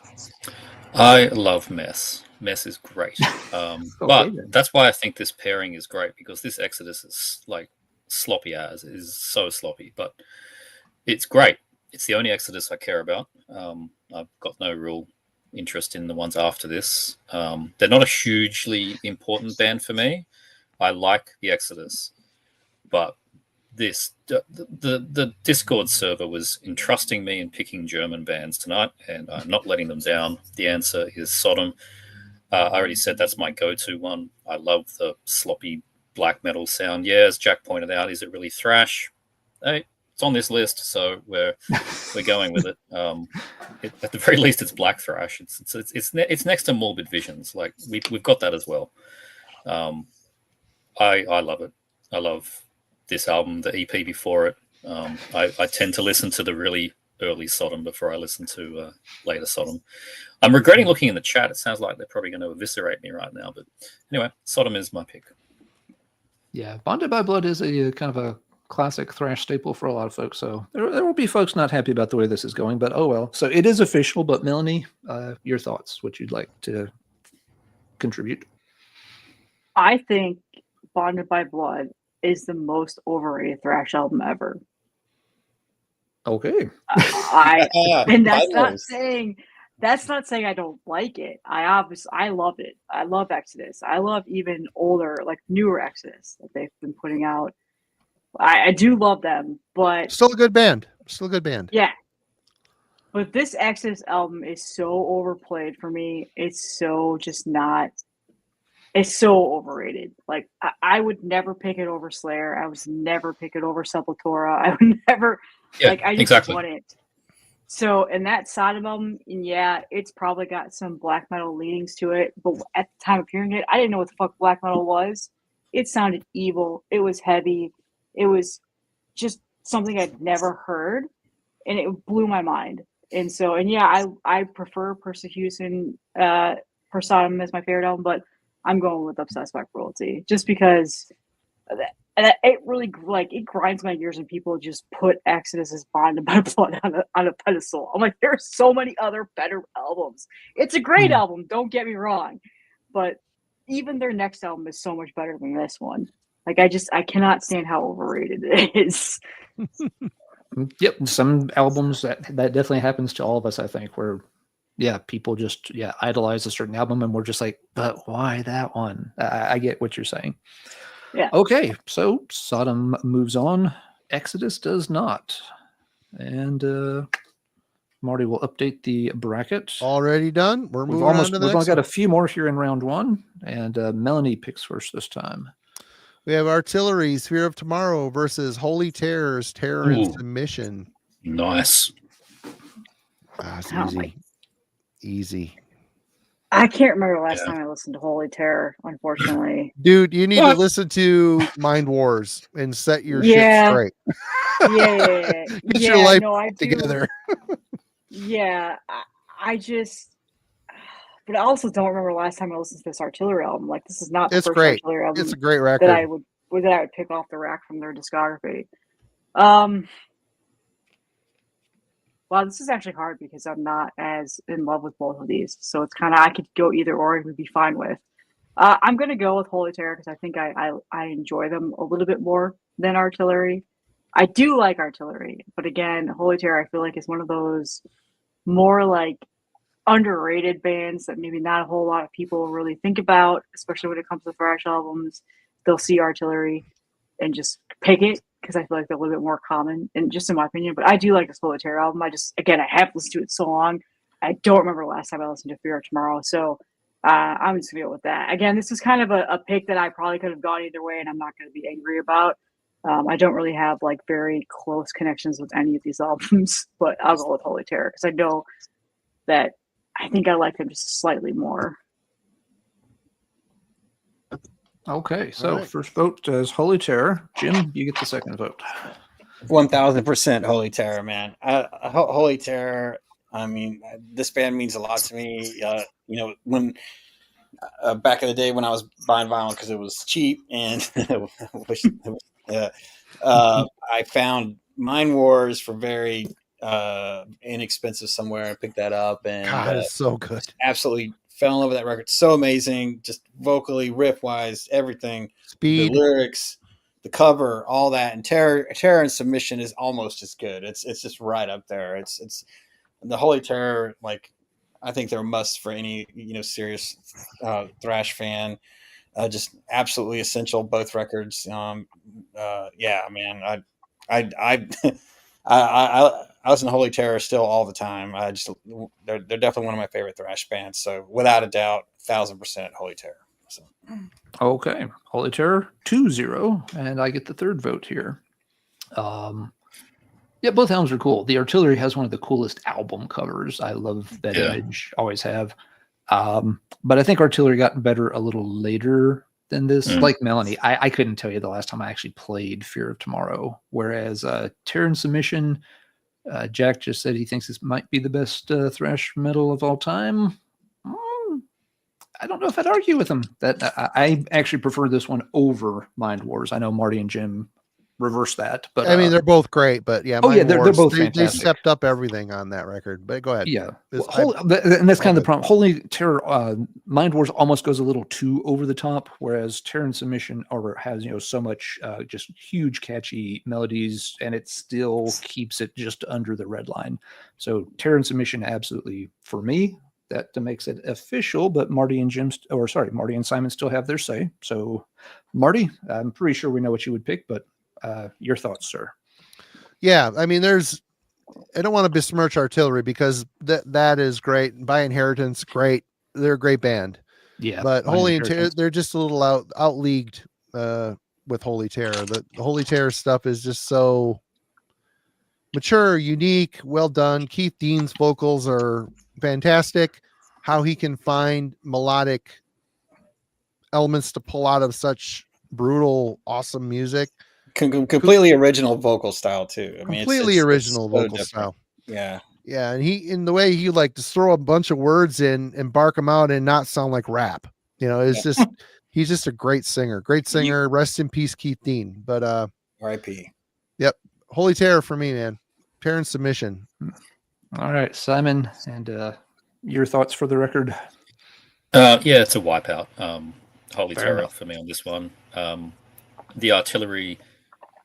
S5: I love mess. Mess is great. But that's why I think this pairing is great, because this Exodus is like sloppy as is so sloppy, but it's great. It's the only Exodus I care about. I've got no real interest in the ones after this. They're not a hugely important band for me. I like the Exodus, but the Discord server was entrusting me in picking German bands tonight, and I'm not letting them down. The answer is Sodom. I already said that's my go-to one. I love the sloppy black metal sound. Yeah, as Jack pointed out, is it really thrash? Hey, it's on this list, so we're going with it. At the very least, it's black thrash. It's next to Morbid Visions. Like we've got that as well. I love it. I love this album, the EP before it. I tend to listen to the really early Sodom before I listen to later Sodom. I'm regretting looking in the chat. It sounds like they're probably going to eviscerate me right now. But anyway, Sodom is my pick.
S2: Yeah, Bonded by Blood is a kind of a classic thrash staple for a lot of folks. So there will be folks not happy about the way this is going, but oh well. So it is official. But Melanie, your thoughts? What you'd like to contribute?
S3: I think Bonded by Blood is the most overrated thrash album ever.
S2: Okay.
S3: And that's not saying I don't like it. I love it. I love Exodus. I love even older, like newer Exodus that they've been putting out. I do love them, but
S1: Still a good band.
S3: yeah. But this Exodus album is so overplayed for me. It's so just not. It's so overrated. Like I would never pick it over Slayer. I would never pick it over Sepultura. I would never.
S5: Yeah,
S3: I just
S5: exactly.
S3: wouldn't. So, in that Sodom album, and yeah, it's probably got some black metal leanings to it. But at the time of hearing it, I didn't know what the fuck black metal was. It sounded evil. It was heavy. It was just something I'd never heard, and it blew my mind. And so, and yeah, I prefer Persecution for Sodom as my favorite album, but I'm going with Obsessed by Cruelty just because it really it grinds my gears when people just put Exodus as Bonded by Blood on a pedestal. I'm like, there's so many other better albums. It's a great album, don't get me wrong, but even their next album is so much better than this one. Like I cannot stand how overrated it is.
S2: Yep, some albums that definitely happens to all of us. I think where people just idolize a certain album, and we're just like, but why that one? I get what you're saying.
S3: Yeah.
S2: Okay, so Sodom moves on. Exodus does not. And Marty will update the bracket.
S1: Already done. We're moving on to the
S2: We've
S1: next
S2: only got
S1: one.
S2: a few more here in round one. And Melanie picks first this time.
S1: We have Artillery, Sphere of Tomorrow versus Holy Terrors, Terror and
S5: Ooh.
S1: Submission.
S5: Nice.
S1: It's
S3: Oh,
S1: easy. Easy.
S3: I can't remember the last time I listened to Holy Terror, unfortunately.
S1: Dude, you need to listen to Mind Wars and set your shit straight.
S3: Yeah.
S1: Get your life together.
S3: Yeah. I just, but I also don't remember the last time I listened to this Artillery album. Like, this is not the first
S1: great.
S3: Artillery album
S1: It's a great record.
S3: that I would pick off the rack from their discography. Wow, this is actually hard because I'm not as in love with both of these. So it's kind of, I could go either or, it would be fine with. I'm going to go with Holy Terror because I think I enjoy them a little bit more than Artillery. I do like Artillery, but again, Holy Terror I feel like is one of those more like underrated bands that maybe not a whole lot of people really think about, especially when it comes to thrash albums. They'll see Artillery and just pick it because I feel like they're a little bit more common, and just in my opinion. But I do like this Holy Terror album. I have listened to it so long. I don't remember the last time I listened to Fear of Tomorrow. So I'm just going to go with that. Again, this is kind of a pick that I probably could have gone either way, and I'm not going to be angry about. I don't really have like very close connections with any of these albums, but I'll go with Holy Terror because I know that I think I like them just slightly more.
S2: Okay, so
S1: right.
S2: First vote is Holy Terror. Jim, you get the second vote.
S4: 1000% Holy Terror, man. Holy Terror. I mean, this band means a lot to me. When back in the day when I was buying vinyl because it was cheap, and I found Mind Wars for very inexpensive somewhere. I picked that up, and
S1: God, it's so good.
S4: Absolutely fell in love with that record. So amazing, just vocally, riff wise, everything.
S1: Speed,
S4: the lyrics, the cover, all that. And Terror and Submission is almost as good. It's just right up there. It's the Holy Terror. Like, I think they're a must for any serious thrash fan. Just absolutely essential. Both records. Yeah, man. I listen to Holy Terror still all the time. They're definitely one of my favorite thrash bands. So without a doubt, 1000% Holy Terror. So.
S2: Okay, Holy Terror 2-0, and I get the third vote here. Yeah, both albums are cool. The Artillery has one of the coolest album covers. I love that image, always have. But I think Artillery got better a little later than this. Like Melanie, I couldn't tell you the last time I actually played Fear of Tomorrow. Whereas Terror and Submission, Jack just said he thinks this might be the best thrash metal of all time. I don't know if I'd argue with him. That I actually prefer this one over Mind Wars. I know Marty and Jim reverse that, but
S1: I mean they're both great. But yeah,
S2: they're both
S1: they
S2: fantastic.
S1: stepped up everything on that record. But go ahead.
S2: Yeah, and that's kind of the problem. Holy Terror, Mind Wars almost goes a little too over the top, whereas Terror and Submission has so much just huge catchy melodies, and it still keeps it just under the red line. So Terror and Submission, absolutely for me. That makes it official, but Marty and Simon still have their say. So, Marty, I'm pretty sure we know what you would pick, but your thoughts, sir?
S1: Yeah, I mean, I don't want to besmirch Artillery because that is great. By Inheritance, great. They're a great band.
S2: Yeah,
S1: but Holy Terror, they're just a little out-leagued with Holy Terror. The Holy Terror stuff is just so mature, unique, well done. Keith Dean's vocals are fantastic. How he can find melodic elements to pull out of such brutal, awesome music.
S4: Completely original vocal style too. I mean,
S1: completely original vocal style.
S4: Yeah,
S1: yeah, and in the way he like to throw a bunch of words in and bark them out and not sound like rap. It's just he's just a great singer. Rest in peace, Keith Dean. But
S4: R.I.P.
S1: Yep, Holy Terror for me, man. Terror and Submission.
S2: All right, Simon, and your thoughts for the record?
S5: Yeah, it's a wipeout. Holy
S2: Fair
S5: Terror
S2: enough.
S5: for me on this one. The Artillery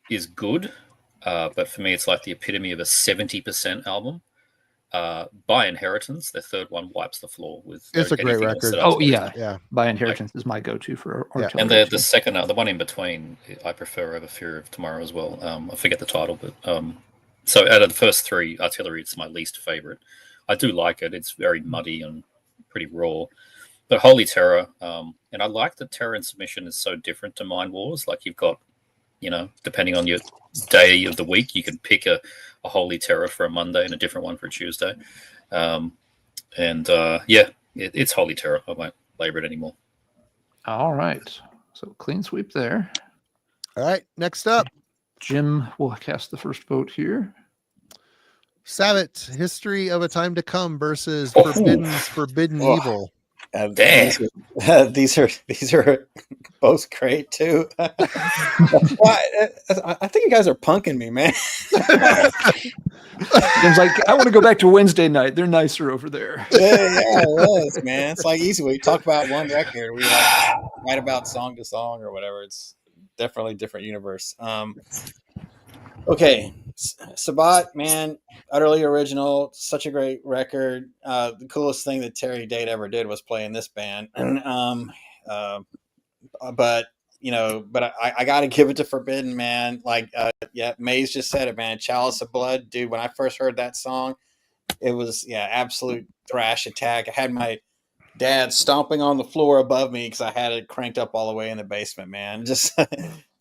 S5: is good, but for me, it's like the epitome of a 70% album. By Inheritance, the third one wipes the floor with.
S1: It's a great record.
S2: Yeah. By Inheritance is my go-to for Artillery.
S5: And the second, the one in between, I prefer over Fear of Tomorrow as well. I forget the title, but so out of the first three, Artillery, it's my least favorite. I do like it. It's very muddy and pretty raw. But Holy Terror, and I like that Terror and Submission is so different to Mind Wars. Like you've got, depending on your day of the week, you can pick a Holy Terror for a Monday and a different one for a Tuesday. It's Holy Terror. I won't labor it anymore.
S2: All right. So clean sweep there.
S1: All right. Next up,
S2: Jim will cast the first vote here.
S1: Sabbath, History of a Time to Come versus Forbidden Evil.
S4: These are both great too. I think you guys are punking me, man.
S2: Jim's like, I want to go back to Wednesday night. They're nicer over there.
S4: Yeah, it is, man. It's like easy. We talk about one record. We write about song to song or whatever. It's definitely a different universe. Okay, Sabbath, man, utterly original, such a great record. The coolest thing that Terry Date ever did was play in this band. But I got to give it to Forbidden, man. Like, Maze just said it, man. Chalice of Blood, dude. When I first heard that song, it was absolute thrash attack. I had my dad stomping on the floor above me because I had it cranked up all the way in the basement, man. Just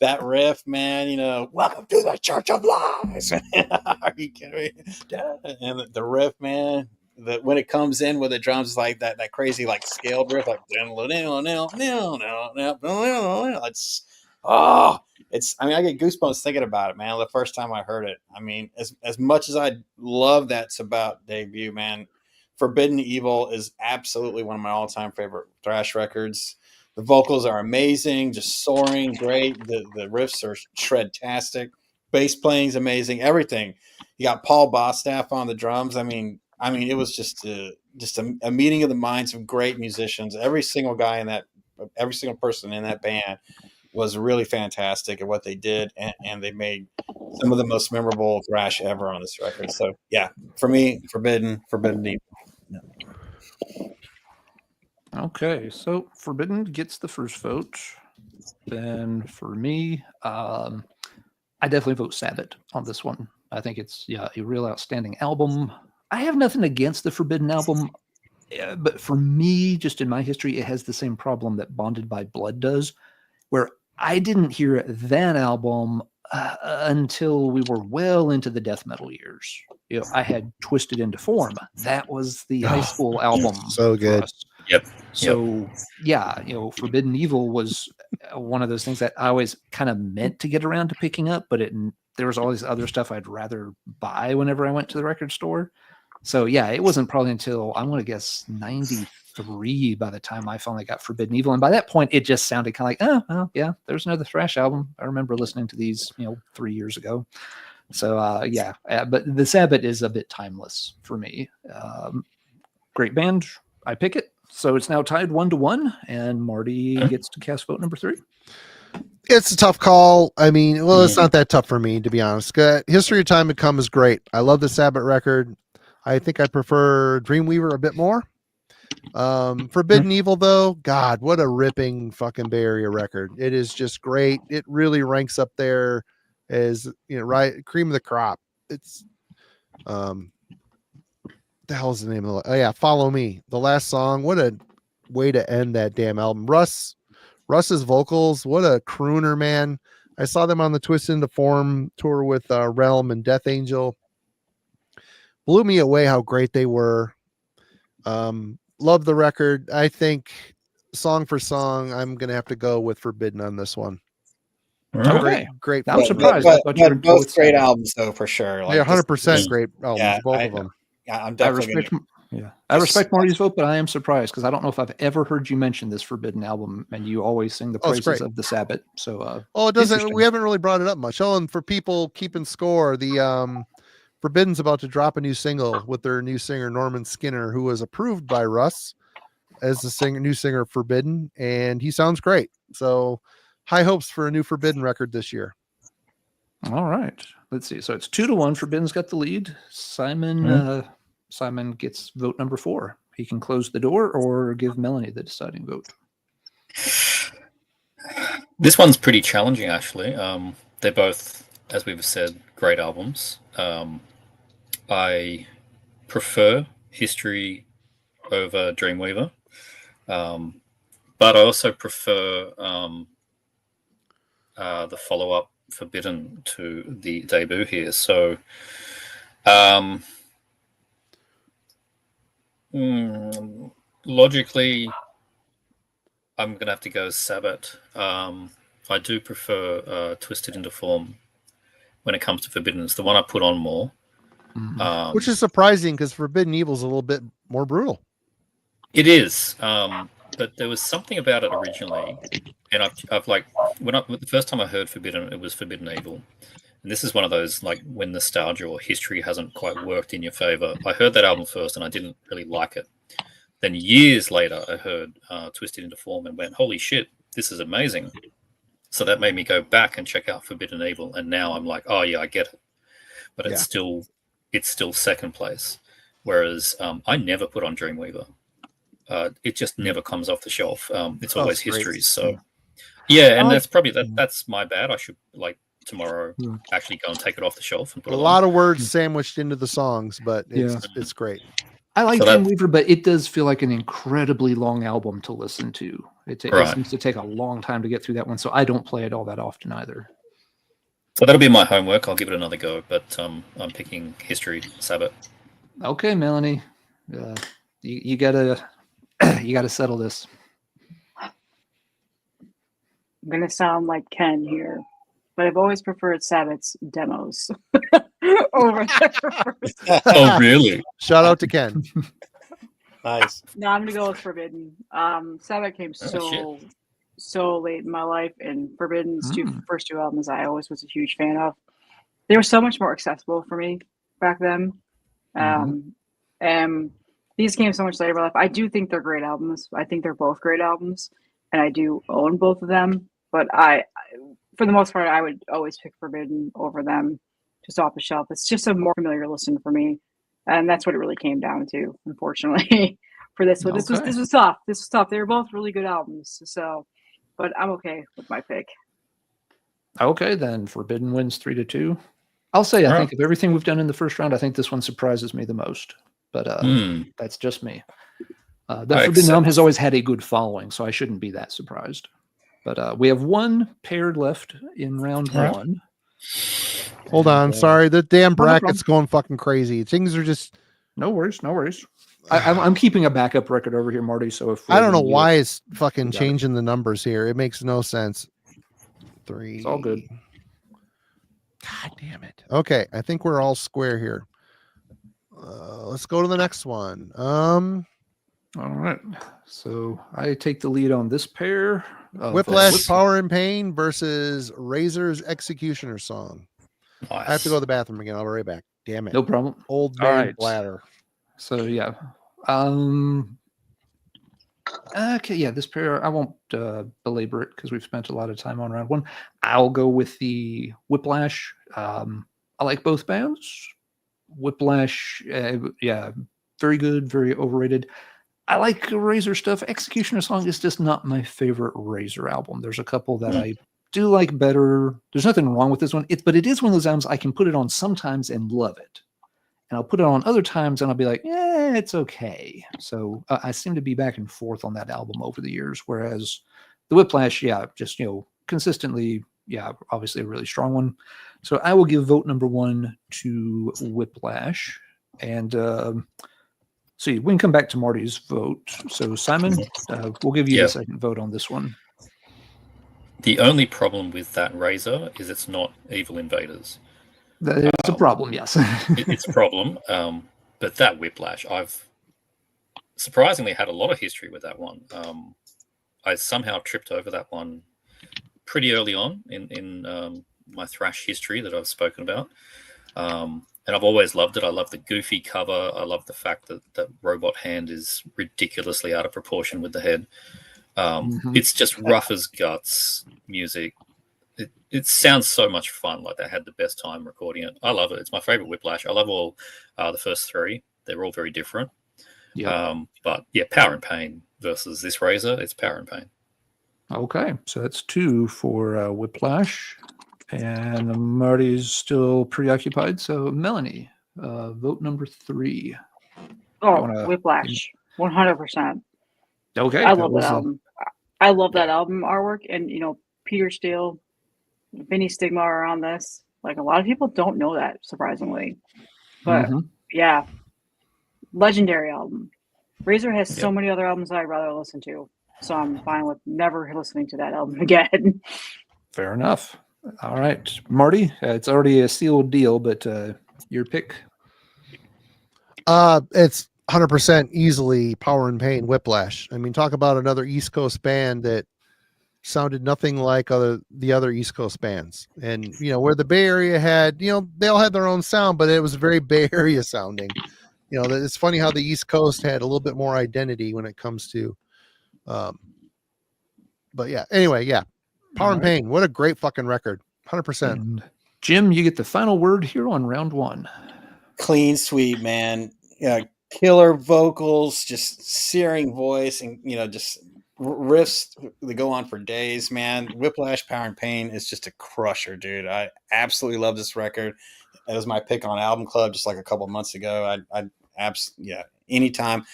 S4: that riff, man, welcome to the Church of Lies. Are you kidding me? And the riff, man, when it comes in with the drums, it's like that crazy, like scaled riff, like I get goosebumps thinking about it, man. The first time I heard it, I mean, as much as I love that Sabbath debut, man, Forbidden Evil is absolutely one of my all-time favorite thrash records. The vocals are amazing, just soaring, great. The riffs are shred-tastic. Bass playing is amazing. Everything. You got Paul Bostaph on the drums. I mean, it was just a meeting of the minds of great musicians. Every single person in that band was really fantastic at what they did, and they made some of the most memorable thrash ever on this record. So, yeah, for me, Forbidden Evil.
S2: Okay, so Forbidden gets the first vote. Then for me, I definitely vote Sabbath on this one. I think it's a real outstanding album. I have nothing against the Forbidden album, but for me, just in my history, it has the same problem that Bonded by Blood does, where I didn't hear that album until we were well into the death metal years. I had Twisted into Form. That was the high school album.
S1: So good.
S5: Yep.
S2: So Forbidden Evil was one of those things that I always kind of meant to get around to picking up, but there was all this other stuff I'd rather buy whenever I went to the record store. So yeah, it wasn't probably until I'm going to guess 93 by the time I finally got Forbidden Evil. And by that point, it just sounded kind of like, oh, well, yeah, there's another Thrash album. I remember listening to these, 3 years ago. So but the Sabbath is a bit timeless for me. Great band. I pick it. So it's now tied 1-1, and Marty gets to cast vote number 3.
S1: It's a tough call. I mean, well, it's not that tough for me, to be honest. History of Time to Come is great. I love the Sabbath record. I think I prefer Dreamweaver a bit more. Forbidden Evil, though, God, what a ripping fucking Bay Area record. It is just great. It really ranks up there as, right, cream of the crop. It's, the hell's the name of the, oh yeah, Follow Me, the last song. What a way to end that damn album. Russ's vocals, what a crooner, man. I saw them on the Twist Into Form tour with Realm and Death Angel. Blew me away how great they were. Love the record. I think song for song, I'm gonna have to go with Forbidden on this one.
S2: Okay,
S1: Great.
S2: I'm surprised.
S4: But both great albums, though, for sure.
S1: Yeah, 100% great albums, both of them.
S4: Yeah, I'm definitely.
S2: I respect Marty's vote, but I am surprised because I don't know if I've ever heard you mention this Forbidden album, and you always sing the praises of the Sabbath. So,
S1: it doesn't. We haven't really brought it up much. Oh, and for people keeping score, the Forbidden's about to drop a new single with their new singer Norman Skinner, who was approved by Russ as the new singer of Forbidden, and he sounds great. So, high hopes for a new Forbidden record this year.
S2: All right, let's see. So it's 2-1. Forbidden's got the lead. Simon gets vote number 4. He can close the door or give Melanie the deciding vote.
S5: This one's pretty challenging, actually. They're both, as we've said, great albums. I prefer History over Dreamweaver, but I also prefer the follow-up Forbidden to the debut here. So logically, I'm going to have to go Sabbath. I do prefer Twisted Into Form when it comes to Forbidden. It's the one I put on more.
S1: Which is surprising because Forbidden Evil is a little bit more brutal.
S5: It is. But there was something about it originally. And I've like, the first time I heard Forbidden, it was Forbidden Evil. And this is one of those, like, when nostalgia or history hasn't quite worked in your favor. I heard that album first and I didn't really like it. Then years later, I heard Twisted Into Form and went, holy shit, this is amazing. So that made me go back and check out Forbidden Evil. And now I'm like, oh yeah, I get it. But it's still second place. Whereas I never put on Dreamweaver. It just never comes off the shelf. It's always history. So yeah, and that's probably that's my bad. I should, like, tomorrow actually go and take it off the shelf and put it on.
S1: A lot of words sandwiched into the songs, but it's great.
S2: I like Dreamweaver, but it does feel like an incredibly long album to listen to. It seems to take a long time to get through that one, so I don't play it all that often either.
S5: So that'll be my homework. I'll give it another go, but I'm picking History, Sabbath.
S2: Okay, Melanie, you gotta settle this.
S3: I'm gonna sound like Ken here, but I've always preferred Sabbath's demos over their first.
S5: Oh, really?
S1: Shout out to Ken.
S4: Nice.
S3: No, I'm gonna go with Forbidden. Sabbath came so late in my life, and Forbidden's first two albums I always was a huge fan of. They were so much more accessible for me back then. And these came so much later in my life. I do think they're great albums. I think they're both great albums, and I do own both of them. But for the most part, I would always pick Forbidden over them, just off the shelf. It's just a more familiar listen for me, and that's what it really came down to, unfortunately, for this one. This was tough. This was tough. They were both really good albums, but I'm okay with my pick.
S2: Okay, then Forbidden wins 3-2. I'll say I think of everything we've done in the first round, I think this one surprises me the most. But that's just me. The Forbidden album has always had a good following, so I shouldn't be that surprised. But we have one paired left in round one.
S1: Hold on. Sorry. The damn bracket's going fucking crazy. Things are just...
S2: No worries. I'm keeping a backup record over here, Marty. So if
S1: I don't know
S2: we need
S1: why
S2: it,
S1: it's fucking
S2: got it.
S1: changing the numbers here. It makes no sense. 3.
S2: It's all good.
S1: God damn it. Okay, I think we're all square here. Let's go to the next one.
S2: All right. So I take the lead on this pair.
S1: Whiplash, Power and Pain versus Razor's Executioner song.
S5: Nice.
S1: I have to go to the bathroom again. I'll be right back. Damn it.
S2: No problem.
S1: Old
S2: All
S1: man
S2: right.
S1: bladder.
S2: So yeah. Okay, yeah, this pair, I won't belabor it because we've spent a lot of time on round one. I'll go with the Whiplash. I like both bands. Whiplash, yeah, very good, very overrated. I like Razor stuff. Executioner song is just not my favorite Razor album. There's a couple that I do like better. There's nothing wrong with this one, but it is one of those albums I can put it on sometimes and love it. And I'll put it on other times and I'll be like, yeah, it's okay. So I seem to be back and forth on that album over the years. Whereas the Whiplash, yeah, just, consistently, yeah, obviously a really strong one. So I will give vote number 1 to Whiplash. And see, we can come back to Marty's vote. So Simon, we'll give you the second vote on this one.
S5: The only problem with that Razor is it's not Evil Invaders.
S2: It's a problem, yes.
S5: It's a problem. But that Whiplash, I've surprisingly had a lot of history with that one. I somehow tripped over that one pretty early on in my thrash history that I've spoken about. And I've always loved it. I love the goofy cover. I love the fact that the robot hand is ridiculously out of proportion with the head. It's just rough as guts music. It sounds so much fun. Like they had the best time recording it. I love it. It's my favorite Whiplash. I love all the first 3. They're all very different.
S2: Yeah.
S5: But yeah, Power and Pain versus this Razor, it's Power and Pain.
S2: Okay, so that's 2 for Whiplash, and Marty's still preoccupied. So Melanie, vote number 3.
S3: Oh, Whiplash, 100%.
S2: Okay,
S3: I love that album. I love that album artwork, and Peter Steele, Vinny Stigma are on this. Like a lot of people don't know that, surprisingly. But yeah, legendary album. Razor has so many other albums that I'd rather listen to, so I'm fine with never listening to that album again.
S2: Fair enough. All right, Marty, it's already a sealed deal, but your pick?
S1: It's 100% easily Power and Pain, Whiplash. I mean, talk about another East Coast band that sounded nothing like the other East Coast bands. And, where the Bay Area had, they all had their own sound, but it was very Bay Area sounding. It's funny how the East Coast had a little bit more identity when it comes to, but yeah, anyway, yeah. Power and Pain. What a great fucking record. 100%. And
S2: Jim, you get the final word here on round 1.
S4: Clean sweep, man. Killer vocals, just searing voice, and just riffs that go on for days, man. Whiplash, Power and Pain is just a crusher, dude. I absolutely love this record. It was my pick on Album Club just like a couple months ago. Anytime.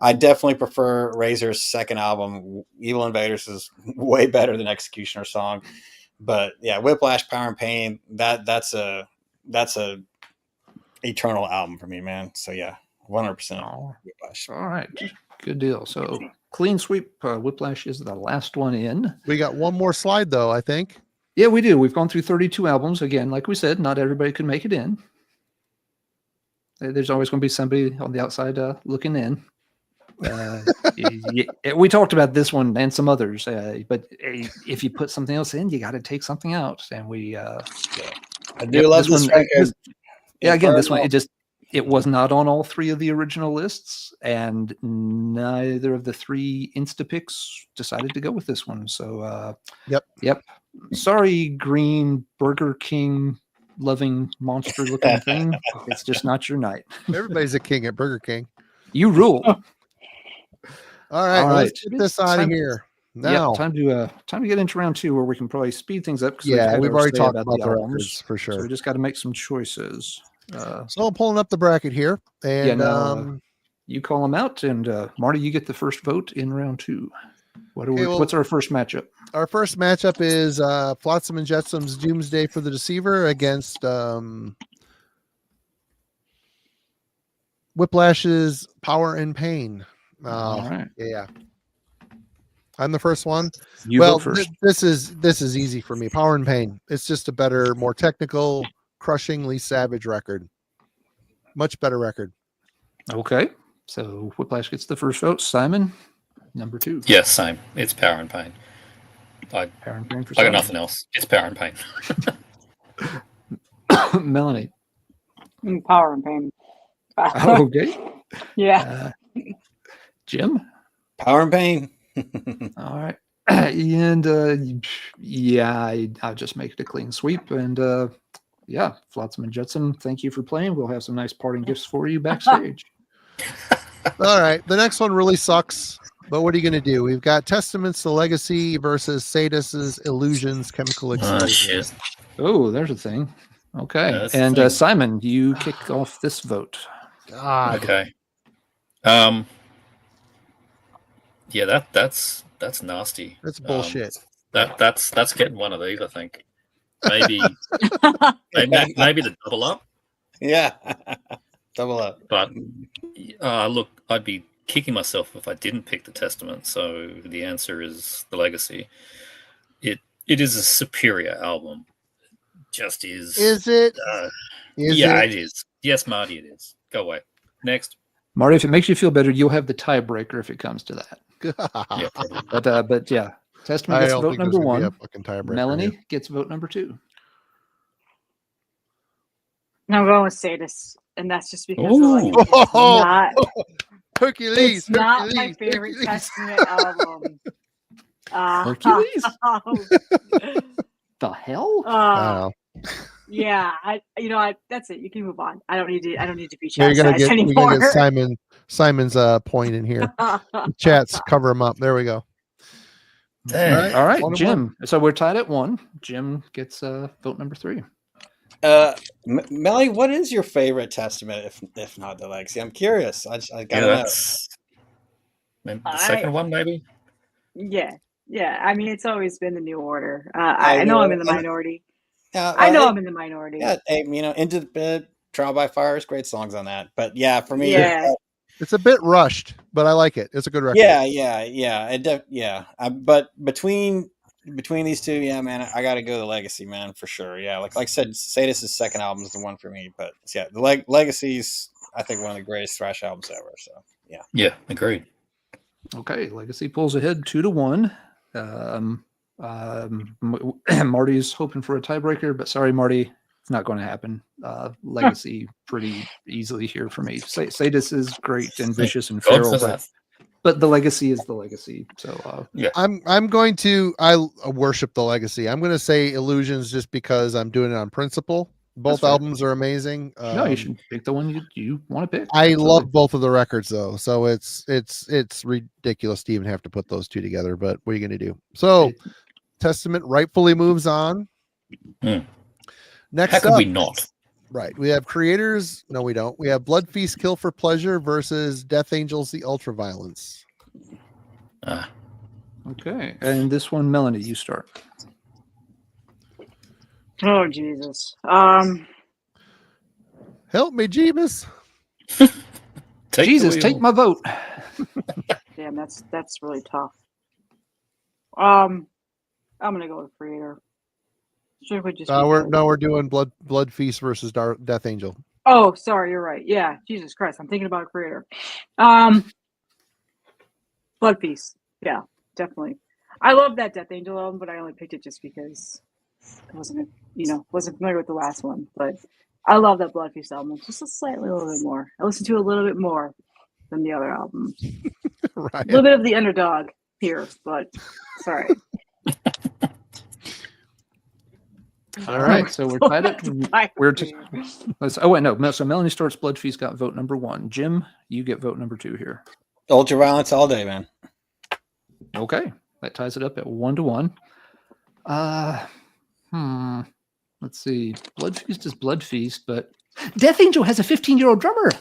S4: I definitely prefer Razor's second album. Evil Invaders is way better than Executioner song, but yeah, Whiplash, Power and Pain. That's a eternal album for me, man. So yeah, 100%. Whiplash.
S2: All right, good deal. So clean sweep. Whiplash is the last one in.
S1: We got one more slide though, I think.
S2: Yeah, we do. We've gone through 32 albums. Again, like we said, not everybody can make it in. There's always going to be somebody on the outside looking in. We talked about this one and some others, but if you put something else in, you got to take something out. And we,
S4: I do love this record.
S2: Again, this one, it was not on all 3 of the original lists, and neither of the 3 Instapicks decided to go with this one. So, yep. Sorry, green Burger King loving monster looking thing. It's just not your night.
S1: Everybody's a king at Burger King.
S2: You rule.
S1: All right, let's get this out of here. Now,
S2: time to get into round 2 where we can probably speed things up.
S1: Yeah, we've already talked about the records for sure.
S2: So we just got to make some choices.
S1: So I'm pulling up the bracket here, and
S2: you call them out, and Marty, you get the first vote in round 2. What's our first matchup?
S1: Our first matchup is Flatsom and Jetsom's Doomsday for the Deceiver against Whiplash's Power and Pain.
S2: All right.
S1: Yeah. I'm the first one.
S2: You
S1: Well,
S2: vote first.
S1: this is easy for me. Power and Pain. It's just a better, more technical, crushingly savage record. Much better record.
S2: Okay. So Whiplash gets the first vote. Simon, number 2.
S5: Yes, same. It's Power and Pain.
S2: Power and Pain for
S5: I got
S2: Simon.
S5: nothing else. It's Power and Pain.
S2: Melanie.
S3: Power and Pain.
S2: Okay.
S3: Yeah.
S2: Jim.
S4: Power and Pain.
S2: All right. And I'll just make it a clean sweep. And Flatsom and Judson, thank you for playing. We'll have some nice parting gifts for you backstage.
S1: All right. The next one really sucks. But what are you going to do? We've got Testaments to Legacy versus Sadis's Illusions Chemical Explosion.
S5: Shit.
S2: Oh, there's a thing. Okay.
S5: That's
S2: and
S5: the thing.
S2: Simon, you kick off this vote.
S1: God.
S5: Okay. Yeah, that's nasty.
S1: That's bullshit.
S5: That's getting one of these, I think. Maybe maybe the double up.
S4: Yeah. Double up.
S5: But look, I'd be kicking myself if I didn't pick the Testament. So the answer is the Legacy. It is a superior album. Just is.
S1: Is it?
S5: It is. Yes, Marty, it is. Go away. Next.
S2: Marty, if it makes you feel better, you'll have the tiebreaker if it comes to that.
S5: Yeah, probably.
S2: But yeah, Testament
S1: I
S2: gets
S1: don't
S2: vote
S1: think
S2: number
S1: there's gonna be
S2: 1.
S1: a fucking tiebreaker
S2: Melanie
S1: here.
S2: gets vote number 2.
S3: I'm going with Sadis, and that's just because
S5: Ooh.
S3: it's not
S1: Hercules.
S3: my favorite
S1: Hercules.
S3: Testament album.
S2: Hercules? The hell?
S1: Wow.
S3: Yeah, that's it. You can move on. I don't need to be
S1: We're gonna
S3: chastised
S1: get
S3: anymore.
S1: Simon's point in here. Chats, cover him up. There we go.
S5: Dang.
S2: All right,
S1: 1-1.
S2: Jim. So we're tied at 1. Jim gets vote number 3.
S4: Melly, what is your favorite Testament, if not the Legacy? I'm curious. I gotta know.
S5: That's maybe the second one, maybe.
S3: Yeah. I mean, it's always been the New Order. I know I'm in the minority.
S4: Yeah,
S3: I know I'm in the minority.
S4: Yeah, Into the Pit, Trial by Fire is great songs on that. But yeah, for me,
S3: Yeah.
S1: It's a bit rushed, but I like it. It's a good record.
S4: yeah. But between these two, yeah, man, I got to go the Legacy, man, for sure. Yeah, like I said, Sadis's second album is the one for me. But yeah, the Legacy's, I think, one of the greatest thrash albums ever. So yeah.
S5: Yeah, agreed.
S2: Okay, Legacy pulls ahead 2-1. Marty's hoping for a tiebreaker, but sorry, Marty, it's not going to happen. Legacy pretty easily here for me. Sadis is great and vicious and
S5: God
S2: feral,
S5: for that.
S2: but the Legacy is the Legacy. So
S1: I'm going to worship the Legacy. I'm going to say Illusions just because I'm doing it on principle. Both
S2: fair.
S1: albums are amazing.
S2: no, you should pick the one you want to pick.
S1: I
S2: Absolutely.
S1: love both of the records though, so it's ridiculous to even have to put those two together. But what are you going to do? So, Testament rightfully moves on. Next
S5: How could
S1: up,
S5: we not?
S1: right? We have Creators. No, we don't. We have Blood Feast, Kill for Pleasure versus Death Angels, the Ultraviolence.
S2: Okay, and this one, Melanie, you start.
S3: Oh Jesus.
S1: Help me, Jeebus.
S2: Jesus, take my vote.
S3: Damn, that's really tough. I'm gonna go with Creator. Should we just?
S1: We're doing Blood Feast versus Death Angel.
S3: Oh, sorry, you're right. Yeah, Jesus Christ, I'm thinking about Creator. Blood Feast. Yeah, definitely. I love that Death Angel album, but I only picked it just because I wasn't familiar with the last one. But I love that Blood Feast album just a little bit more. I listened to it a little bit more than the other albums.
S1: Right.
S3: A little bit of the underdog here, but sorry.
S2: All right, so we're tied up. So Melanie starts. Blood Feast got vote number 1. Jim, you get vote number 2 here.
S4: Ultraviolence all day, man.
S2: Okay, that ties it up at 1-1. Let's see. Blood Feast is Blood Feast, but Death Angel has a 15-year-old drummer.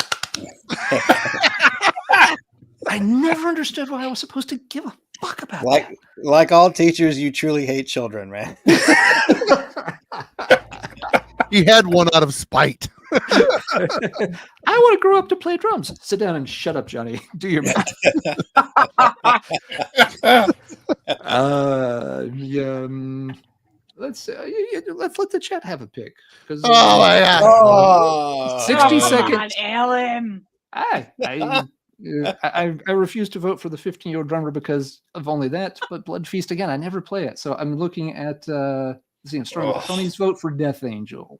S2: I never understood why I was supposed to give a fuck about that.
S4: Like all teachers, you truly hate children, man.
S1: He had one out of spite.
S2: I want to grow up to play drums. Sit down and shut up, Johnny. Do your math. Let's let's let the chat have a pick.
S1: Oh my God.
S4: Oh,
S2: 60 seconds.
S3: on, Alan.
S2: I refuse to vote for the 15-year-old drummer because of only that. But Blood Feast again, I never play it, so I'm looking at. Let's see, I'm starting with Tony's vote for Death Angel.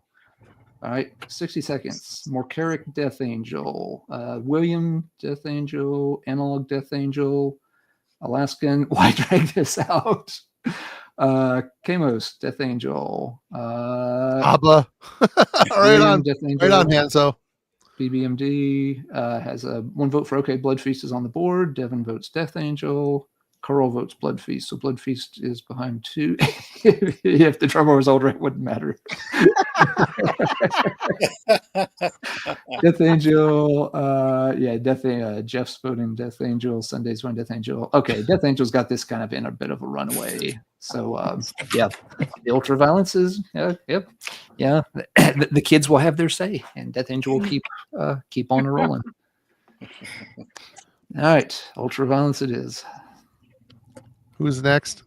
S2: All right, 60 seconds. Morkaric Death Angel, William Death Angel, Analog Death Angel, Alaskan. Why drag this out? Kamos Death Angel.
S1: Abba. right on,
S2: Death Angel.
S1: right on, Hanso.
S2: BBMD has a 1 vote for OK. Blood Feast is on the board. Devin votes Death Angel. Carl votes Blood Feast. So Blood Feast is behind 2. If the drummer was older, it wouldn't matter. Death Angel. Jeff's voting Death Angel. Sunday's voting Death Angel. Okay, Death Angel's got this kind of in a bit of a runaway. So the ultraviolence is the kids will have their say, and Death Angel will keep on rolling. All right, ultraviolence it is.
S1: Who's next?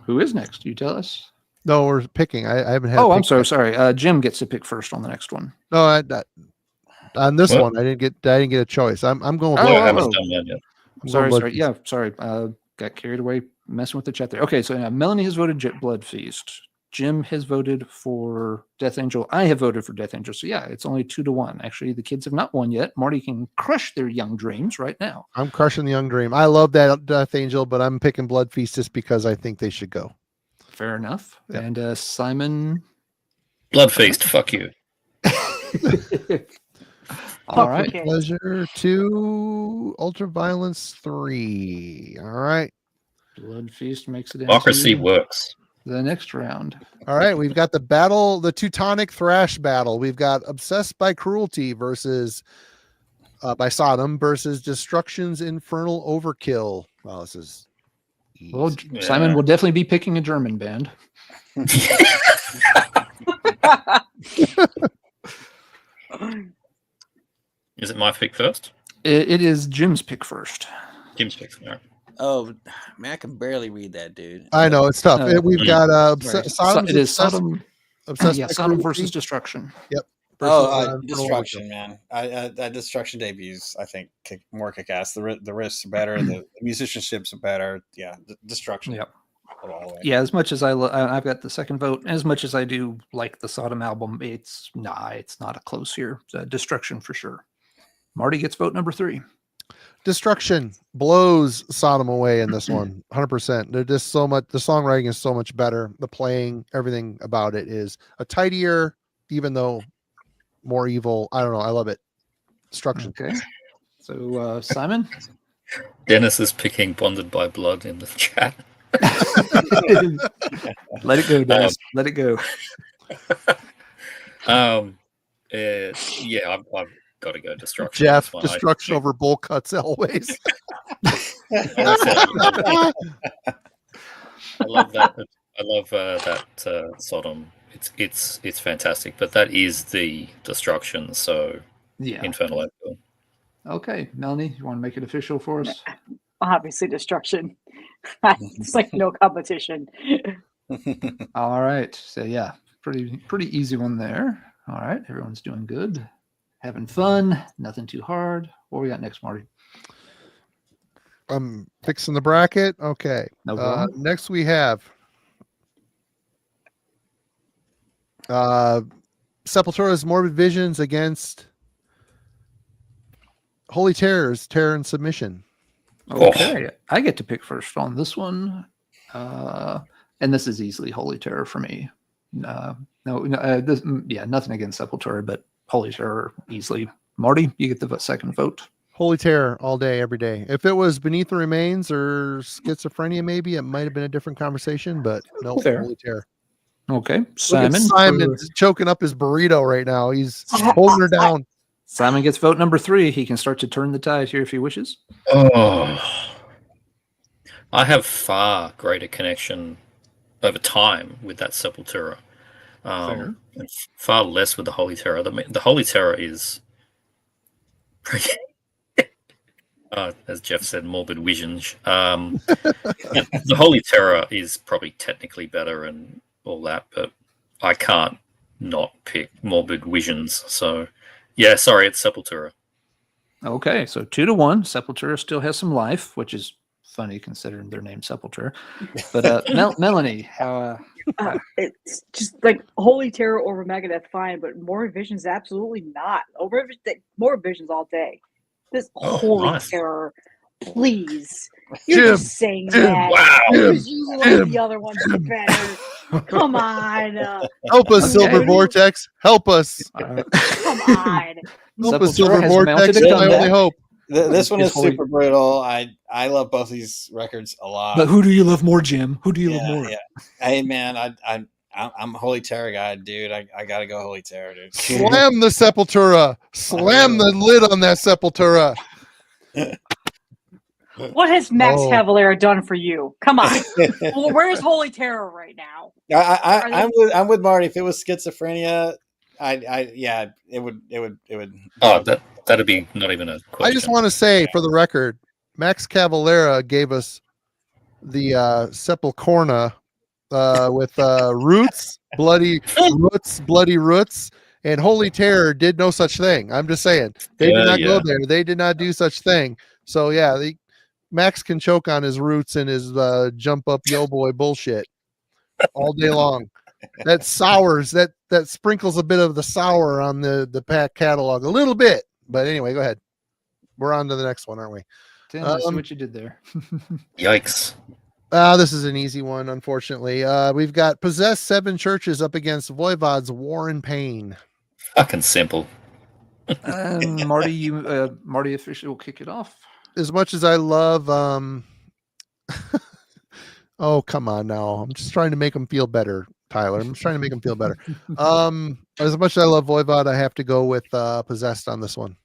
S2: Who is next? You tell us.
S1: No, we're picking. I haven't had.
S2: I'm so sorry. Jim gets to pick first on the next one.
S1: No, on this one, I didn't get a choice. I'm going.
S5: I haven't done that yet.
S2: Sorry. Yeah, sorry. Got carried away messing with the chat there. Okay, so Melanie has voted Blood Feast. Jim has voted for Death Angel. I have voted for Death Angel. So yeah, it's only 2-1. Actually, the kids have not won yet. Marty can crush their young dreams right now.
S1: I'm crushing the young dream. I love that Death Angel, but I'm picking Blood Feast just because I think they should go.
S2: Fair enough.
S1: Yep.
S2: And Simon.
S5: Blood Feast. Fuck you.
S2: All right.
S1: Pleasure 2, Ultraviolence 3. All right.
S2: Blood Feast makes it.
S5: Democracy works.
S2: The next round.
S1: All right, we've got the Teutonic Thrash battle. We've got Obsessed by Cruelty versus by Sodom versus Destruction's Infernal Overkill. Well, this is easy.
S2: Well, Simon will definitely be picking a German band.
S5: Is it my pick first?
S2: It is Jim's pick first.
S5: Jim's pick. All right.
S6: Oh man, I can barely read that, dude.
S1: I know it's tough. We've got Sodom.
S2: It is Sodom.
S1: Obsessed
S2: Yeah,
S1: by
S2: Sodom
S1: Cruelty.
S2: versus Destruction.
S1: Yep.
S4: Destruction, man. That Destruction debuts, I think, more kick-ass. The riffs are better. The musicianships are better. Yeah, Destruction.
S2: Yep. Yeah, as much as I've got the second vote. As much as I do like the Sodom album, it's not a close here. Destruction for sure. Marty gets vote number 3.
S1: Destruction blows Sodom away in this one, 100%. They're just so much. The songwriting is so much better. The playing, everything about it is a tidier, even though more evil. I don't know. I love it. Destruction.
S2: Okay. So Simon,
S5: Dennis is picking Bonded by Blood in the chat.
S2: let it go, Dennis. Let it go.
S5: Yeah, I've got to go Destruction.
S1: Jeff, Destruction over bowl cuts always.
S5: I love that. I love that Sodom. It's fantastic, but that is the Destruction. So
S2: yeah,
S5: Infernal.
S2: Okay, Melanie, you want to make it official for us?
S3: Obviously, Destruction. It's like no competition.
S2: All right. So yeah, pretty easy one there. All right, everyone's doing good, having fun, nothing too hard. What we got next, Marty?
S1: I'm fixing the bracket. Okay.
S2: No problem.
S1: Next we have Sepultura's Morbid Visions against Holy Terror's Terror and Submission.
S2: Okay, I get to pick first on this one, and this is easily Holy Terror for me. Nothing against Sepultura, but Holy Terror easily. Marty, you get the second vote.
S1: Holy Terror all day, every day. If it was Beneath the Remains or Schizophrenia, maybe it might have been a different conversation, but no, Holy Terror.
S2: Okay, Simon's
S1: choking up his burrito right now. He's holding her down.
S2: Simon gets vote number 3. He can start to turn the tide here if he wishes.
S5: Oh, I have far greater connection over time with that Sepultura. And far less with the Holy Terror. The Holy Terror is As Jeff said, morbid visions. The Holy Terror is probably technically better and all that, but I can't not pick morbid visions. So, yeah, sorry, it's Sepultura.
S2: Okay, so 2-1. Sepultura still has some life, which is funny considering their name Sepultura. But Melanie, how?
S3: It's just like Holy Terror over Megadeth, fine, but more Visions, absolutely not. More Visions all day. This Holy
S5: nice.
S3: Terror, please. You're
S1: Jim,
S3: just saying
S1: Jim,
S3: that
S5: wow.
S3: because you like
S1: Jim.
S3: the other ones better. Come on.
S1: Help us,
S2: Okay.
S1: Silver Vortex. Help us.
S3: Come on.
S1: Help us,
S2: Sepultura
S1: Silver
S2: has mounted
S1: Vortex.
S2: a
S1: It's my only
S2: comeback.
S1: hope.
S4: This one
S2: It's
S4: is
S2: Holy-
S4: super brutal. I love both these records a lot.
S2: But who do you love more, Jim? Who do you love more?
S4: Yeah. Hey man, I'm a Holy Terror guy, dude. I gotta go Holy Terror, dude.
S1: Slam the Sepultura. Slam the lid on that Sepultura.
S3: What has Max
S1: Oh.
S3: Cavalera done for you? Come on. Well, where's Holy Terror right now?
S4: I'm with Marty. If it was schizophrenia, it would.
S5: Oh, that'd be not even a question.
S1: I just want to say, for the record, Max Cavalera gave us the Sepulcorna with Roots, Bloody Roots, and Holy Terror did no such thing. I'm just saying. They did not go there. They did not do such thing. So, yeah, Max can choke on his Roots and his jump up yo boy bullshit all day long. That sours, that sprinkles a bit of the sour on the pack catalog a little bit. But anyway, go ahead. We're on to the next one, aren't we?
S2: Tim, I see what you did there.
S5: Yikes.
S1: This is an easy one, unfortunately. We've got Possessed Seven Churches up against Voivod's War and Pain.
S5: Fucking simple.
S2: Marty, Marty officially will kick it off.
S1: As much as I love oh, come on now. I'm just trying to make them feel better, Tyler. I'm just trying to make them feel better. As much as I love Voivod, I have to go with Possessed on this one.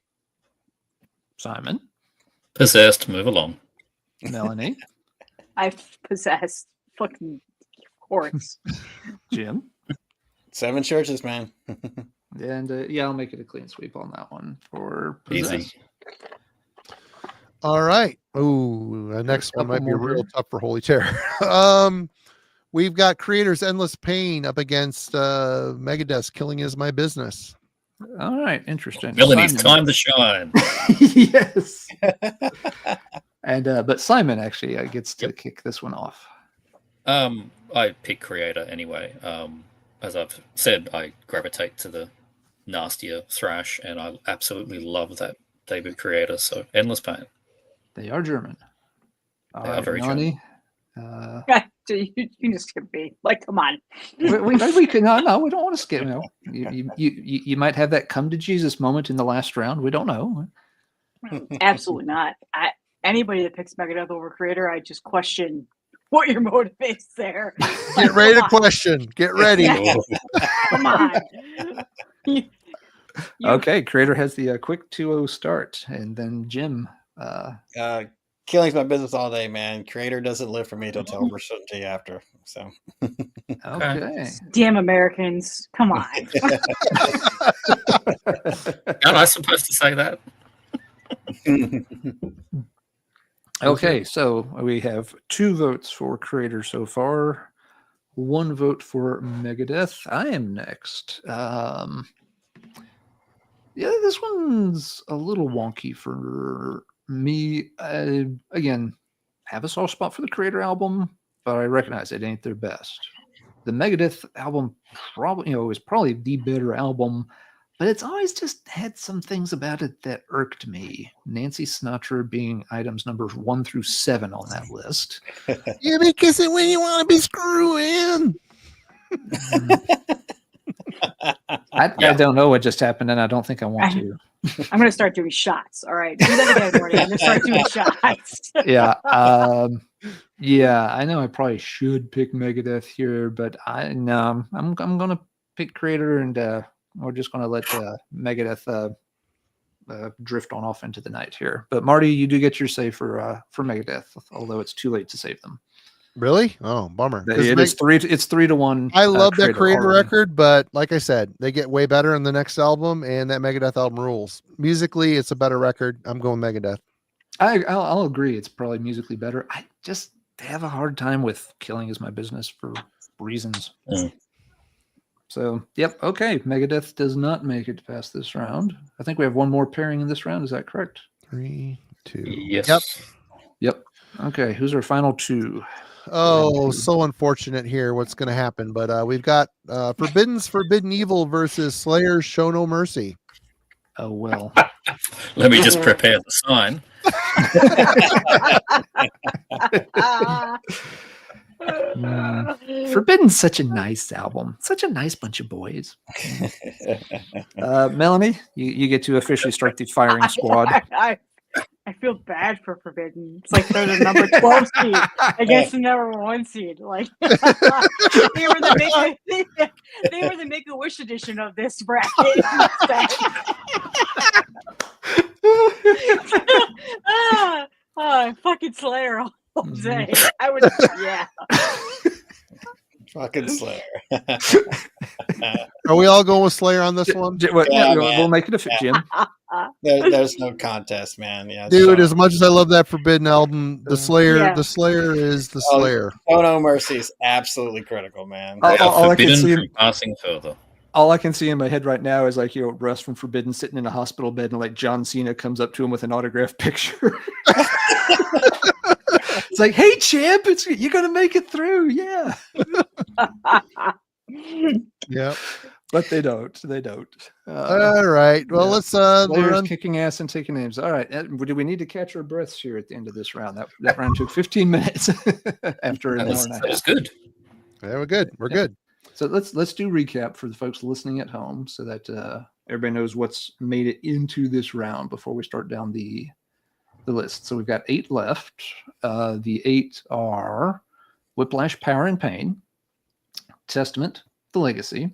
S2: Simon,
S5: Possessed, move along.
S2: Melanie,
S3: I've possessed fucking courts.
S2: Jim,
S4: 7 churches, man.
S2: and I'll make it a clean sweep on that one for
S5: Easy.
S2: Possessed.
S1: All right. Ooh, the next one might be
S2: more
S1: real
S2: here.
S1: tough for Holy Terror. We've got Creator's Endless Pain up against Megadeth's Killing Is My Business.
S2: All right, interesting.
S5: Melanie's
S2: Simon.
S5: time to shine.
S2: Yes. And but Simon actually gets to kick this one off.
S5: I pick Creator anyway. As I've said, I gravitate to the nastier thrash, and I absolutely love that debut Creator. So Endless Pain.
S2: They are German. All
S5: They are
S2: right,
S5: very
S2: Melanie.
S3: You can just skip me. Like, come on.
S2: We can no, we don't want to skip. No, you might have that come to Jesus moment in the last round. We don't know.
S3: Absolutely not. Anybody that picks Megadeth over Creator, I just question what your motive is there.
S1: Get ready to question. Get ready.
S3: Yeah. Come on.
S2: Okay, Creator has the quick 2-0 start, and then Jim.
S4: Killing's my business all day, man. Creator doesn't live for me till tell we're certainty after. So
S2: Okay.
S3: Damn Americans. Come on.
S5: Aren't I supposed to say that?
S2: Okay, so we have 2 votes for Creator so far, 1 vote for Megadeth. I am next. This one's a little wonky for me. Again, have a soft spot for the Creator album, but I recognize it ain't their best. The Megadeth album probably, is probably the better album, but it's always just had some things about it that irked me. Nancy Sinatra being items numbers 1 through 7 on that list.
S1: Yeah, because it when you want to be screwing.
S2: I don't know what just happened, and I don't think I want to.
S3: I'm going to start doing shots. All right. Do that again, Morty. I'm going to start doing shots.
S2: Yeah. I know I probably should pick Megadeth here, but I'm going to pick Creator, and we're just going to let Megadeth drift on off into the night here. But Marty, you do get your say for Megadeth, although it's too late to save them.
S1: Really? Oh, bummer. 'Cause
S2: It's 3-1.
S1: I love that creator
S2: already.
S1: record, but like I said, they get way better in the next album, and that Megadeth album rules. Musically, it's a better record. I'm going Megadeth.
S2: I'll agree. It's probably musically better. I just have a hard time with Killing Is My Business for reasons.
S5: Mm.
S2: So, yep. Okay. Megadeth does not make it past this round. I think we have one more pairing in this round. Is that correct?
S1: 3, 2.
S5: Yes.
S2: Yep. Okay. Who's our final two?
S1: Oh, so unfortunate here. What's going to happen? But we've got Forbidden Evil versus Slayer's Show No Mercy.
S2: Oh, well.
S5: Let me just prepare the sign.
S2: Forbidden's such a nice album. Such a nice bunch of boys. Melanie, you get to officially start the firing squad.
S3: I feel bad for Forbidden. It's like they're the number 12 seed against the number 1 seed. Like they were the Make-A-Wish edition of this bracket. Fucking Slayer all day. I would, yeah.
S4: Fucking Slayer.
S1: Are we all going with Slayer on this one?
S2: We'll make it a fit, Jim.
S4: There's no contest, man. Yeah,
S1: dude. As much as I love that Forbidden album, the Slayer is the Slayer.
S4: Oh no, Mercy is absolutely critical, man.
S2: All I can see
S5: from passing further.
S2: All I can see in my head right now is like Russ from Forbidden sitting in a hospital bed, and like John Cena comes up to him with an autographed picture. It's like, hey, champ, you're gonna make it through, yeah.
S1: Yeah,
S2: but they don't. They don't.
S1: All right. Well, let's
S2: Slayer's kicking ass and taking names. All right. Do we need to catch our breaths here at the end of this round? That round took 15 minutes after an hour and a half.
S5: That was good.
S1: Yeah, we're good. We're good.
S2: So let's do recap for the folks listening at home, so that everybody knows what's made it into this round before we start down the list. So we've got 8 left. The 8 are Whiplash, Power and Pain, Testament, The Legacy,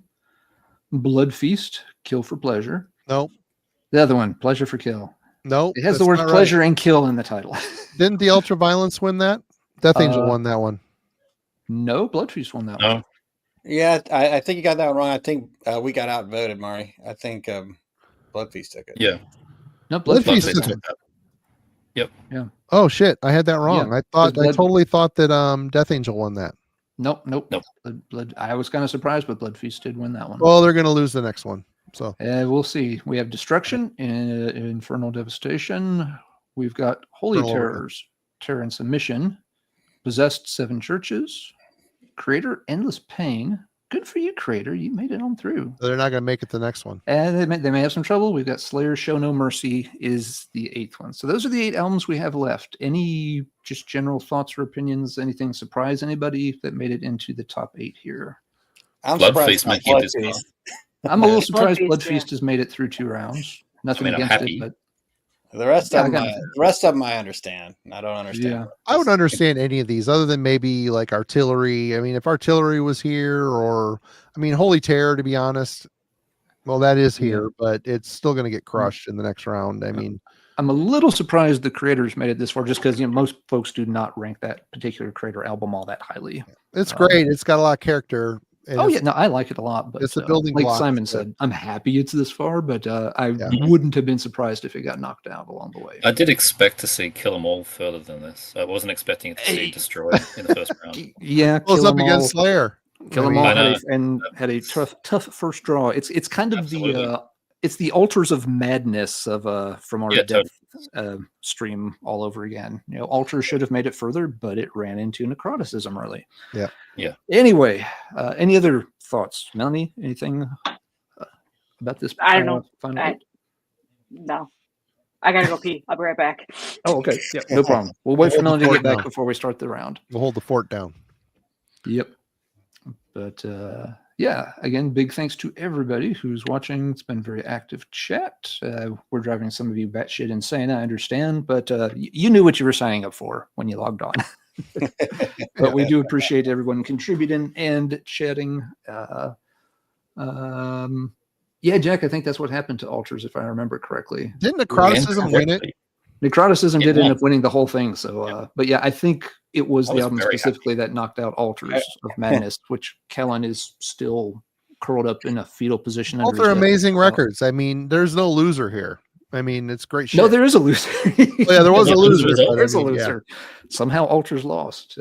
S2: Blood Feast, Kill for Pleasure.
S1: Nope.
S2: The other one, Pleasure for Kill.
S1: Nope.
S2: It has the words pleasure and kill in the title.
S1: Didn't the Ultraviolence win that? Death Angel won that one.
S2: No, Blood Feast won that one.
S4: Yeah, I think you got that one wrong. I think we got outvoted, Mari. I think Blood Feast took it.
S5: Yeah.
S2: No, Blood Feast
S1: took it.
S5: Yep.
S2: Yeah.
S1: Oh shit, I had that wrong.
S2: Yeah,
S1: I totally thought that Death Angel won that.
S2: Nope. Blood. I was kind of surprised, but Blood Feast did win that one.
S1: Well, they're going to lose the next one. So
S2: we'll see. We have Destruction, Infernal Devastation. We've got Holy Terrors, Terror and Submission, Possessed 7 Churches, Creator, Endless Pain. Good for you, Creator. You made it on through.
S1: They're not going to make it the next one.
S2: And they may have some trouble. We've got Slayer, Show No Mercy is the 8th one. So those are the 8 albums we have left. Any just general thoughts or opinions? Anything surprise anybody that made it into the top 8 here?
S4: I'm
S5: Blood
S4: surprised
S5: Feast
S4: by
S5: might keep
S4: Blood
S5: this
S4: Feast.
S2: I'm a little surprised
S3: Blood
S2: Blood
S3: Feast,
S2: Feast has made it through 2 rounds. Nothing
S5: I'm
S2: against
S5: happy.
S2: it, but
S4: The rest of
S2: Yeah,
S4: them, the rest of them, I understand. I don't understand.
S2: yeah.
S1: I would understand any of these other than maybe like Artillery. I mean, if Artillery was here, or I mean, Holy Terror, to be honest, well, that is here, but it's still going to get crushed in the next round. I mean,
S2: I'm a little surprised the Creators made it this far, just because most folks do not rank that particular Creator album all that highly.
S1: it's great. It's got a lot of character. And
S2: Oh yeah, no, I like it a lot, but
S1: it's a building
S2: like
S1: block.
S2: Simon said, I'm happy it's this far, but I wouldn't have been surprised if it got knocked out along the way.
S5: I did expect to see Kill 'Em All further than this. I wasn't expecting it to see Destroyed in the first round.
S2: Yeah,
S1: Well, it's
S2: Kill
S1: up
S2: 'Em
S1: against
S2: All.
S1: Slayer.
S2: Kill
S1: I
S2: 'Em
S1: mean,
S2: All had a tough first draw. It's kind of
S5: Absolutely.
S2: it's the Altars of Madness of from our
S5: Yeah,
S2: death stream all over again. Altars should have made it further, but it ran into necroticism early.
S1: Yeah.
S5: Yeah.
S2: Anyway, any other thoughts, Melanie? Anything about this?
S3: I don't know.
S2: Final
S3: No. I gotta go pee. I'll be right back.
S2: Oh, okay. Yeah, no problem. We'll wait for
S1: Hold the
S2: Melanie to
S1: fort
S2: get back
S1: down.
S2: before we start the round.
S1: We'll hold the fort down.
S2: Yep. But yeah, again, big thanks to everybody who's watching. It's been very active chat. We're driving some of you batshit insane, I understand, but you knew what you were signing up for when you logged on. But we do appreciate everyone contributing and chatting. Yeah, Jack, I think that's what happened to Altars, if I remember correctly.
S1: Didn't necroticism win it?
S2: Necroticism
S5: It
S2: did end
S5: won.
S2: up winning the whole thing. So, but yeah, I think it was
S5: I
S2: the
S5: was
S2: album
S5: very
S2: specifically that knocked out Altars of Madness, which Kellen is still curled up in a fetal position under
S1: Both
S2: his
S1: are
S2: desk.
S1: amazing records. I mean, there's no loser here. I mean, it's great shit.
S2: No, there is a loser.
S1: Oh, yeah, there was a
S5: Yeah,
S1: loser.
S5: result.
S1: but I
S2: There's a
S1: mean, yeah.
S2: loser. Somehow Altars lost.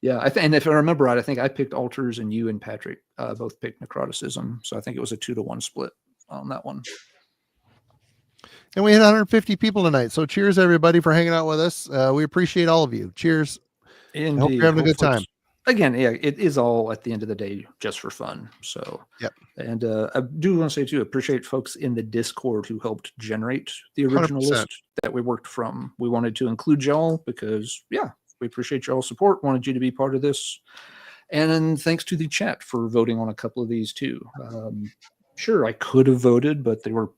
S2: Yeah, and if I remember right, I think I picked Altars and you and Patrick both picked Necroticism. So I think it was a 2-1 split on that one.
S1: And we had 150 people tonight. So cheers, everybody, for hanging out with us. We appreciate all of you. Cheers.
S2: Indeed.
S1: hope you're having a good
S2: Hopefully-
S1: time.
S2: Again, yeah, it is all at the end of the day just for fun. So,
S1: Yep.
S2: And I do want to say too, appreciate folks in the Discord who helped generate the original
S1: 100%.
S2: list that we worked from. We wanted to include y'all because, yeah, we appreciate y'all's support. Wanted you to be part of this, and then thanks to the chat for voting on a couple of these too. Sure, I could have voted, but they were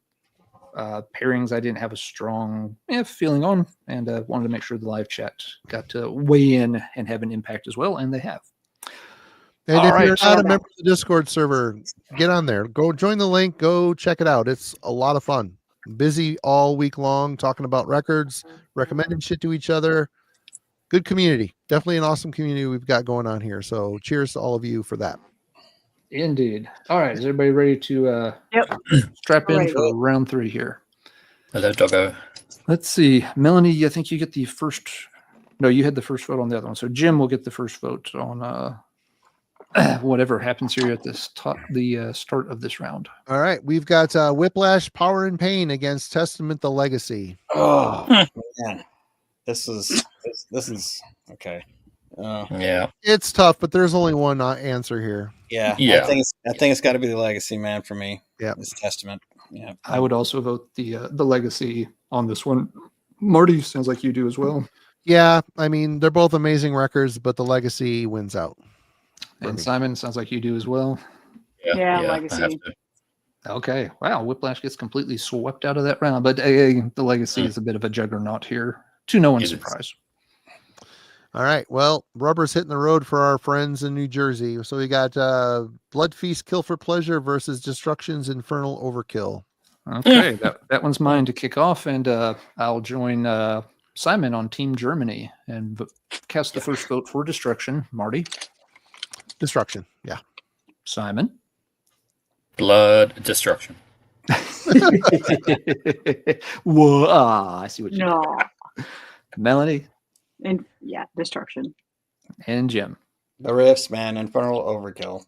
S2: pairings I didn't have a strong feeling on, and wanted to make sure the live chat got to weigh in and have an impact as well, and they have.
S1: And
S2: All
S1: if you're
S2: right.
S1: not a member of the Discord server, get on there. Go join the link. Go check it out. It's a lot of fun. Busy all week long talking about records, recommending shit to each other. Good community. Definitely an awesome community we've got going on here. So cheers to all of you for that.
S2: Indeed. All right, is everybody ready to strap in
S3: Ready.
S2: for round 3 here?
S5: Hello, doggo.
S2: Let's see. Melanie, I think you get the first. No, you had the first vote on the other one. So Jim will get the first vote on whatever happens here at the start of this round.
S1: All right. We've got Whiplash, Power and Pain against Testament the Legacy.
S4: Oh man, this is okay.
S5: Yeah.
S1: It's tough, but there's only one answer here.
S4: Yeah.
S5: Yeah.
S4: I think it's got to be the Legacy, man, for me.
S1: Yeah.
S4: It's Testament. Yeah.
S2: I would also vote the Legacy on this one. Marty, sounds like you do as well.
S1: Yeah. I mean, they're both amazing records, but the Legacy wins out.
S2: And
S1: me.
S2: Simon, sounds like you do as well.
S3: Yeah,
S5: I have
S3: Legacy.
S5: to.
S2: Okay. Wow. Whiplash gets completely swept out of that round, but the Legacy
S5: Hmm.
S2: is a bit of a juggernaut here, to no one's
S5: It is.
S2: surprise.
S1: All right. Well, rubber's hitting the road for our friends in New Jersey. So we got Blood Feast, Kill for Pleasure versus Destruction's Infernal Overkill.
S2: Okay, that one's mine to kick off, and I'll join Simon on Team Germany and cast the first vote for Destruction. Marty,
S1: Destruction. Yeah.
S2: Simon.
S5: Blood destruction.
S2: Whoa, I see what you
S3: No.
S2: did. Melanie
S3: And yeah, Destruction.
S2: and Jim.
S4: The riffs, man. Infernal Overkill.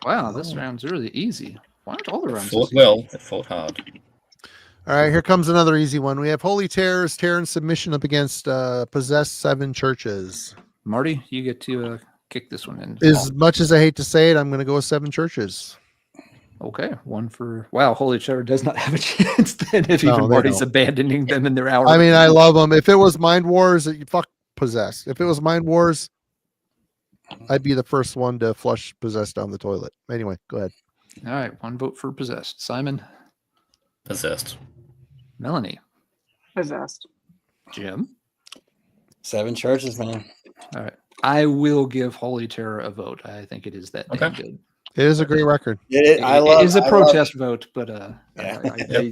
S2: Wow, this round's really easy. Why aren't all the rounds
S5: Fought
S2: easy?
S5: well. It fought hard.
S1: All right. Here comes another easy one. We have Holy Terrors, Terror and Submission up against Possessed Seven Churches.
S2: Marty, you get to kick this one in.
S1: As much as I hate to say it, I'm going to go with Seven Churches.
S2: Okay, one for Holy Terror does not have a chance then if
S1: No,
S2: even
S1: they
S2: Marty's
S1: don't.
S2: abandoning them in their hour.
S1: I mean, I love them. If it was Mind Wars, fuck Possessed. If it was Mind Wars, I'd be the first one to flush Possessed down the toilet. Anyway, go ahead.
S2: All right, one vote for Possessed. Simon,
S5: Possessed.
S2: Melanie,
S3: Possessed.
S2: Jim.
S4: Seven Churches, man.
S2: All right. I will give Holy Terror a vote. I think it is that damn
S5: Okay.
S2: good.
S1: It is a great record.
S2: It is a
S4: I love-
S2: protest vote, but
S4: Yeah.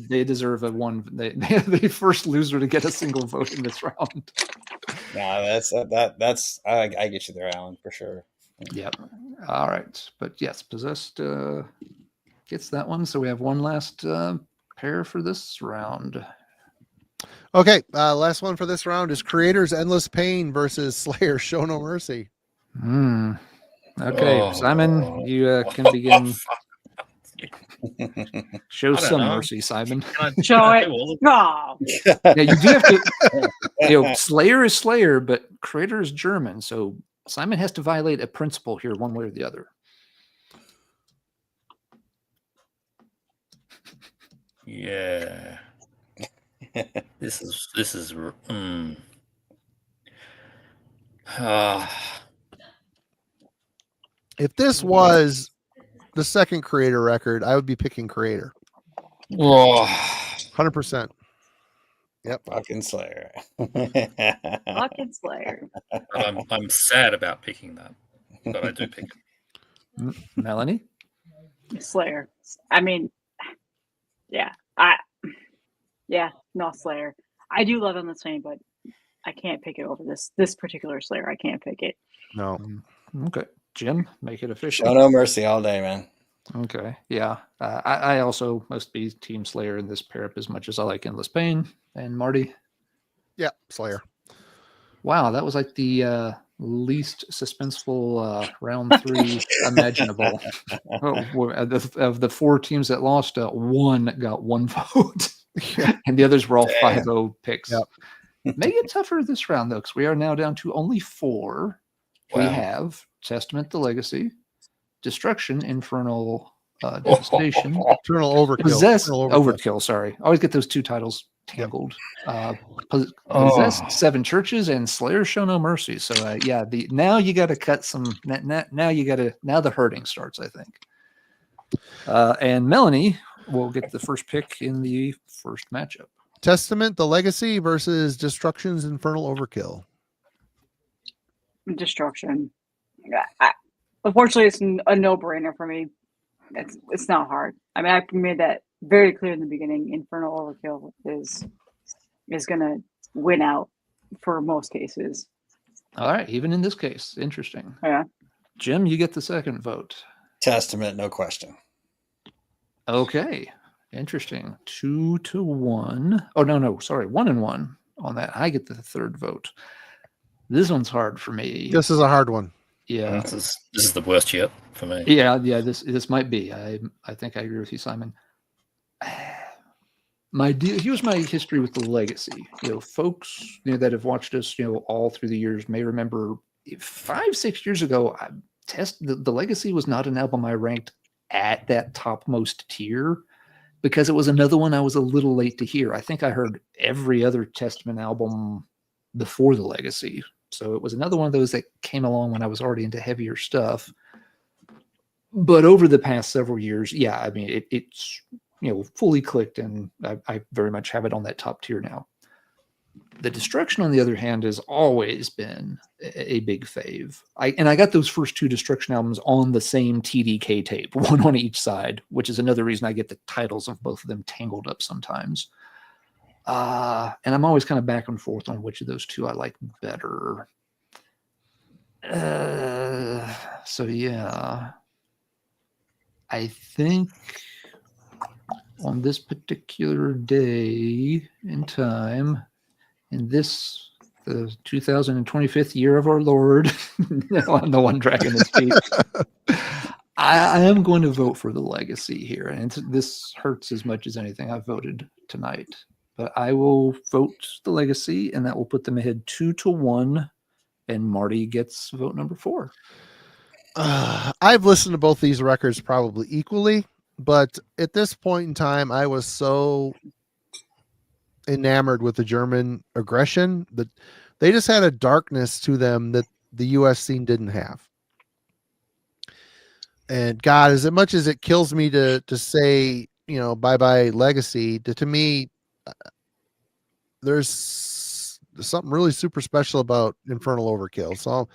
S2: they deserve a one. They first loser to get a single vote in this round.
S4: Nah, that's I get you there, Alan, for sure.
S2: Yep. All right, but yes, Possessed gets that one. So we have one last pair for this round.
S1: Okay, last one for this round is Creator's Endless Pain versus Slayer Show No Mercy.
S2: Okay,
S5: Oh.
S2: Simon, you can begin. Show
S5: I don't
S2: some
S5: know.
S2: mercy, Simon.
S3: Show
S5: Can I
S3: it.
S5: do all of
S3: No.
S2: Yeah, you do have to. Slayer is Slayer, but Creator is German, so Simon has to violate a principle here, one way or the other.
S5: Yeah. This is
S1: If this was the second Creator record, I would be picking Creator.
S5: oh,
S1: 100%. Yep.
S4: Fucking Slayer.
S3: Fucking Slayer.
S5: but I'm sad about picking that, but I do pick it.
S2: Melanie?
S3: Slayer. I mean, yeah. No, Slayer. I do love Endless Pain, but I can't pick it over this particular Slayer. I can't pick it.
S1: No.
S2: Okay, Jim, make it official.
S4: Show no mercy all day, man.
S2: Okay, yeah. I also must be Team Slayer in this pair up as much as I like Endless Pain. And Marty?
S1: Yeah, Slayer.
S2: Wow, that was like the least suspenseful round 3 imaginable. Of the 4 teams that lost, one got 1 vote.
S1: Yeah.
S2: And the others were all
S4: Damn.
S2: 5-0 picks.
S1: Yep.
S2: Make it tougher this round, though, because we are now down to only 4. We
S4: Wow.
S2: have Testament, the Legacy, Destruction, Infernal, Devastation,
S1: Eternal Overkill.
S2: Possessed,
S1: Eternal
S2: Overkill, sorry. I always get those 2 titles tangled. Possessed, 7 Churches, and Slayer Show No Mercy. So, yeah, now you got to cut some, now the hurting starts, I think. And Melanie will get the first pick in the first matchup.
S1: Testament, the Legacy versus Destruction's Infernal Overkill.
S3: Destruction. Unfortunately, it's a no-brainer for me. It's not hard. I mean, I made that very clear in the beginning. Infernal Overkill is going to win out for most cases.
S2: All right, even in this case, interesting.
S3: Yeah.
S2: Jim, you get the second vote.
S4: Testament, no question.
S2: Okay, interesting. 2-1. Oh no, sorry, 1-1 on that. I get the third vote. This one's hard for me.
S1: This is a hard one.
S2: Yeah.
S5: This is the worst yet for me.
S2: Yeah. This might be. I think I agree with you, Simon. Here's my history with the Legacy. Folks that have watched us all through the years may remember 5-6 years ago. The Legacy was not an album I ranked at that topmost tier because it was another one I was a little late to hear. I think I heard every other Testament album before the Legacy. So it was another one of those that came along when I was already into heavier stuff. But over the past several years, yeah, I mean, it's fully clicked, and I very much have it on that top tier now. The Destruction, on the other hand, has always been a big fave. I got those first 2 Destruction albums on the same TDK tape, one on each side, which is another reason I get the titles of both of them tangled up sometimes. And I'm always kind of back and forth on which of those 2 I like better. So yeah, I think on this particular day in time, in this the 2025th year of our Lord, I'm the one dragging this feet. I am going to vote for the Legacy here, and this hurts as much as anything I've voted tonight. But I will vote the Legacy, and that will put them ahead 2-1. And Marty gets vote number 4.
S1: I've listened to both these records probably equally, but at this point in time, I was so enamored with the German aggression that they just had a darkness to them that the U.S. scene didn't have. And God, as much as it kills me to say, bye-bye Legacy, to me, there's something really super special about Infernal Overkill. So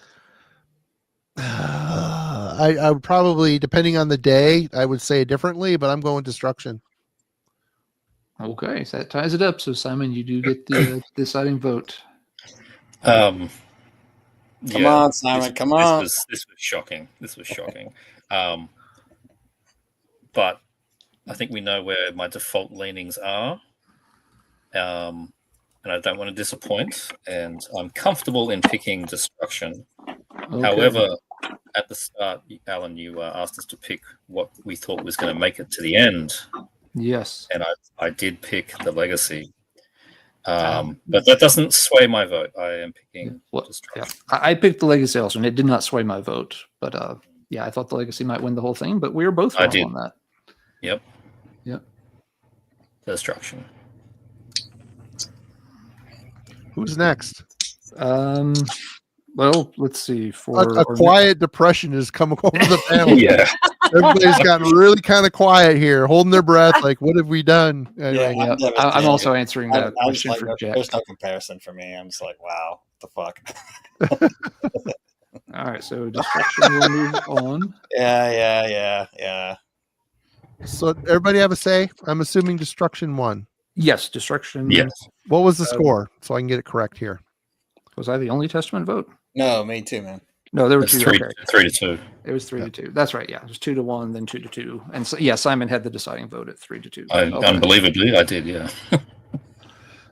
S1: I would probably, depending on the day, I would say it differently, but I'm going Destruction.
S2: Okay, so that ties it up. So Simon, you do get the deciding vote.
S4: Come on, Simon. Come on.
S5: This was shocking. But I think we know where my default leanings are. And I don't want to disappoint. And I'm comfortable in picking Destruction.
S2: Okay.
S5: However, at the start, Alan, you asked us to pick what we thought was going to make it to the end.
S2: Yes.
S5: And I did pick the Legacy. But that doesn't sway my vote. I am picking Destruction.
S2: Yeah. I picked the Legacy also, and it did not sway my vote. But yeah, I thought the Legacy might win the whole thing, but we were both wrong on that.
S5: Yep.
S2: Destruction.
S1: Who's next?
S2: Well, let's see.
S1: A quiet depression has come over the panel.
S5: Yeah.
S1: Everybody's gotten really kind of quiet here, holding their breath, like, what have we done? Anyway,
S4: Yeah,
S2: I'm also answering that
S4: I was
S2: question
S4: like,
S2: for Jack.
S4: there's no comparison for me. I'm just like, wow, what the fuck?
S2: All right, so Destruction will move on.
S4: Yeah.
S1: So everybody have a say? I'm assuming Destruction won.
S2: Yes, destruction.
S5: Yes.
S1: What was the score? So I can get it correct here.
S2: Was I the only Testament vote?
S4: No, me too, man.
S2: No, there were
S5: It's
S2: two.
S5: 3
S2: Okay.
S5: 3-2.
S2: It was 3-2. That's right. Yeah, it was 2-1, then 2-2, and so yeah, Simon had the deciding vote at 3-2. Okay.
S5: Unbelievably, I did. Yeah.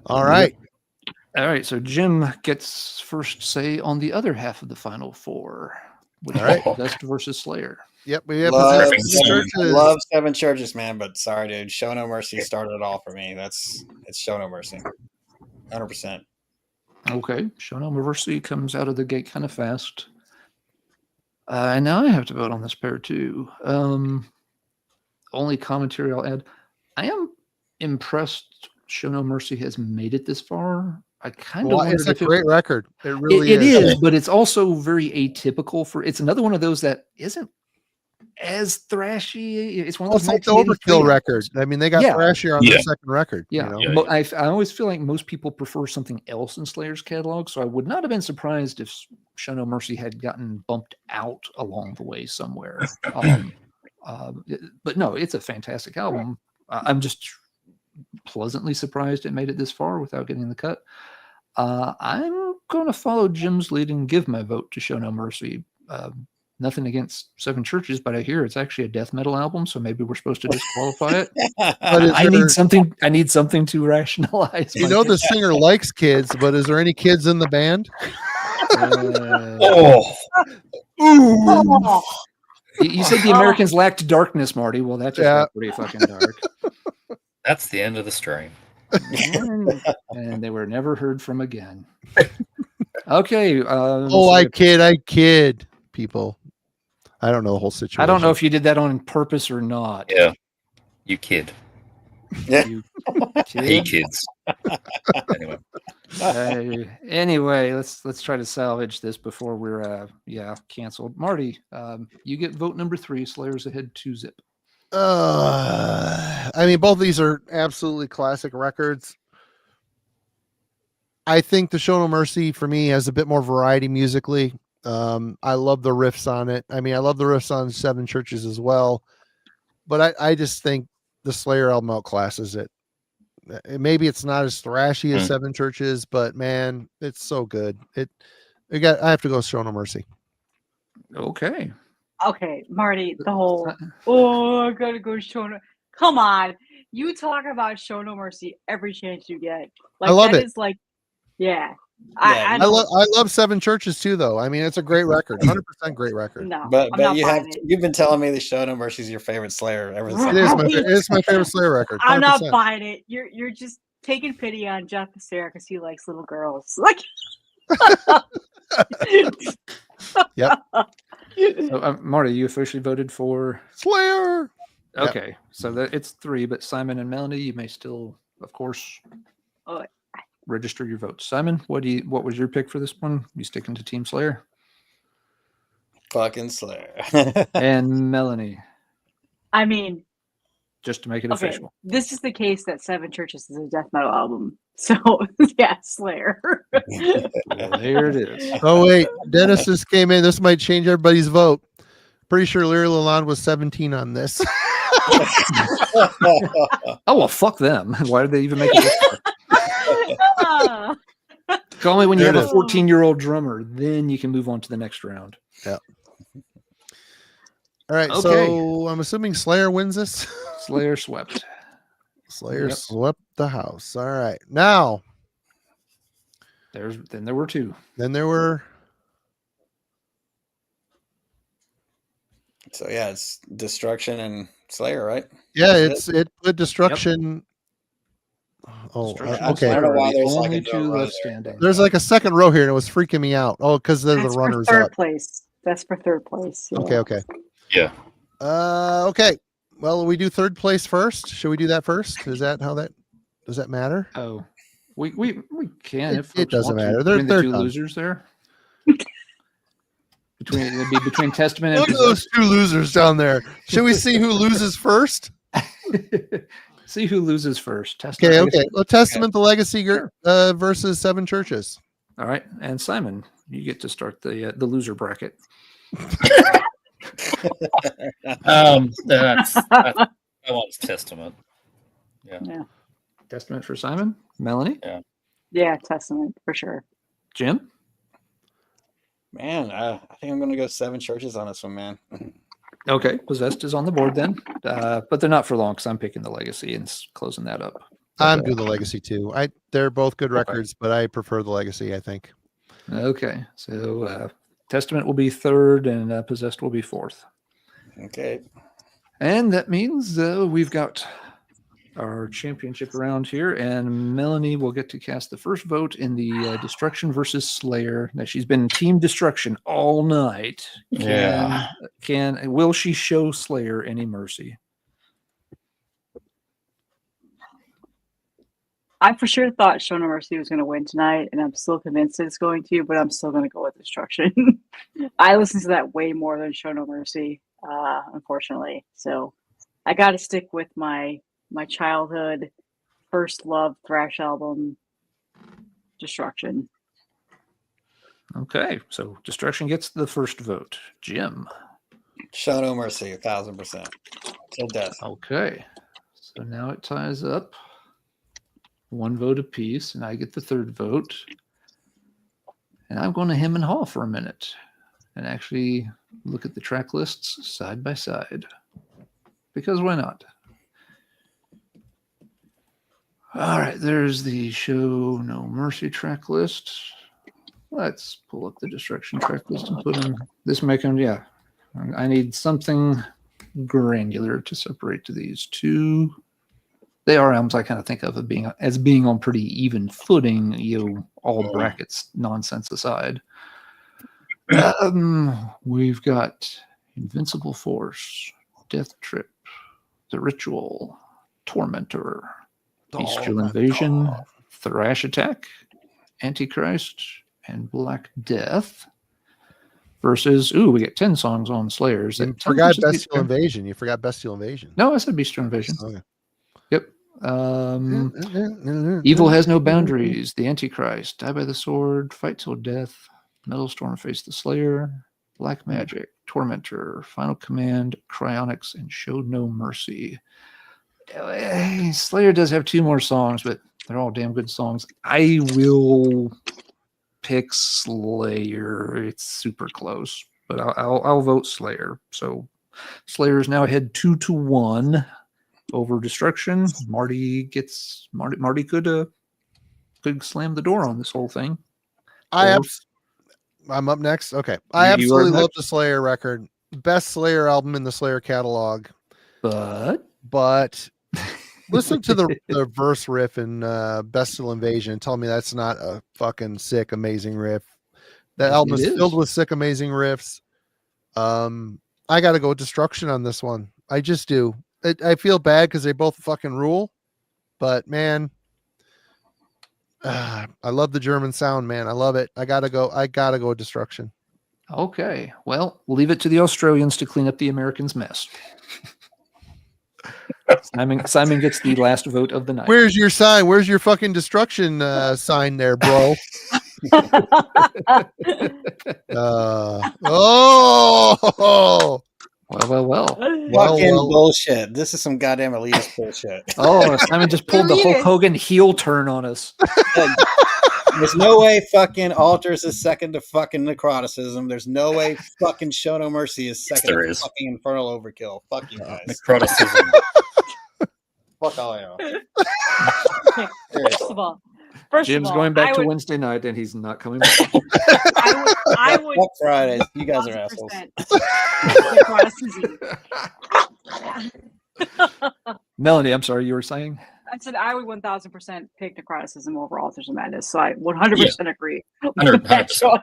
S1: All right.
S2: All right. So Jim gets first say on the other half of the final four. With
S1: All right.
S2: Dust versus Slayer.
S1: Yep. We have
S4: Love
S1: Possessed
S4: seven,
S1: Churches.
S4: love Seven Churches, man. But sorry, dude. Show No Mercy started it all for me. It's Show No Mercy. 100%.
S2: Okay. Show No Mercy comes out of the gate kind of fast. And now I have to vote on this pair too. Only commentary I'll add. I am impressed Show No Mercy has made it this far. I kind of
S1: It's a great record. It really
S2: it
S1: is.
S2: is, but it's also very atypical for. It's another one of those that isn't as thrashy. It's one of
S1: It's
S2: those
S1: like the
S2: 1983
S1: Overkill record. I mean, they got thrashier on their second record.
S2: Yeah,
S1: You know?
S2: but I always feel like most people prefer something else in Slayer's catalog, so I would not have been surprised if Show No Mercy had gotten bumped out along the way somewhere. But no, it's a fantastic album. I'm just pleasantly surprised it made it this far without getting the cut. I'm going to follow Jim's lead and give my vote to Show No Mercy. Nothing against Seven Churches, but I hear it's actually a death metal album, so maybe we're supposed to disqualify it. I need something to rationalize.
S1: You know the singer likes kids, but is there any kids in the band?
S2: You said the Americans lacked darkness, Marty. Well, that just got pretty fucking dark.
S5: That's the end of the stream.
S2: And they were never heard from again. Okay.
S1: I kid people. I don't know the whole situation.
S2: I don't know if you did that on purpose or not.
S5: Yeah. You kid.
S4: Yeah.
S2: You
S5: Hey, kids.
S2: Anyway, let's try to salvage this before we're canceled. Marty, you get vote number 3. Slayer's ahead 2-0.
S1: I mean, both of these are absolutely classic records. I think the Show No Mercy for me has a bit more variety musically. I love the riffs on it. I mean, I love the riffs on Seven Churches as well, but I just think the Slayer album outclasses it. Maybe it's not as thrashy as Seven Churches, but man, it's so good. I have to go Show No Mercy.
S2: Okay.
S3: Okay, Marty, the whole I gotta go Show No. Come on, you talk about Show No Mercy every chance you get. Like,
S1: I love
S3: that
S1: it.
S3: is like, yeah.
S1: I love Seven Churches too, though. I mean, it's a great record, 100% great record.
S3: No,
S4: But
S3: I'm not buying it.
S4: you've been telling me the Show No Mercy is your favorite Slayer ever since.
S1: It is my favorite Slayer record. 100%.
S3: I'm not buying it. You're just taking pity on Jeff Sarah because he likes little girls. Like,
S1: yep.
S2: So, Marty, you officially voted for
S1: Slayer.
S2: Okay, so it's 3, but Simon and Melanie, you may still, of course, register your votes. Simon, what was your pick for this one? You sticking to Team Slayer?
S4: Fucking Slayer.
S2: And Melanie,
S3: I mean,
S2: just to make it official.
S3: This is the case that Seven Churches is a death metal album. So yeah, Slayer.
S2: There it is.
S1: Oh wait, Dennis just came in. This might change everybody's vote. Pretty sure Larry Lalonde was 17 on this.
S2: Oh well, fuck them. Why did they even make it? It's only when you have a 14-year-old drummer, then you can move on to the next round.
S1: Yeah. All right.
S2: Okay.
S1: So I'm assuming Slayer wins this.
S2: Slayer swept.
S1: Slayer swept the house. All right. Now.
S2: Then there were 2.
S1: Then there were.
S4: So yeah, it's Destruction and Slayer, right?
S1: Yeah, it put Destruction. Yep. Oh, okay.
S4: I don't know why there's
S2: only
S4: like a
S2: 2
S4: no row
S2: left
S4: there.
S2: standing.
S1: There's like a second row here, and it was freaking me out. Oh, because they're the runners
S3: third
S1: up.
S3: place. That's for third place. Yeah.
S1: Okay.
S5: Yeah.
S1: Okay. Well, we do third place first. Should we do that first? Is that how that? Does that matter?
S2: Oh, we can.
S1: It doesn't matter.
S2: Between
S1: They're
S2: the 2
S1: done.
S2: losers there. Between Testament and
S1: Look at those 2 losers down there. Should we see who loses first?
S2: See who loses first. Testament.
S1: Okay. Well, Testament, the Legacy versus Seven Churches.
S2: All right, and Simon, you get to start the loser bracket.
S5: That one's Testament. Yeah.
S2: Testament for Simon. Melanie?
S3: Yeah, Testament for sure.
S2: Jim?
S6: Man, I think I'm gonna go 7 churches on this one, man.
S2: Okay, Possessed is on the board then. But they're not for long because I'm picking the Legacy and closing that up.
S1: I'm doing the Legacy too. They're both good records, but I prefer the Legacy, I think.
S2: Okay, so Testament will be 3rd and Possessed will be 4th.
S6: Okay.
S2: And that means we've got our championship round here, and Melanie will get to cast the first vote in the Destruction versus Slayer. Now, she's been Team Destruction all night. Will she show Slayer any mercy?
S3: I for sure thought Show No Mercy was going to win tonight, and I'm still convinced it's going to, but I'm still going to go with Destruction. I listen to that way more than Show No Mercy, unfortunately. So I got to stick with my childhood first love thrash album, Destruction.
S2: Okay, so Destruction gets the first vote. Jim.
S6: Show No Mercy, 1000%. Till death.
S2: Okay, so now it ties up 1 vote apiece, and I get the 3rd vote. And I'm going to hem and haw for a minute and actually look at the track lists side by side, because why not? All right, there's the Show No Mercy track list. Let's pull up the Destruction track list and put in this mechanism. Yeah, I need something granular to separate to these two. They are albums I kind of think of as being on pretty even footing, all brackets nonsense aside. We've got Invincible Force, Death Trip, The Ritual, Tormentor, Bestial Invasion, Thrash Attack, Antichrist, and Black Death. Versus, we get 10 songs on Slayers.
S1: You forgot Bestial Invasion. You forgot Bestial Invasion.
S2: No, I said Bestial Invasion.
S1: Okay.
S2: Yep. Evil Has No Boundaries, The Antichrist, Die by the Sword, Fight Till Death, Metal Stormface the Slayer, Black Magic, Tormentor, Final Command, Cryonics, and Showed No Mercy. Slayer does have 2 more songs, but they're all damn good songs. I will pick Slayer. It's super close, but I'll vote Slayer. So Slayer is now ahead 2-1 over Destruction. Marty could slam the door on this whole thing.
S1: I'm up next. Okay. I absolutely love the Slayer record. Best Slayer album in the Slayer catalog. But listen to the verse riff in Bestial Invasion and tell me that's not a fucking sick, amazing riff. That album is filled with sick, amazing riffs. I got to go with Destruction on this one. I just do. I feel bad because they both fucking rule. But, man, I love the German sound, man. I love it. I gotta go with Destruction.
S2: Okay. Well, we'll leave it to the Australians to clean up the Americans' mess. Simon gets the last vote of the night.
S1: Where's your sign? Where's your fucking Destruction sign there, bro?
S2: Well.
S6: Fucking bullshit. This is some goddamn elitist bullshit.
S2: Oh, Simon just pulled the Hulk Hogan heel turn on us.
S6: There's no way fucking Altars is second to fucking Necroticism. There's no way fucking Show No Mercy is second to fucking Infernal Overkill. Fuck you guys.
S5: Necroticism.
S6: Fuck all I know.
S3: First
S2: Jim's
S3: of all,
S2: going back to Wednesday night, and he's not coming back.
S3: I would.
S6: Fuck Fridays. You guys are assholes.
S2: Melanie, I'm sorry, you were saying?
S3: I said I would 1000% pick Necroticism over Altars of Madness, so I 100% agree.
S5: 100%.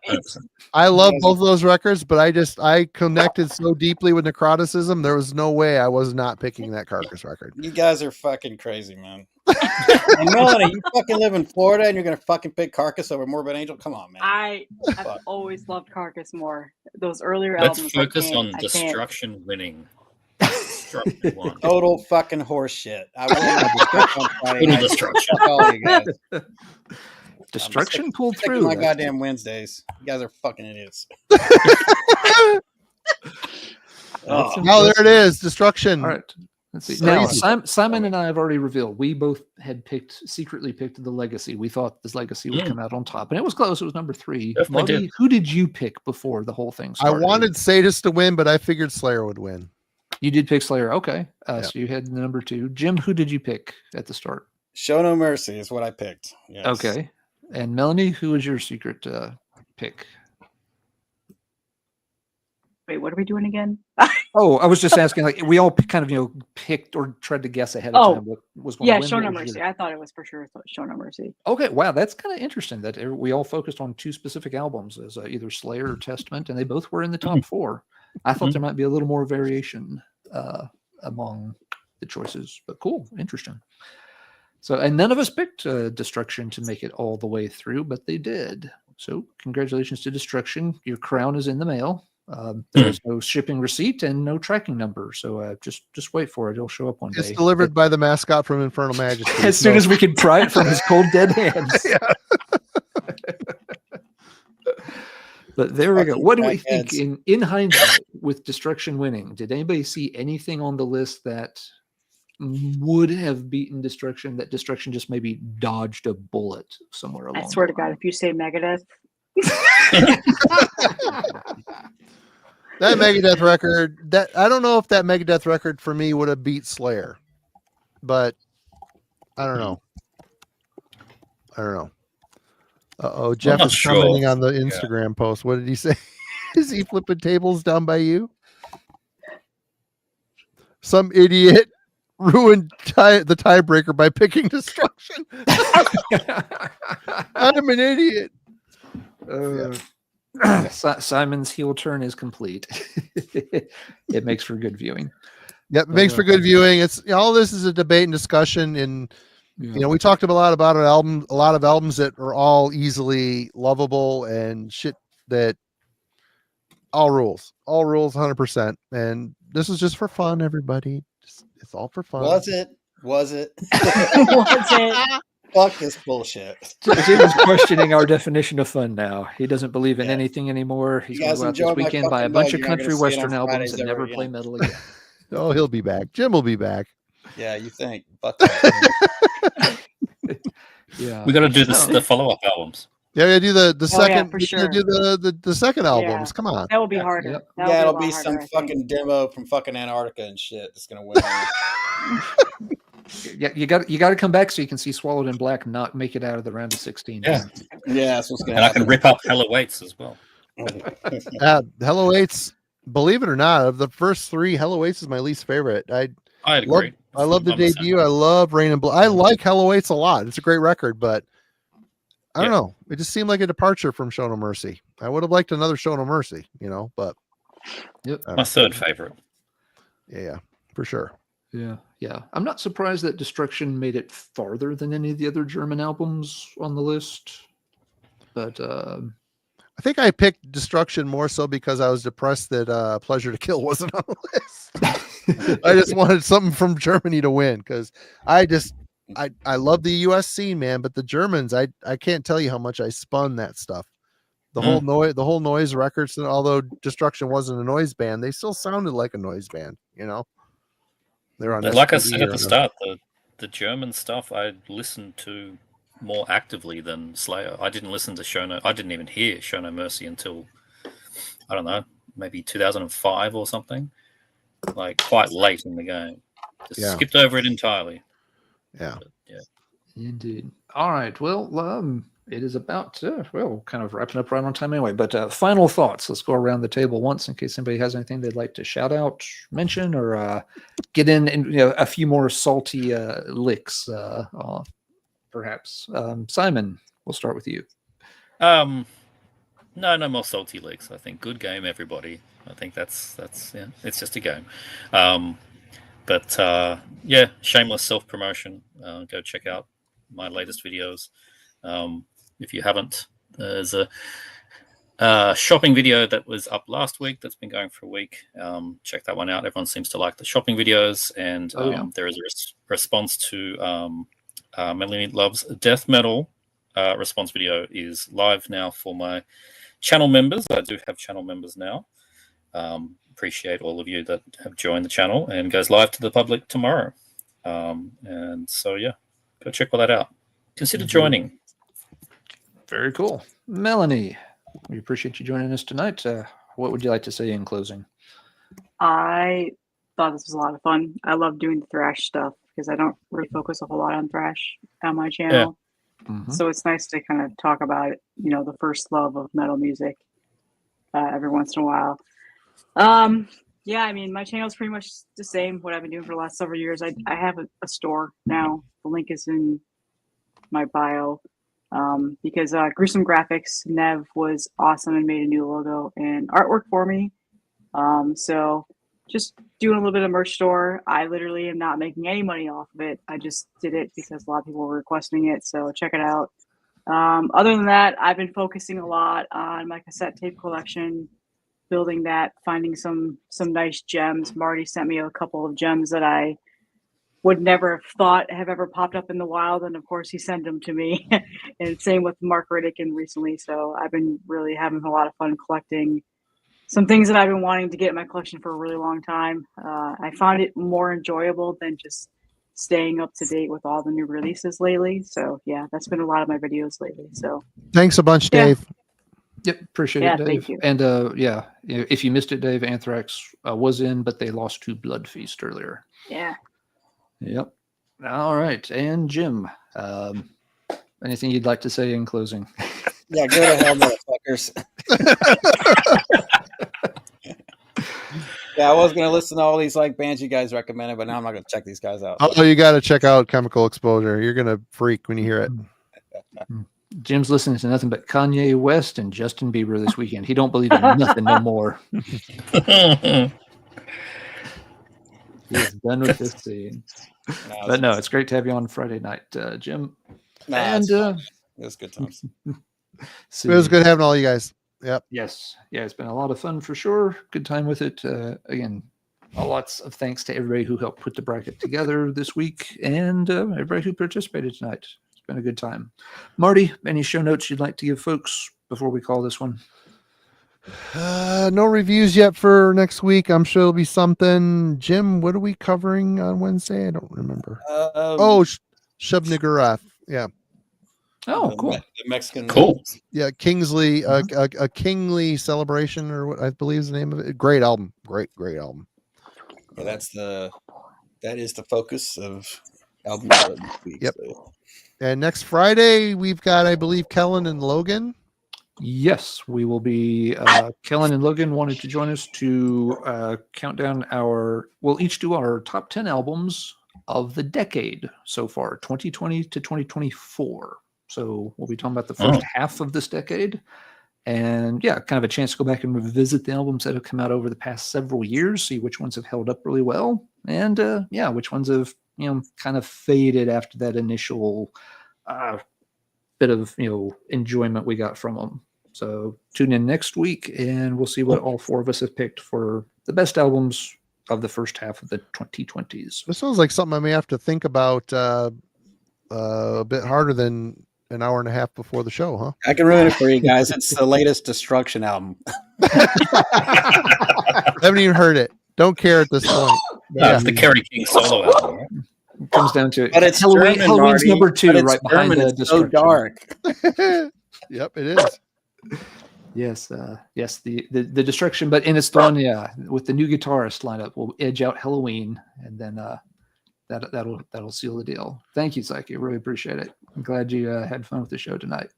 S1: I love both of those records, but I connected so deeply with Necroticism. There was no way I was not picking that Carcass record.
S6: You guys are fucking crazy, man. And Melanie, you fucking live in Florida and you're gonna fucking pick Carcass over Morbid Angel? Come on, man.
S3: I've always loved Carcass more. Those earlier
S5: Let's
S3: albums.
S5: focus on Destruction winning. Destruction won.
S6: Total fucking horse shit. I won
S5: Total Destruction.
S6: Fuck all you guys.
S2: Destruction pulled
S6: Sticking
S2: through.
S6: my goddamn Wednesdays. You guys are fucking idiots.
S1: Oh, there it is. Destruction.
S2: All right. Let's see.
S1: So
S2: Now,
S1: easy.
S2: Simon and I have already revealed we both had secretly picked the Legacy. We thought this Legacy would come out on top, and it was close. It was number 3.
S5: Definitely
S2: Marty,
S5: did.
S2: who did you pick before the whole thing
S1: I
S2: started?
S1: wanted Sadist to win, but I figured Slayer would win.
S2: You did pick Slayer. Okay.
S1: Yeah.
S2: So you had the number 2. Jim, who did you pick at the start?
S6: Show No Mercy is what I picked. Yes.
S2: Okay. And Melanie, who was your secret pick?
S3: Wait, what are we doing again?
S2: Oh, I was just asking, like, we all kind of, picked or tried to guess ahead of time what was going to win.
S3: Show No
S2: What was
S3: Mercy.
S2: your-
S3: I thought it was for sure Show No Mercy.
S2: Okay, wow, that's kind of interesting that we all focused on 2 specific albums as either Slayer or Testament, and they both were in the top 4. I thought there might be a little more variation among the choices, but cool, interesting. So, and none of us picked Destruction to make it all the way through, but they did. So, congratulations to Destruction. Your crown is in the mail. There's no shipping receipt and no tracking number, so just wait for it. It'll show up one day.
S1: It's delivered by the mascot from Infernal Majesty.
S2: As soon as we can pry it from his cold, dead hands. But there we go. What do we think in hindsight with Destruction winning? Did anybody see anything on the list that would have beaten Destruction, that Destruction just maybe dodged a bullet somewhere along?
S3: I swear to
S2: the line?
S3: God, if you say Megadeth,
S1: That Megadeth record, I don't know if that Megadeth record for me would have beat Slayer, but I don't know. Jeff
S5: not
S1: is
S5: sure.
S1: commenting on the Instagram post. What did he say? Is he flipping tables down by you? Some idiot ruined the tiebreaker by picking Destruction. I'm an idiot.
S2: Simon's heel turn is complete. It makes for good viewing.
S1: Yep, it makes for good viewing. It's all this is a debate and discussion, and we talked a lot about a lot of albums that are all easily lovable and shit that all rules 100%. And this is just for fun, everybody. It's all for fun.
S6: Was it?
S3: was it?
S6: Fuck this bullshit.
S2: Jim is questioning our definition of fun now. He doesn't believe in anything anymore. He's
S6: You
S2: going
S6: guys
S2: to go out
S6: enjoy
S2: this
S6: my
S2: weekend, buy a
S6: fucking
S2: bunch
S6: mug.
S2: of
S6: You're not
S2: country
S6: gonna see it
S2: western
S6: on
S2: albums,
S6: Fridays
S2: and
S6: ever
S2: never
S6: again.
S2: play metal again.
S1: Oh, he'll be back. Jim will be back.
S6: Yeah, you think? Fuck that.
S2: Yeah,
S5: We got to do the follow-up albums.
S1: Yeah, we gotta do the second.
S3: for
S1: we
S3: sure.
S1: gotta do the second albums.
S3: Yeah.
S1: Come on.
S3: That will be harder.
S2: Yep.
S3: That'll
S6: Yeah, it'll
S3: a
S6: be
S3: lot
S6: some
S3: harder, I think.
S6: fucking demo from fucking Antarctica and shit that's gonna win.
S2: Yeah, you got to come back so you can see Swallowed in Black not make it out of the round of 16.
S5: Yeah.
S6: Yeah, that's what's gonna
S5: And I
S6: happen.
S5: can rip up Hella Waits as well.
S1: Hello Eights. Believe it or not, of the first three, Hello Eights is my least favorite.
S5: I'd agree.
S1: I love the
S5: I'm the same.
S1: debut. I love Rain and Blood. I like Hello Eights a lot. It's a great record, but I don't
S5: Yeah.
S1: know. It just seemed like a departure from Show No Mercy. I would have liked another Show No Mercy, but
S5: My third favorite.
S1: yeah, for sure.
S2: Yeah. I'm not surprised that Destruction made it farther than any of the other German albums on the list. But
S1: I think I picked Destruction more so because I was depressed that Pleasure to Kill wasn't on the list. I just wanted something from Germany to win because I love the US scene, man, but the Germans, I can't tell you how much I spun that stuff. The whole noise records, and although Destruction wasn't a noise band, they still sounded like a noise band, They're on
S5: Like I
S1: SPD
S5: said at
S1: or
S5: the start, the German stuff I listened to more actively than Slayer. I didn't listen to I didn't even hear Show No Mercy until, I don't know, maybe 2005 or something. Like quite late in the game. Just skipped over it entirely.
S1: Yeah.
S5: But, yeah.
S2: indeed. All right. Well, it is about kind of wrapping up right on time anyway. But final thoughts. Let's go around the table once in case anybody has anything they'd like to shout out, mention, or get in and a few more salty licks, perhaps. Simon, we'll start with you.
S5: No more salty licks. I think good game, everybody. I think that's it's just a game. Shameless self-promotion. Go check out my latest videos. If you haven't, there's a shopping video that was up last week that's been going for a week. Check that one out. Everyone seems to like the shopping videos, and there is a response to Melanie Loves Death Metal. Response video is live now for my channel members. I do have channel members now. Appreciate all of you that have joined the channel, and goes live to the public tomorrow. And so, yeah, go check all that out. Consider joining.
S2: Very cool. Melanie, we appreciate you joining us tonight. What would you like to say in closing?
S3: I thought this was a lot of fun. I love doing the thrash stuff because I don't really focus a whole lot on thrash on my channel. So it's nice to kind of talk about, the first love of metal music every once in a while. Yeah, I mean, my channel is pretty much the same, what I've been doing for the last several years. I have a store now. The link is in my bio. Because Gruesome Graphics, Nev was awesome and made a new logo and artwork for me. So just doing a little bit of merch store. I literally am not making any money off of it. I just did it because a lot of people were requesting it. So check it out. Other than that, I've been focusing a lot on my cassette tape collection, building that, finding some nice gems. Marty sent me a couple of gems that I would never have thought have ever popped up in the wild. And of course he sent them to me. And same with Mark Riddick recently. So I've been really having a lot of fun collecting some things that I've been wanting to get in my collection for a really long time. I found it more enjoyable than just staying up to date with all the new releases lately. So yeah, that's been a lot of my videos lately. So
S1: thanks a bunch, Dave.
S2: Yep, appreciate it, Dave.
S3: Thank you.
S2: And yeah, if you missed it, Dave, Anthrax was in, but they lost to Blood Feast earlier.
S3: Yeah.
S2: Yep. All right. And Jim, anything you'd like to say in closing?
S6: Yeah, go to hell, motherfuckers. Yeah, I was going to listen to all these bands you guys recommended, but now I'm not going to check these guys out.
S1: Oh, you got to check out Chemical Exposure. You're going to freak when you hear it.
S2: Jim's listening to nothing but Kanye West and Justin Bieber this weekend. He don't believe in nothing no more. He is done with this scene. But no, it's great to have you on Friday night, Jim.
S6: And it was good times.
S1: It was good having all you guys. Yep.
S2: Yes. Yeah, it's been a lot of fun for sure. Good time with it. Again, lots of thanks to everybody who helped put the bracket together this week and everybody who participated tonight. It's been a good time. Marty, any show notes you'd like to give folks before we call this one?
S1: No reviews yet for next week. I'm sure it'll be something. Jim, what are we covering on Wednesday? I don't remember. Shub-Niggurath. Yeah.
S2: Oh, cool.
S6: The Mexican.
S5: Cool.
S1: Yeah, Kingsley, a Kingly celebration, or what I believe is the name of it. Great album. Great album.
S6: Yeah, that is the focus of album this week.
S1: Yep.
S6: So.
S1: And next Friday we've got, I believe, Kellen and Logan.
S2: Yes, we will be. Kellen and Logan wanted to join us to count down we'll each do our top 10 albums of the decade so far, 2020 to 2024. So we'll be talking about the first half of this decade. And yeah, kind of a chance to go back and revisit the albums that have come out over the past several years, see which ones have held up really well. And yeah, which ones have, kind of faded after that initial bit of, enjoyment we got from them. So tune in next week and we'll see what all four of us have picked for the best albums of the first half of the 2020s.
S1: This sounds like something I may have to think about a bit harder than an hour and a half before the show, huh?
S6: I can ruin it for you guys. It's the latest Destruction album.
S1: I haven't even heard it. Don't care at this point.
S5: Yeah. It's the Kerry King solo album. Right?
S2: It comes down to it.
S6: But it's
S2: Halloween's
S6: Marty,
S2: number 2 right behind the
S6: it's so dark.
S1: Yep, it is.
S2: Yes, yes, the Destruction, but in its one, yeah, with the new guitarist lineup, we'll edge out Halloween, and then that'll seal the deal. Thank you, Psyche. Really appreciate it. I'm glad you had fun with the show tonight.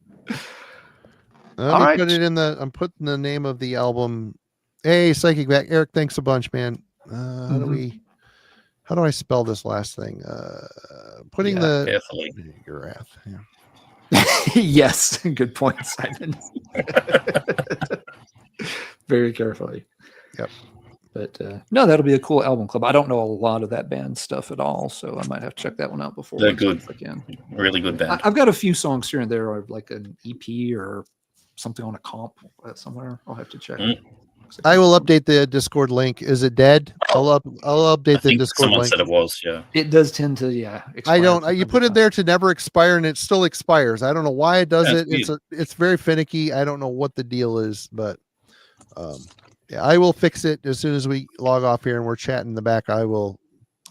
S1: All right. Put it in I'm putting the name of the album. Hey, Psychic back. Eric, thanks a bunch, man. How do I spell this last thing? Putting
S5: carefully.
S1: Niggurath. Yeah.
S2: Yes, good point, Simon. Very carefully.
S1: Yep.
S2: But no, that'll be a cool album club. I don't know a lot of that band stuff at all, so I might have to check that one out before.
S5: They're good.
S2: Again.
S5: Really good band.
S2: I've got a few songs here and there, or like an EP or something on a comp somewhere. I'll have to check.
S1: I will update the Discord link. Is it dead? I'll update the Discord
S5: someone
S1: link.
S5: said it was, yeah.
S2: It does tend to, expire.
S1: I don't. You put it there to never expire, and it still expires. I don't know why it does it. It's very finicky. I don't know what the deal is, but Yeah, I will fix it as soon as we log off here and we're chatting in the back. I will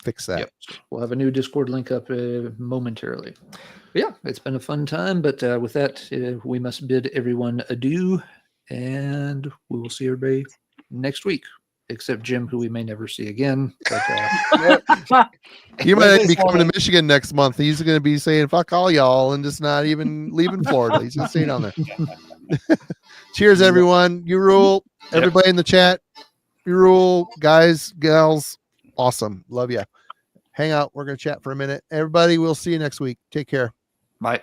S1: fix that.
S2: Yep. So we'll have a new Discord link up momentarily. But yeah, it's been a fun time. But with that, we must bid everyone adieu, and we will see everybody next week, except Jim, who we may never see again. But,
S1: He might be coming to Michigan next month. He's going to be saying "fuck all y'all" and just not even leaving Florida. He's going to stay down there. Cheers, everyone. You rule. Everybody in the chat, you rule. Guys, gals, awesome. Love you. Hang out. We're going to chat for a minute. Everybody, we'll see you next week. Take care.
S2: bye.